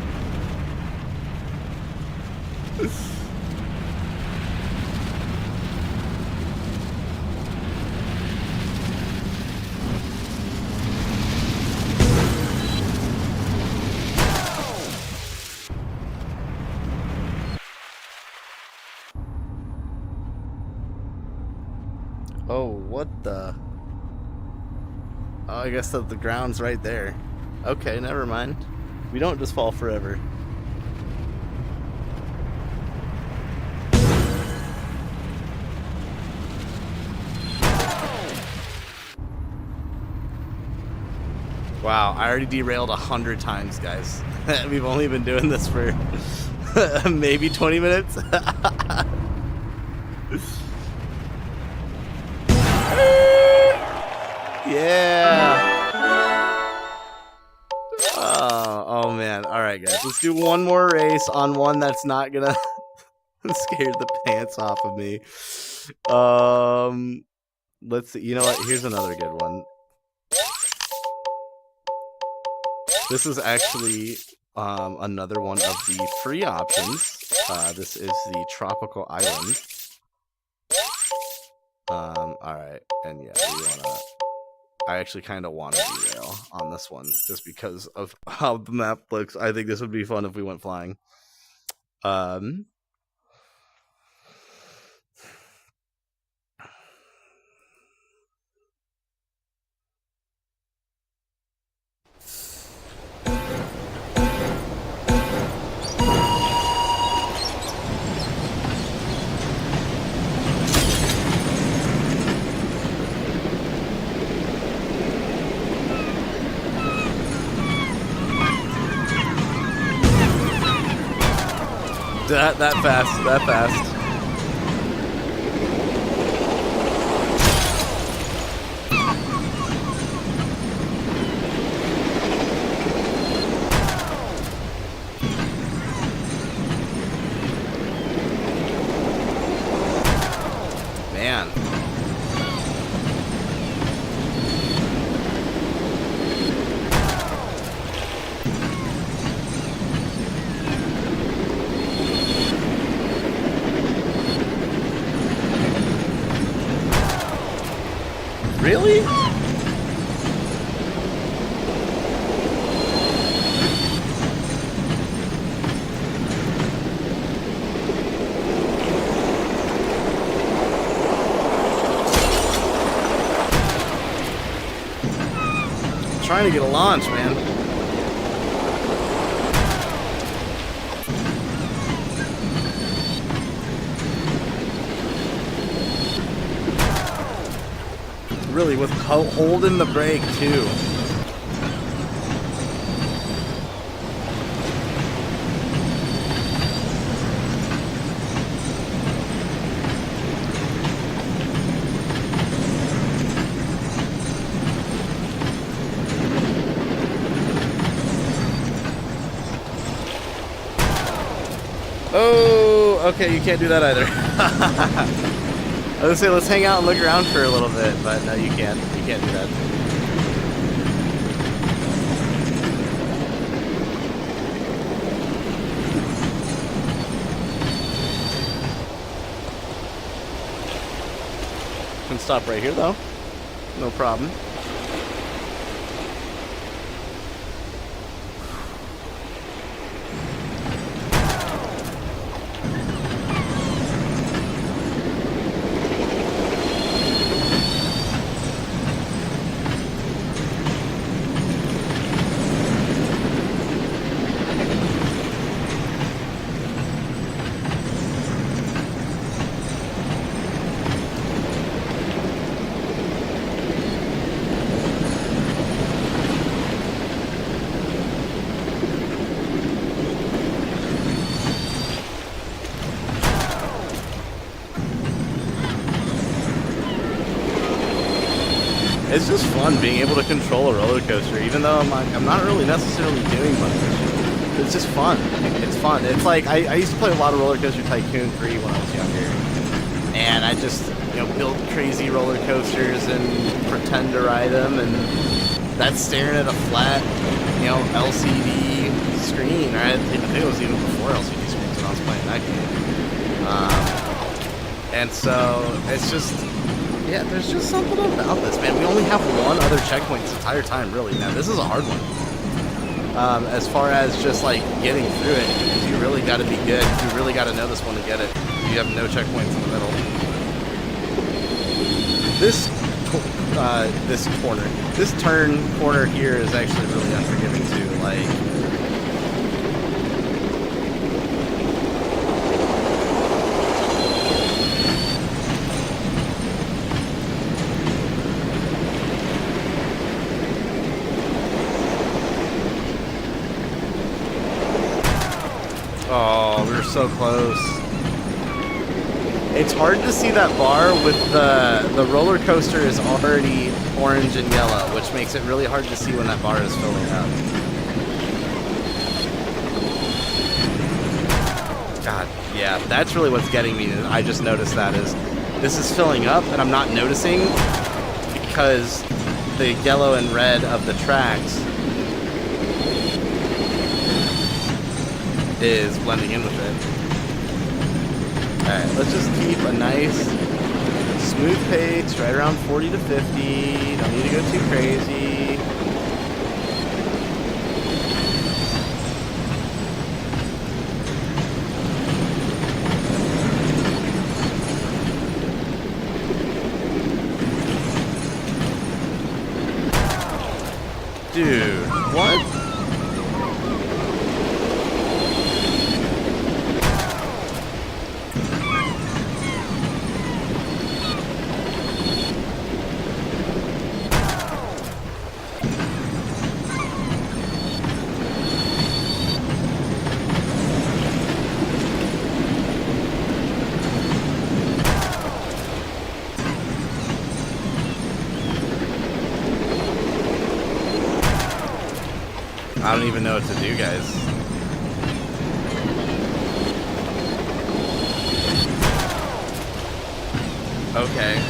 Oh, what the? Oh, I guess that the ground's right there. Okay, never mind. We don't just fall forever. Wow, I already derailed 100 times, guys. We've only been doing this for maybe 20 minutes. Yeah. Oh man. All right, guys. Let's do one more race on one that's not gonna scare the pants off of me. Let's see. You know what? Here's another good one. This is actually another one of the free options. This is the Tropical Island. All right, and yeah, we wanna I actually kind of want to derail on this one just because of how the map looks. I think this would be fun if we went flying. That fast. Man. Really? Trying to get a launch, man. Really, with holding the brake too. Oh, okay, you can't do that either. I was gonna say, let's hang out and look around for a little bit, but no, you can't. You can't do that. Can stop right here, though. No problem. It's just fun being able to control a roller coaster, even though I'm not really necessarily doing much. It's just fun. It's fun. It's like I used to play a lot of Roller Coaster Tycoon 3 when I was younger, and I just build crazy roller coasters and pretend to ride them, and that's staring at a flat LCD screen. Right? I think it was even before LCD screens when I was playing that game. And so it's just. Yeah, there's just something about this, man. We only have one other checkpoint this entire time, really. Now, this is a hard one. As far as just, like, getting through it, you really got to be good. You really got to know this one to get it. You have no checkpoints in the middle. This turn corner here is actually really unforgiving, too. Like... Oh, we were so close. It's hard to see that bar with the roller coaster is already orange and yellow, which makes it really hard to see when that bar is filling up. God, yeah, that's really what's getting me. I just noticed that is this is filling up and I'm not noticing because the yellow and red of the tracks is blending in with it. Alright, let's just keep a nice smooth pace, right around 40 to 50. Don't need to go too crazy. Dude, what? I don't even know what to do, guys. Okay.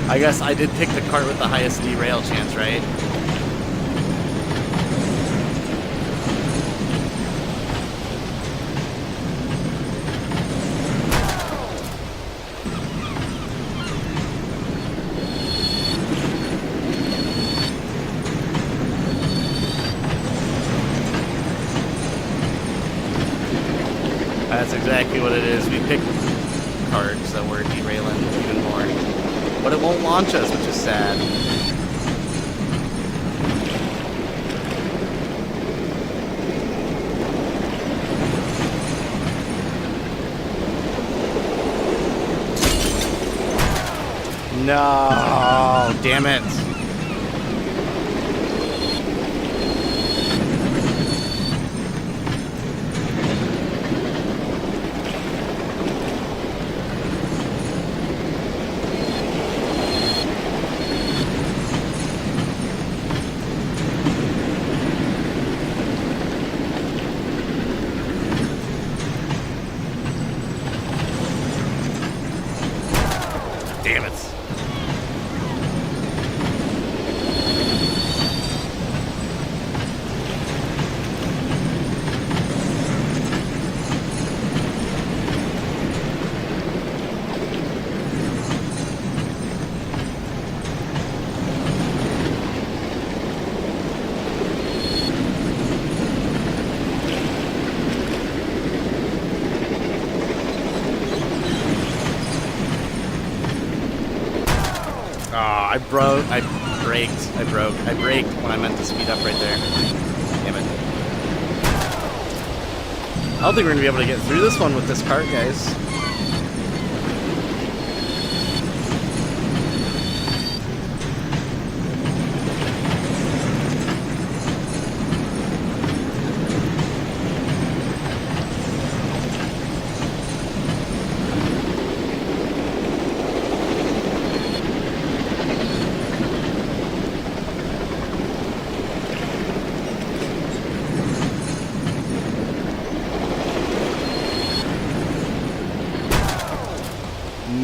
I guess I did pick the cart with the highest derail chance, right? That's exactly what it is. We picked carts, so we're derailing even more. But it won't launch us, which is sad. No, damn it. Damn it. I braked when I meant to speed up right there. Damn it. I don't think we're gonna be able to get through this one with this cart, guys.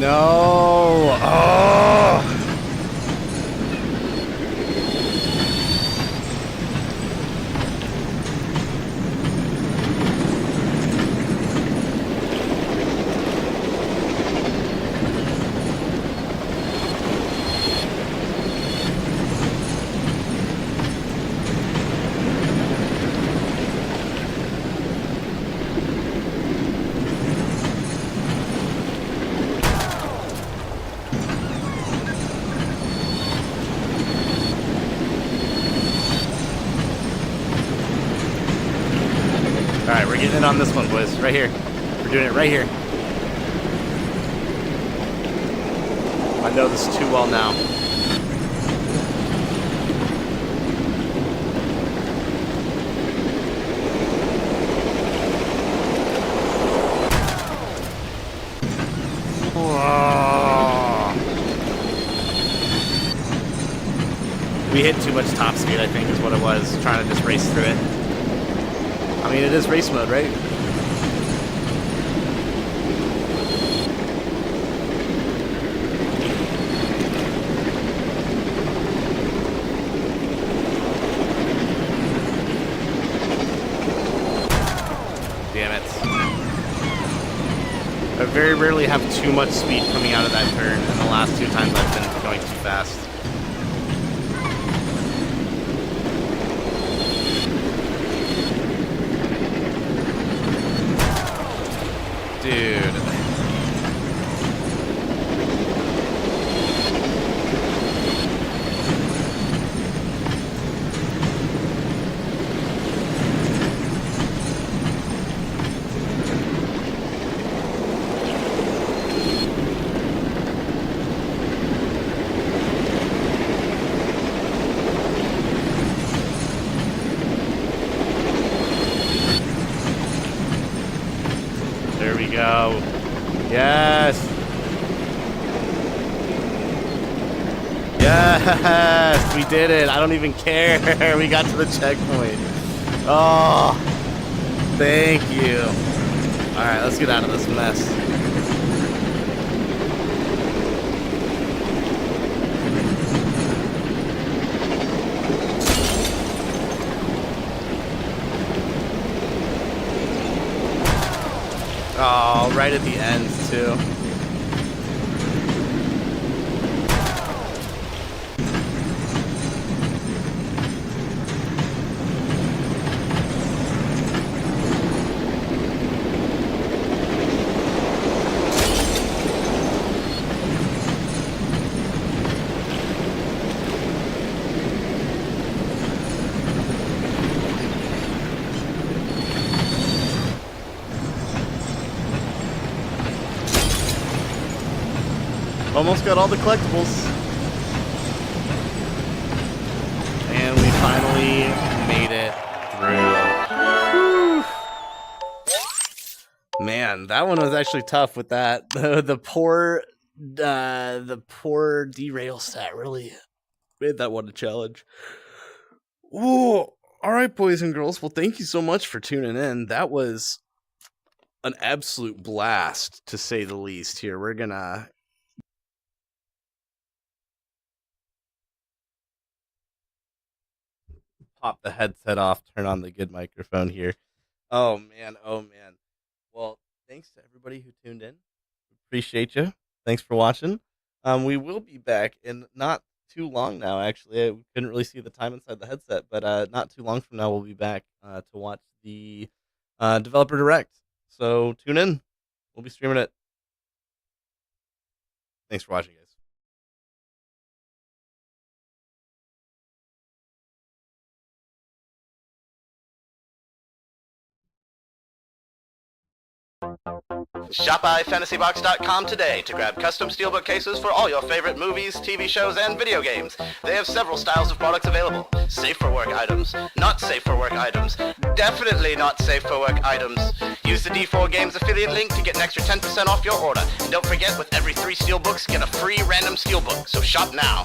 No. Oh. Alright, we're getting in on this one, boys. Right here. We're doing it right here. I know this too well now. We hit too much top speed, I think, is what it was, trying to just race through it. I mean, it is race mode, right? Damn it. I very rarely have too much speed coming out of that turn, and the last 2 times I've been going too fast. Dude. There we go. Yes. Yes, we did it. I don't even care. We got to the checkpoint. Oh, thank you. All right, let's get out of this mess. Oh, right at the end, too. Almost got all the collectibles. And we finally made it through. Whew. Man, that one was actually tough with that. The poor derail stat really made that one a challenge. Ooh, all right, boys and girls. Well, thank you so much for tuning in. That was an absolute blast, to say the least. Here, we're gonna pop the headset off, turn on the good microphone here. Oh man. Well, thanks to everybody who tuned in. Appreciate you. Thanks for watching. We will be back in not too long now. Actually, I couldn't really see the time inside the headset, but not too long from now, we'll be back to watch the developer direct. So tune in. We'll be streaming it. Thanks for watching, guys. Shop iFantasyBox.com today to grab custom steelbook cases for all your favorite movies, TV shows, and video games. They have several styles of products available. Safe for work items, not safe for work items, definitely not safe for work items. Use the D4 Games affiliate link to get an extra 10% off your order. And don't forget, with every 3 steelbooks, get a free random steelbook. So shop now.